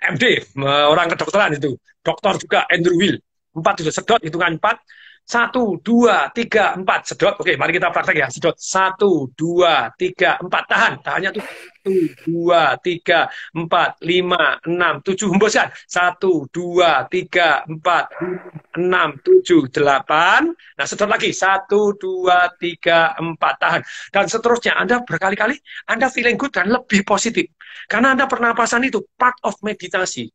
MD, orang kedokteran itu. Dokter juga, Andrew Will. 4 sedot, hitungan 4. 1, 2, 3, 4. Sedot. Oke, mari kita praktek ya. Sedot. 1, 2, 3, 4. Tahan. Tahannya tuh 1, 2, 3, 4, 5, 6, 7. Hembuskan. 1, 2, 3, 4, 6, 7, 8. Nah, sedot lagi. 1, 2, 3, 4. Tahan. Dan seterusnya. Anda berkali-kali, Anda feeling good dan lebih positif. Karena Anda pernapasan itu part of meditasi.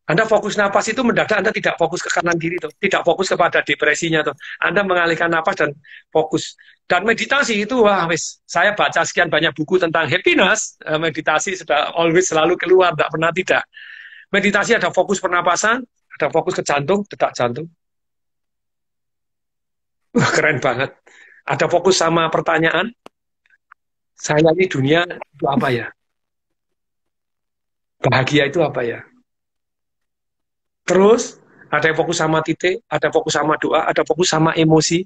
Anda fokus napas itu mendadak Anda tidak fokus ke kanan kiri tuh, tidak fokus kepada depresinya tuh. Anda mengalihkan napas dan fokus. Dan meditasi itu wah wis, saya baca sekian banyak buku tentang happiness, meditasi sudah always selalu keluar, tidak pernah tidak. Meditasi ada fokus pernapasan, ada fokus ke jantung, detak jantung. Wah, keren banget. Ada fokus sama pertanyaan. Saya ini dunia itu apa ya? Bahagia itu apa ya? Terus ada yang fokus sama titik, ada fokus sama doa, ada fokus sama emosi.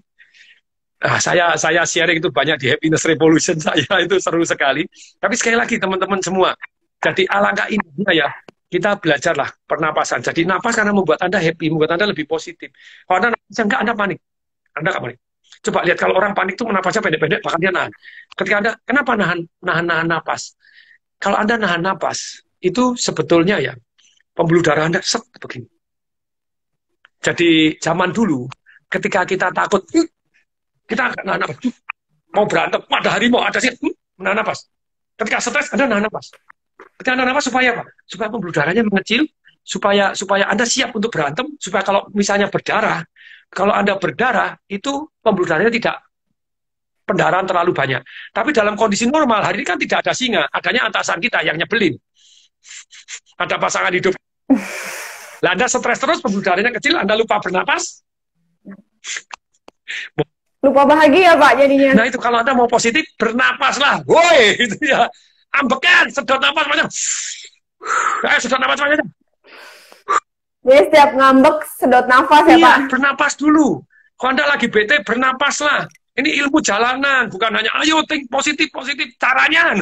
Nah, saya sharing itu banyak di Happiness Revolution saya, itu seru sekali. Tapi sekali lagi teman-teman semua, jadi alangkah indahnya ya, kita belajarlah pernapasan. Jadi napas karena membuat Anda happy, membuat Anda lebih positif. Kalau Anda napas enggak, Anda panik. Anda enggak panik. Coba lihat kalau orang panik itu menapasnya pendek-pendek, bahkan dia nahan. Ketika Anda, kenapa nahan napas? Kalau Anda nahan napas, itu sebetulnya ya, pembuluh darah Anda set begini. Jadi zaman dulu, ketika kita takut, kita nahan napas. Mau berantem, ada harimau, ada sih, nahan napas. Ketika stres, Anda nahan napas. Ketika Anda napas supaya apa? Supaya pembuluh darahnya mengecil, supaya Anda siap untuk berantem, supaya kalau misalnya berdarah, kalau Anda berdarah, itu pembuluh darahnya tidak pendarahan terlalu banyak. Tapi dalam kondisi normal, hari ini kan tidak ada singa, adanya atasan kita yang nyebelin. Ada pasangan hidup. Lah Anda stres terus, pembuluh darahnya kecil, Anda lupa bernapas. Lupa bahagia Pak jadinya. Nah itu kalau Anda mau positif, bernapaslah. Woi, itu ya. Ambekan, sedot napas banyak. Sedot napas banyak. Jadi setiap ngambek sedot nafas ya Pak? Iya, bernapas dulu. Kalau Anda lagi bete, bernapaslah. Ini ilmu jalanan, bukan hanya ayo think positif. Caranya,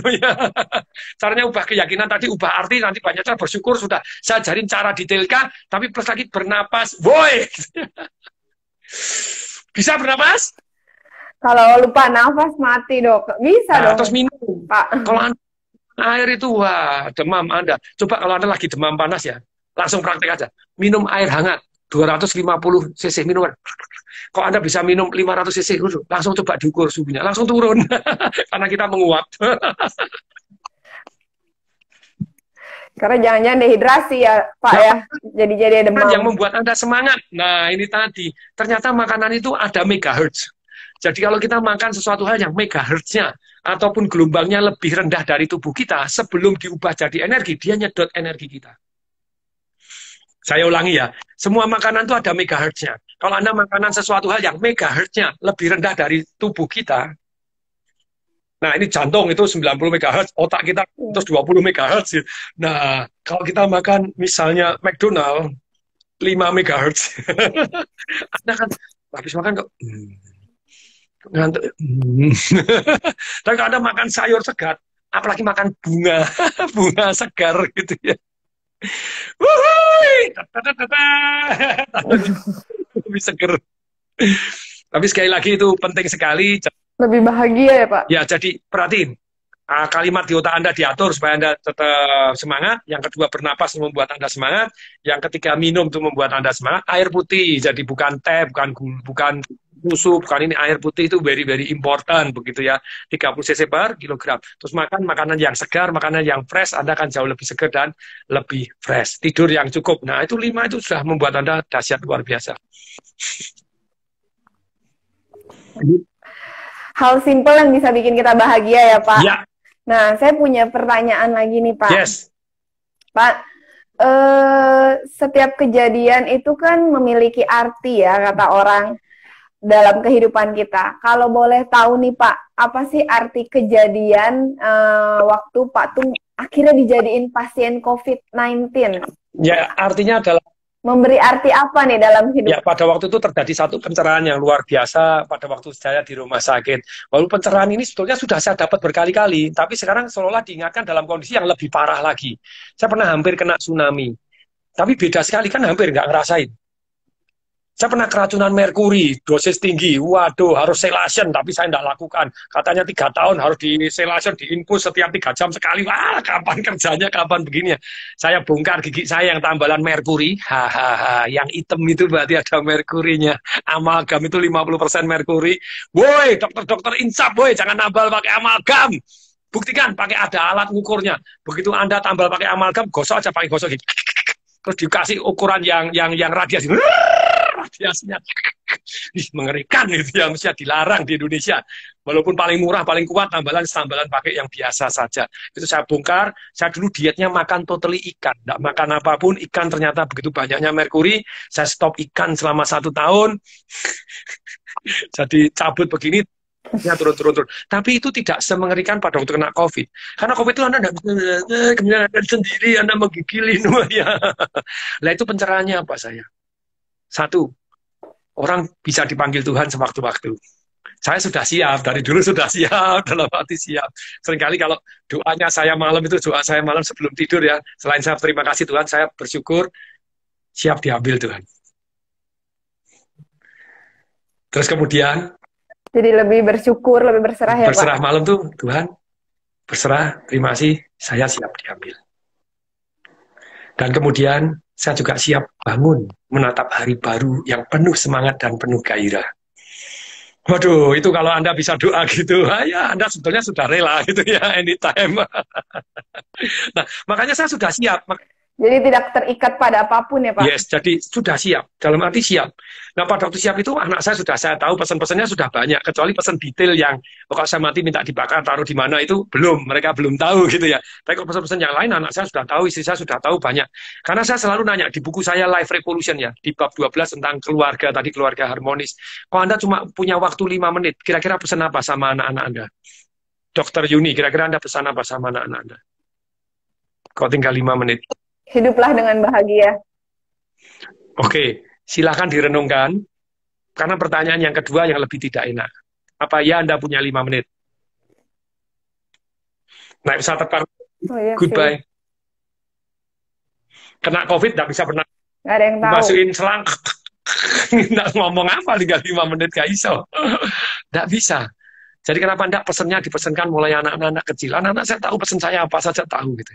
caranya ubah keyakinan tadi, ubah arti, nanti banyak cara bersyukur sudah. Saya ajarin cara detailkan, tapi plus lagi bernapas. Boy, bisa bernapas? Kalau lupa nafas mati dok, bisa Nah, dong. terus minum. Pak. Kalau air itu wah demam Anda. Coba kalau Anda lagi demam panas ya, langsung praktek aja. Minum air hangat 250 cc minuman. Kalau Anda bisa minum 500 cc langsung coba diukur suhunya, langsung turun karena kita menguap. Karena jangan-jangan dehidrasi ya Pak ya. Jadi demam. Yang membuat Anda semangat. Nah, ini tadi. Ternyata makanan itu ada megahertz. Jadi kalau kita makan sesuatu hal yang megahertznya ataupun gelombangnya lebih rendah dari tubuh kita, sebelum diubah jadi energi, dia nyedot energi kita. Saya ulangi ya, semua makanan itu ada megahertznya. Kalau Anda makanan sesuatu hal yang megahertznya lebih rendah dari tubuh kita, nah ini jantung itu 90 MHz, otak kita terus 20 MHz. Nah, kalau kita makan misalnya McDonald 5 MHz, Anda kan habis makan kok ngantuk. Tapi kalau Anda makan sayur segar, apalagi makan bunga, bunga segar gitu ya. Wuhui, lebih seger. Tapi sekali lagi itu penting sekali. Lebih bahagia ya Pak? Ya, jadi perhatiin. Kalimat di otak Anda diatur supaya Anda tetap semangat. Yang kedua, bernapas membuat Anda semangat. Yang ketiga, minum itu membuat Anda semangat. Air putih, jadi bukan teh, bukan susu, bukan ini. Air putih itu very, very important, begitu ya. 30 cc per kilogram. Terus makan makanan yang segar, makanan yang fresh, Anda akan jauh lebih segar dan lebih fresh. Tidur yang cukup. Nah, itu 5 itu sudah membuat Anda dahsyat luar biasa. Hal simpel yang bisa bikin kita bahagia ya Pak. Ya. Nah, saya punya pertanyaan lagi nih Pak. Yes. Pak, setiap kejadian itu kan memiliki arti ya kata orang dalam kehidupan kita. Kalau boleh tahu nih Pak, apa sih arti kejadian waktu Pak Tung akhirnya dijadiin pasien COVID-19? Ya, artinya adalah memberi arti apa nih dalam hidup? Ya, pada waktu itu terjadi satu pencerahan yang luar biasa pada waktu saya di rumah sakit. Lalu pencerahan ini sebetulnya sudah saya dapat berkali-kali, tapi sekarang seolah diingatkan dalam kondisi yang lebih parah lagi. Saya pernah hampir kena tsunami, tapi beda sekali kan hampir nggak ngerasain. Saya pernah keracunan merkuri, dosis tinggi, waduh harus selation, tapi saya tidak lakukan. Katanya 3 tahun harus di selation, diinfus setiap 3 jam sekali. Wah, kapan kerjanya, kapan begini. Saya bongkar gigi saya yang tambalan merkuri, hahaha, yang hitam itu berarti ada merkurinya. Amalgam itu 50% merkuri. Woi, dokter-dokter insaf, woi, jangan nambal pakai amalgam. Buktikan pakai ada alat ngukurnya. Begitu Anda tambal pakai amalgam, gosok aja pakai gosok gini. Terus dikasih ukuran yang radiasi. Radiasinya mengerikan itu yang mesti dilarang di Indonesia. Walaupun paling murah, paling kuat, tambalan pakai yang biasa saja. Itu saya bongkar. Saya dulu dietnya makan totally ikan, tidak makan apapun. Ikan ternyata begitu banyaknya merkuri. Saya stop ikan selama 1 tahun. Jadi cabut begini. Ya, turun. Tapi itu tidak semengerikan pada waktu kena COVID. Karena COVID itu Anda tidak kemudian Anda sendiri, Anda menggigilin. Ya. Lah itu pencerahannya apa saya? 1, orang bisa dipanggil Tuhan sewaktu-waktu. Saya sudah siap, dari dulu sudah siap, dalam hati siap. Seringkali kalau doanya saya malam itu, doa saya malam sebelum tidur ya, selain saya terima kasih Tuhan, saya bersyukur, siap diambil Tuhan. Terus kemudian, Jadi lebih bersyukur, lebih berserah ya Pak? Berserah malam tuh, Tuhan, berserah, terima kasih, saya siap diambil. Dan kemudian saya juga siap bangun menatap hari baru yang penuh semangat dan penuh gairah. Waduh, itu kalau Anda bisa doa gitu, ya Anda sebetulnya sudah rela gitu ya, anytime. Nah, makanya saya sudah siap. Jadi tidak terikat pada apapun ya Pak? Yes, jadi sudah siap, dalam arti siap. Nah, pada waktu siap itu anak saya tahu pesan-pesannya sudah banyak, kecuali pesan detail yang kalau saya mati minta dibakar, taruh di mana itu belum, mereka belum tahu gitu ya. Tapi kalau pesan-pesan yang lain anak saya sudah tahu, istri saya sudah tahu banyak. Karena saya selalu nanya di buku saya Life Revolution ya, di bab 12 tentang keluarga, tadi keluarga harmonis. Kalau Anda cuma punya waktu 5 menit, kira-kira pesan apa sama anak-anak Anda? Dokter Yuni, kira-kira Anda pesan apa sama anak-anak Anda? Kau tinggal 5 menit. Hiduplah dengan bahagia. Oke, silakan direnungkan. Karena pertanyaan yang kedua yang lebih tidak enak. Apa ya Anda punya 5 menit? Naik pesawat terbang, goodbye. Sih. Kena COVID, nggak bisa pernah. Nggak ada yang tahu. Masukin selang, nggak ngomong apa, tinggal 5 menit gak iso. Nggak bisa. Jadi kenapa enggak pesennya dipesenkan mulai anak-anak kecil. Anak-anak saya tahu pesen saya apa saja tahu gitu.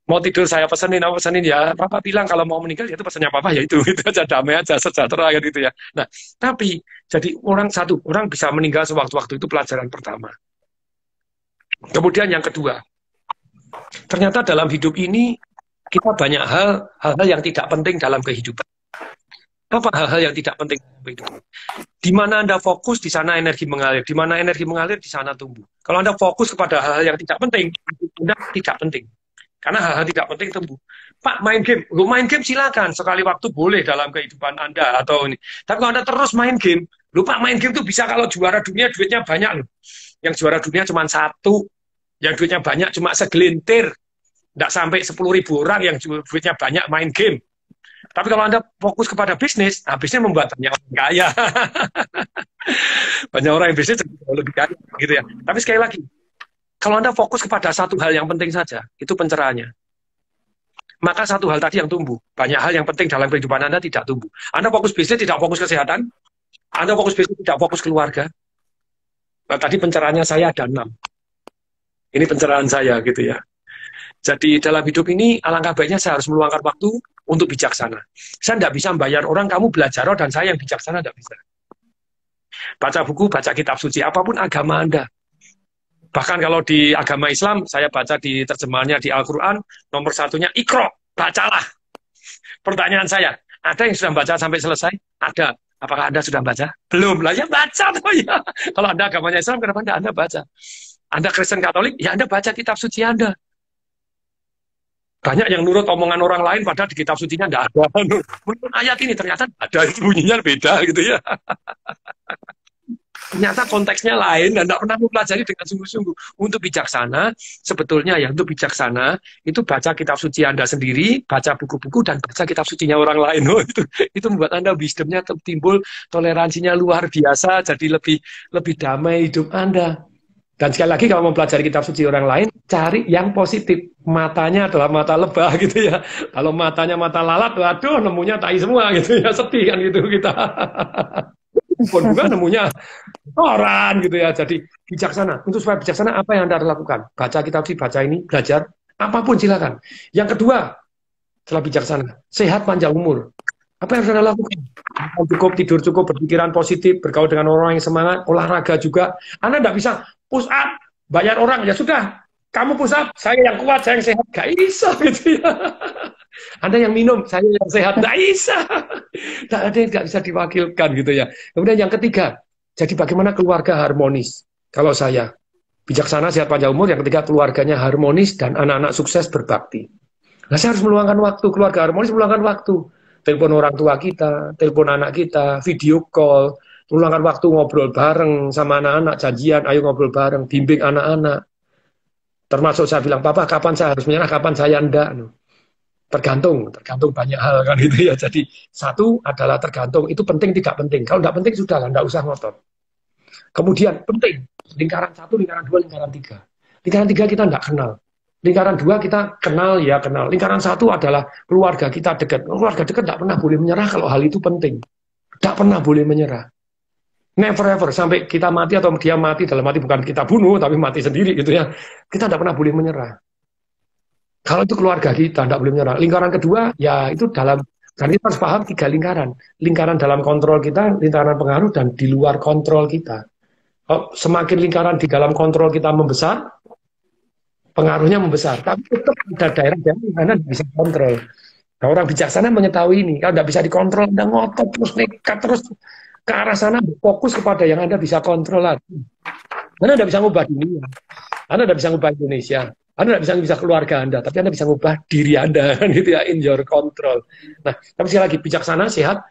Mau tidur saya pesenin ya, papa bilang kalau mau meninggal ya itu pesannya papa ya itu aja, damai aja, sejahtera gitu ya. Nah, tapi jadi orang bisa meninggal sewaktu-waktu, itu pelajaran pertama. Kemudian yang kedua, ternyata dalam hidup ini kita banyak hal-hal yang tidak penting dalam kehidupan. Apa hal-hal yang tidak penting dalam kehidupan? Di mana Anda fokus, di sana energi mengalir. Di mana energi mengalir, di sana tumbuh. Kalau Anda fokus kepada hal-hal yang tidak penting, Anda tidak penting. Karena hal-hal tidak penting tumbuh. Pak, main game. Lu main game silakan. Sekali waktu boleh dalam kehidupan Anda atau ini. Tapi kalau Anda terus main game, lu Pak, main game tuh bisa kalau juara dunia duitnya banyak loh. Yang juara dunia cuma 1. Yang duitnya banyak cuma segelintir. Nggak sampai 10.000 orang yang duitnya banyak main game. Tapi kalau Anda fokus kepada bisnis, nah bisnis membuat banyak orang kaya. Banyak orang yang bisnis lebih kaya gitu ya. Tapi sekali lagi, kalau Anda fokus kepada satu hal yang penting saja, itu pencerahannya. Maka satu hal tadi yang tumbuh. Banyak hal yang penting dalam kehidupan Anda tidak tumbuh. Anda fokus bisnis, tidak fokus kesehatan. Anda fokus bisnis, tidak fokus keluarga. Nah, tadi pencerahannya saya ada 6. Ini pencerahan saya gitu ya. Jadi dalam hidup ini, alangkah baiknya saya harus meluangkan waktu untuk bijaksana. Saya tidak bisa membayar orang, kamu belajar dan saya yang bijaksana, tidak bisa. Baca buku, baca kitab suci, apapun agama Anda. Bahkan kalau di agama Islam, saya baca di terjemahannya di Al-Quran, nomor 1-nya Iqra, bacalah. Pertanyaan saya, ada yang sudah baca sampai selesai? Ada. Apakah Anda sudah baca? Belum. Lah ya baca tuh ya. Kalau Anda agamanya Islam, kenapa Anda baca? Anda Kristen Katolik, ya Anda baca kitab suci Anda. Banyak yang nurut omongan orang lain, padahal di kitab sucinya tidak ada. Menurut ayat ini ternyata ada, bunyinya beda gitu ya. Ternyata konteksnya lain dan tidak pernah mempelajari dengan sungguh-sungguh. Untuk bijaksana, sebetulnya ya untuk bijaksana, itu baca kitab suci Anda sendiri, baca buku-buku, dan baca kitab sucinya orang lain. Oh, itu membuat Anda wisdomnya timbul, toleransinya luar biasa, jadi lebih damai hidup Anda. Dan sekali lagi kalau mau pelajari kitab suci orang lain, cari yang positif. Matanya adalah mata lebah gitu ya. Kalau matanya mata lalat, waduh nemunya tai semua gitu ya, sedih kan gitu kita. Pun juga nemunya orang gitu ya. Jadi bijaksana. Untuk supaya bijaksana apa yang Anda lakukan? Baca kitab suci, baca ini, belajar, apapun silakan. Yang kedua, setelah bijaksana, sehat panjang umur. Apa yang Anda lakukan? Cukup tidur, cukup berpikiran positif, bergaul dengan orang yang semangat, olahraga juga. Anda tidak bisa push up, bayar orang, ya sudah, kamu push up, saya yang kuat, saya yang sehat, gak bisa gitu ya. Anda yang minum, saya yang sehat, gak bisa. Tidak ada yang gak bisa diwakilkan gitu ya. Kemudian yang ketiga, jadi bagaimana keluarga harmonis? Kalau saya, bijaksana, sehat panjang umur, yang ketiga keluarganya harmonis dan anak-anak sukses berbakti. Nah saya harus meluangkan waktu, keluarga harmonis meluangkan waktu. Telepon orang tua kita, telepon anak kita, video call, meluangkan waktu ngobrol bareng sama anak-anak, janjian, ayo ngobrol bareng, bimbing anak-anak. Termasuk saya bilang, Papa, kapan saya harus menyerah, kapan saya enggak. Tergantung banyak hal kan itu ya. Jadi satu adalah tergantung, itu penting tidak penting. Kalau enggak penting sudah lah, enggak usah ngotot. Kemudian penting, lingkaran 1, lingkaran 2, lingkaran 3. Lingkaran 3 kita enggak kenal. Lingkaran 2 kita kenal, ya kenal. Lingkaran 1 adalah keluarga kita dekat. Keluarga dekat enggak pernah boleh menyerah kalau hal itu penting. Enggak pernah boleh menyerah. Never ever sampai kita mati atau dia mati, dalam mati bukan kita bunuh tapi mati sendiri gitu ya. Kita tidak pernah boleh menyerah. Kalau itu keluarga kita tidak boleh menyerah. Lingkaran kedua ya itu dalam, dan kita harus paham 3 lingkaran. Lingkaran dalam kontrol kita, lingkaran pengaruh, dan di luar kontrol kita. Semakin lingkaran di dalam kontrol kita membesar, pengaruhnya membesar. Tapi tetap ada daerah-daerah yang Anda bisa kontrol. Nah, orang bijaksana mengetahui ini. Kalau tidak bisa dikontrol, Anda ngotot terus, nekat terus ke arah sana, fokus kepada yang Anda bisa kontrol lagi. Anda tidak bisa ngubah dunia, Anda tidak bisa ngubah Indonesia, Anda tidak bisa keluarga Anda, tapi Anda bisa ngubah diri Anda, gitu ya, in your control. Nah, tapi sekali lagi, bijaksana, sehat,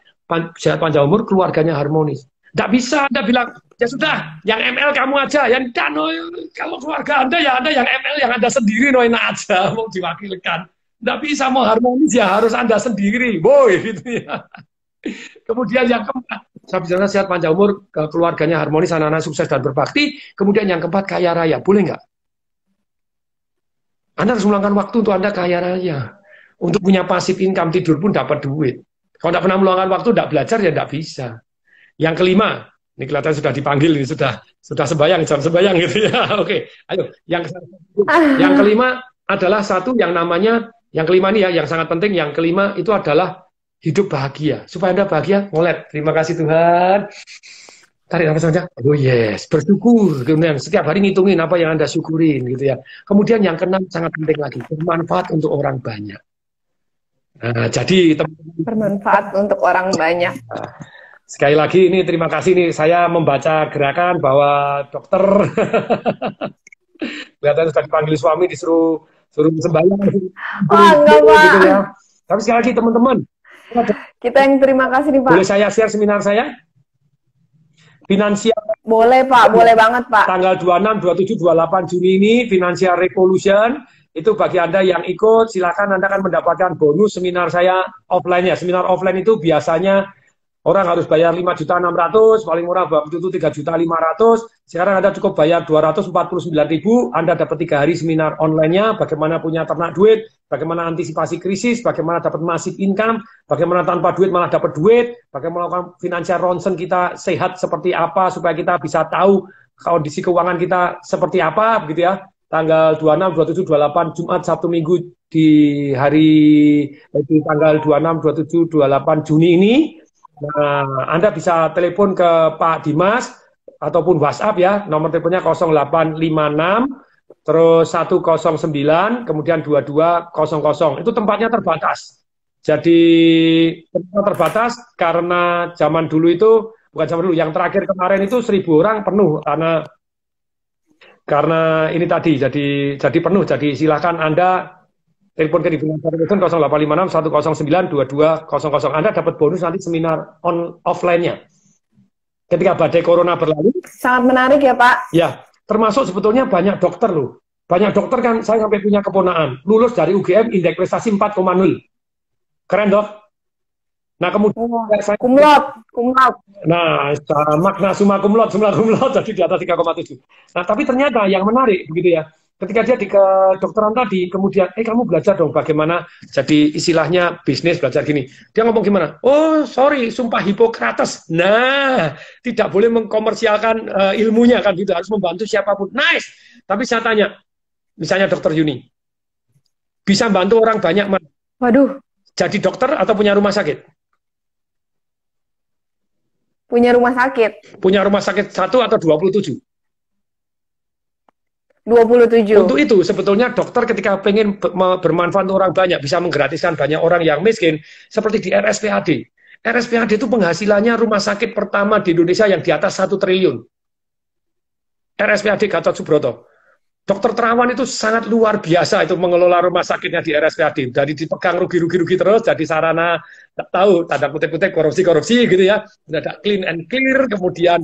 sehat panjang umur, keluarganya harmonis. Tidak bisa Anda bilang, ya sudah, yang ML kamu aja, yang Dano, kalau keluarga Anda, ya Anda yang ML, yang Anda sendiri, no enak aja, mau diwakilkan. Tidak bisa mau harmonis, ya harus Anda sendiri, boy, gitu ya. Kemudian yang keempat, bijaksana, sehat, panjang umur, keluarganya harmonis, anak-anak sukses dan berbakti. Kemudian yang keempat, kaya raya. Boleh nggak? Anda harus meluangkan waktu untuk Anda kaya raya. Untuk punya pasif income, tidur pun dapat duit. Kalau tidak pernah meluangkan waktu, tidak belajar, ya tidak bisa. Yang kelima, ini kelihatan sudah dipanggil, ini sudah sembayang, jam sembayang gitu ya. Oke, ayo. Yang kelima adalah satu yang namanya, yang kelima ini ya, yang sangat penting, yang kelima itu adalah hidup bahagia. Supaya Anda bahagia, ngolet. Terima kasih Tuhan. Tarik nafas saja. Oh yes, bersyukur. Kemudian setiap hari ngitungin apa yang Anda syukurin gitu ya. Kemudian yang keenam sangat penting lagi, bermanfaat untuk orang banyak. Nah, jadi bermanfaat untuk orang banyak. Sekali lagi ini terima kasih nih, saya membaca gerakan bahwa dokter kelihatan sudah dipanggil suami, suruh sembahyang. Enggak, Pak. Gitu ya. Tapi sekali lagi teman-teman, kita yang terima kasih nih Pak. Boleh saya share seminar saya? Finansial. Boleh Pak, boleh banget Pak. Tanggal 26, 27, 28 Juni ini Financial Revolution. Itu bagi Anda yang ikut, silakan Anda akan mendapatkan bonus seminar saya offline-nya. Seminar offline itu biasanya orang harus bayar 5.600.000, paling murah waktu itu 3.500.000. Sekarang Anda cukup bayar 249.000, Anda dapat 3 hari seminar online-nya, bagaimana punya ternak duit, bagaimana antisipasi krisis, bagaimana dapat massive income, bagaimana tanpa duit malah dapat duit, bagaimana melakukan financial ronsen kita sehat seperti apa, supaya kita bisa tahu kondisi keuangan kita seperti apa, begitu ya. Tanggal 26, 27, 28, Jumat, Sabtu, Minggu di tanggal 26, 27, 28 Juni ini. Nah, Anda bisa telepon ke Pak Dimas ataupun WhatsApp ya, nomor teleponnya 0856 terus 109 kemudian 2200. Itu tempatnya terbatas. Jadi tempatnya terbatas karena zaman dulu itu, bukan zaman dulu, yang terakhir kemarin itu 1.000 orang penuh karena ini tadi jadi penuh. Jadi silakan Anda telepon ke di Financial Revolution 0856 109 2200. Anda dapat bonus nanti seminar offline-nya. Ketika badai corona berlalu. Sangat menarik ya Pak. Ya, termasuk sebetulnya banyak dokter loh. Banyak dokter kan, saya sampai punya keponaan. Lulus dari UGM, indeks prestasi 4,0. Keren dok? Nah kemudian saya kumlot. Nah, makna summa cum laude jadi di atas 3,7. Nah, tapi ternyata yang menarik begitu ya. Ketika dia di kedokteran tadi, kemudian kamu belajar dong bagaimana jadi istilahnya bisnis, belajar gini. Dia ngomong gimana? Oh, sorry, sumpah Hippocrates. Nah, tidak boleh mengkomersialkan ilmunya kan gitu, harus membantu siapapun. Nice. Tapi saya tanya, misalnya dokter Yuni, bisa bantu orang banyak mana? Waduh. Jadi dokter atau punya rumah sakit? Punya rumah sakit. Punya rumah sakit 1 atau 27? 27. Untuk itu sebetulnya dokter ketika pengen bermanfaat untuk orang banyak, bisa menggratiskan banyak orang yang miskin, seperti di RSPAD. RSPAD itu penghasilannya rumah sakit pertama di Indonesia yang di atas 1 triliun. RSPAD Gatot Subroto. Dokter Terawan itu sangat luar biasa itu mengelola rumah sakitnya di RSPAD. Jadi dipegang rugi terus, jadi sarana, tahu, tanda kutip-kutip korupsi gitu ya. Ada clean and clear, kemudian,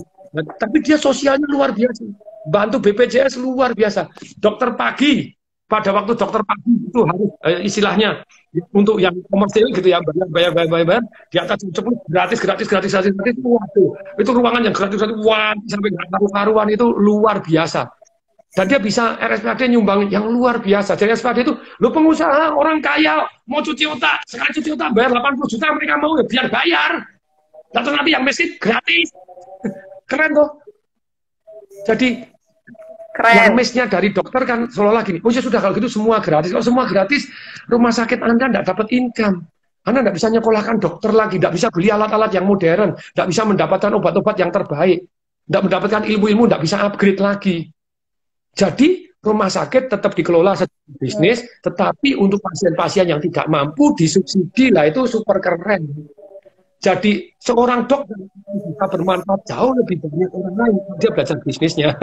tapi dia sosialnya luar biasa. Bantu BPJS luar biasa. Dokter pagi, pada waktu dokter pagi itu harus istilahnya untuk yang komersil gitu ya, bayar di atas 10 gratis. Waduh, itu ruangan yang gratis wah, sampai karuan itu luar biasa. Dan dia bisa RSPAD nyumbang yang luar biasa. Jadi RSPAD itu, lo pengusaha, orang kaya, mau cuci otak, sekali cuci otak bayar 80 juta, mereka mau ya biar bayar. Lalu nanti yang miskin gratis. Keren toh? Jadi yang miss-nya dari dokter kan seolah-olah gini, oh ya sudah kalau gitu semua gratis. Kalau semua gratis, rumah sakit Anda tidak dapat income. Anda tidak bisa nyekolahkan dokter lagi, tidak bisa beli alat-alat yang modern, tidak bisa mendapatkan obat-obat yang terbaik, tidak mendapatkan ilmu-ilmu, tidak bisa upgrade lagi. Jadi rumah sakit tetap dikelola sebagai bisnis, tetapi untuk pasien-pasien yang tidak mampu disubsidi lah, itu super keren. Jadi seorang dokter bisa bermanfaat jauh lebih banyak orang lain, dia belajar bisnisnya.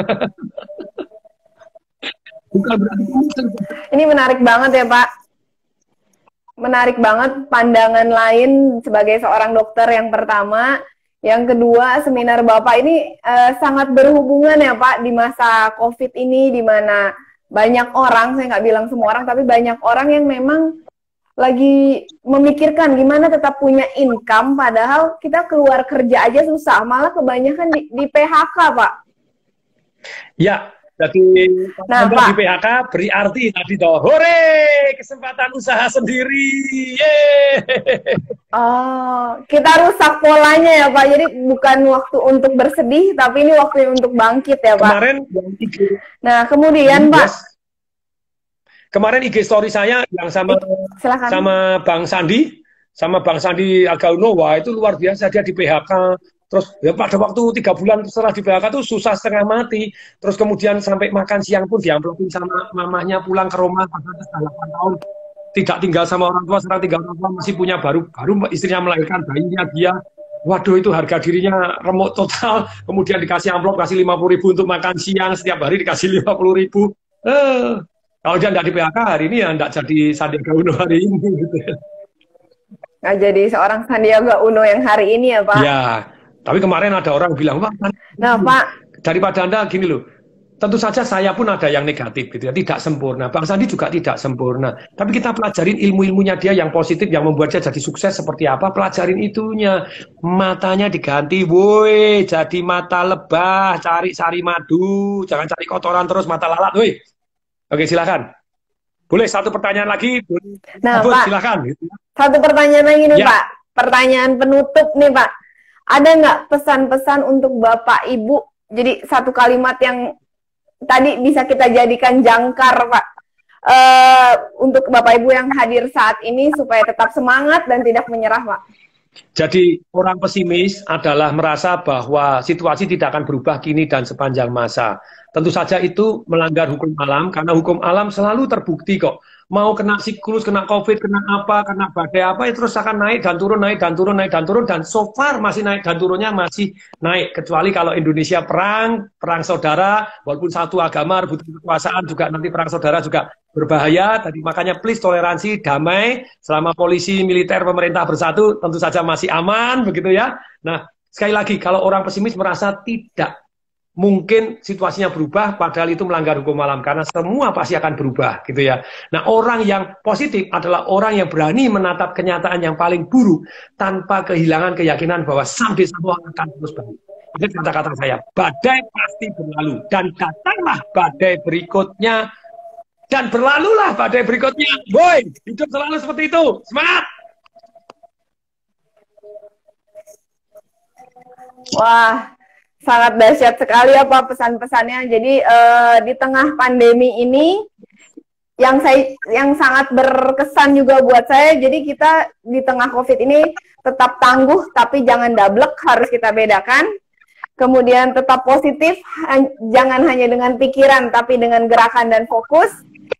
Bukan berarti Ini menarik banget ya Pak. Menarik banget pandangan lain sebagai seorang dokter yang pertama. Yang kedua, seminar Bapak ini sangat berhubungan ya Pak di masa COVID ini, di mana banyak orang, saya nggak bilang semua orang, tapi banyak orang yang memang lagi memikirkan gimana tetap punya income, padahal kita keluar kerja aja susah, malah kebanyakan di PHK Pak. Ya, jadi Pak, di PHK beri arti tadi toh, hore, kesempatan usaha sendiri, yeay. Oh, kita rusak polanya ya Pak. Jadi bukan waktu untuk bersedih, tapi ini waktu untuk bangkit ya Pak. Kemarin, nah kemudian Pak. Kemarin IG story saya yang sama Bang Sandi, Aga Uno, wah itu luar biasa, dia di PHK. Terus ya pada waktu 3 bulan setelah di PHK itu susah setengah mati. Terus kemudian sampai makan siang pun diamplopin sama mamahnya, pulang ke rumah pada 8 tahun. Tidak tinggal sama orang tua, sekarang tinggal orang tua, masih punya baru istrinya melahirkan bayinya dia. Waduh, itu harga dirinya remuk total. Kemudian dikasih amplop, kasih 50.000 untuk makan siang, setiap hari dikasih 50.000. Kalau dia tidak di PHK hari ini ya tidak jadi Sandiaga Uno hari ini. Gitu. Nggak jadi seorang Sandiaga Uno yang hari ini ya Pak? Ya, tapi kemarin ada orang bilang, nah Pak, daripada Anda gini loh, tentu saja saya pun ada yang negatif gitu ya, tidak sempurna. Bang Sandi juga tidak sempurna. Tapi kita pelajarin ilmu-ilmunya dia yang positif, yang membuat dia jadi sukses seperti apa, pelajarin itunya. Matanya diganti, woi, jadi mata lebah, cari sari madu, jangan cari kotoran terus, mata lalat, woi. Oke, silakan. Boleh satu pertanyaan lagi? Nah, Pak, silakan. Satu pertanyaan lagi nih, Pak. Pertanyaan penutup nih, Pak. Ada nggak pesan-pesan untuk Bapak Ibu? Jadi satu kalimat yang tadi bisa kita jadikan jangkar, Pak. Untuk Bapak Ibu yang hadir saat ini supaya tetap semangat dan tidak menyerah, Pak. Jadi orang pesimis adalah merasa bahwa situasi tidak akan berubah kini dan sepanjang masa. Tentu saja itu melanggar hukum alam, karena hukum alam selalu terbukti kok. Mau kena siklus, kena COVID, kena apa, kena badai apa, itu terus akan naik dan turun, naik dan turun, naik dan turun, dan so far masih naik dan turunnya masih naik. Kecuali kalau Indonesia perang saudara, walaupun satu agama, rebutan kekuasaan juga nanti perang saudara juga berbahaya. Tadi makanya please toleransi, damai, selama polisi, militer, pemerintah bersatu, tentu saja masih aman, begitu ya. Nah, sekali lagi, kalau orang pesimis merasa tidak mungkin situasinya berubah, padahal itu melanggar hukum alam, karena semua pasti akan berubah, gitu ya. Nah, orang yang positif adalah orang yang berani menatap kenyataan yang paling buruk tanpa kehilangan keyakinan bahwa someday semua akan terus baik. Itu kata-kata saya. Badai pasti berlalu, dan datanglah badai berikutnya, dan berlalulah badai berikutnya. Boy, hidup selalu seperti itu. Semangat! Wah, sangat dahsyat sekali ya Pak pesan-pesannya. Jadi di tengah pandemi ini yang sangat berkesan juga buat saya. Jadi kita di tengah COVID ini tetap tangguh tapi jangan dablek, harus kita bedakan. Kemudian tetap positif, jangan hanya dengan pikiran tapi dengan gerakan dan fokus.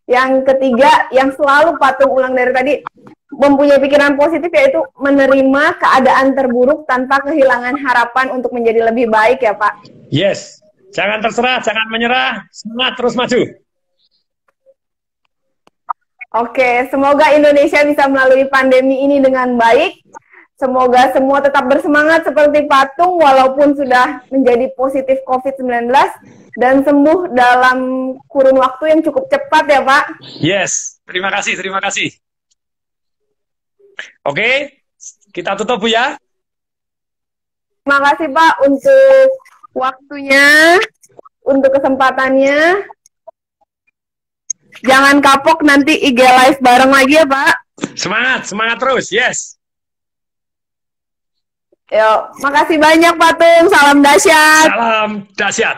Yang ketiga, yang selalu patung ulang dari tadi, mempunyai pikiran positif, yaitu menerima keadaan terburuk tanpa kehilangan harapan untuk menjadi lebih baik ya Pak. Yes, jangan terserah, jangan menyerah, semangat terus maju. Oke, semoga Indonesia bisa melalui pandemi ini dengan baik. Semoga semua tetap bersemangat seperti patung walaupun sudah menjadi positif COVID-19 dan sembuh dalam kurun waktu yang cukup cepat ya Pak. Yes, terima kasih, terima kasih. Oke, kita tutup Bu ya. Terima kasih Pak untuk waktunya, untuk kesempatannya. Jangan kapok, nanti IG live bareng lagi ya Pak. Semangat, semangat terus, yes. Yuk, makasih banyak Patung. Salam dahsyat. Salam dahsyat.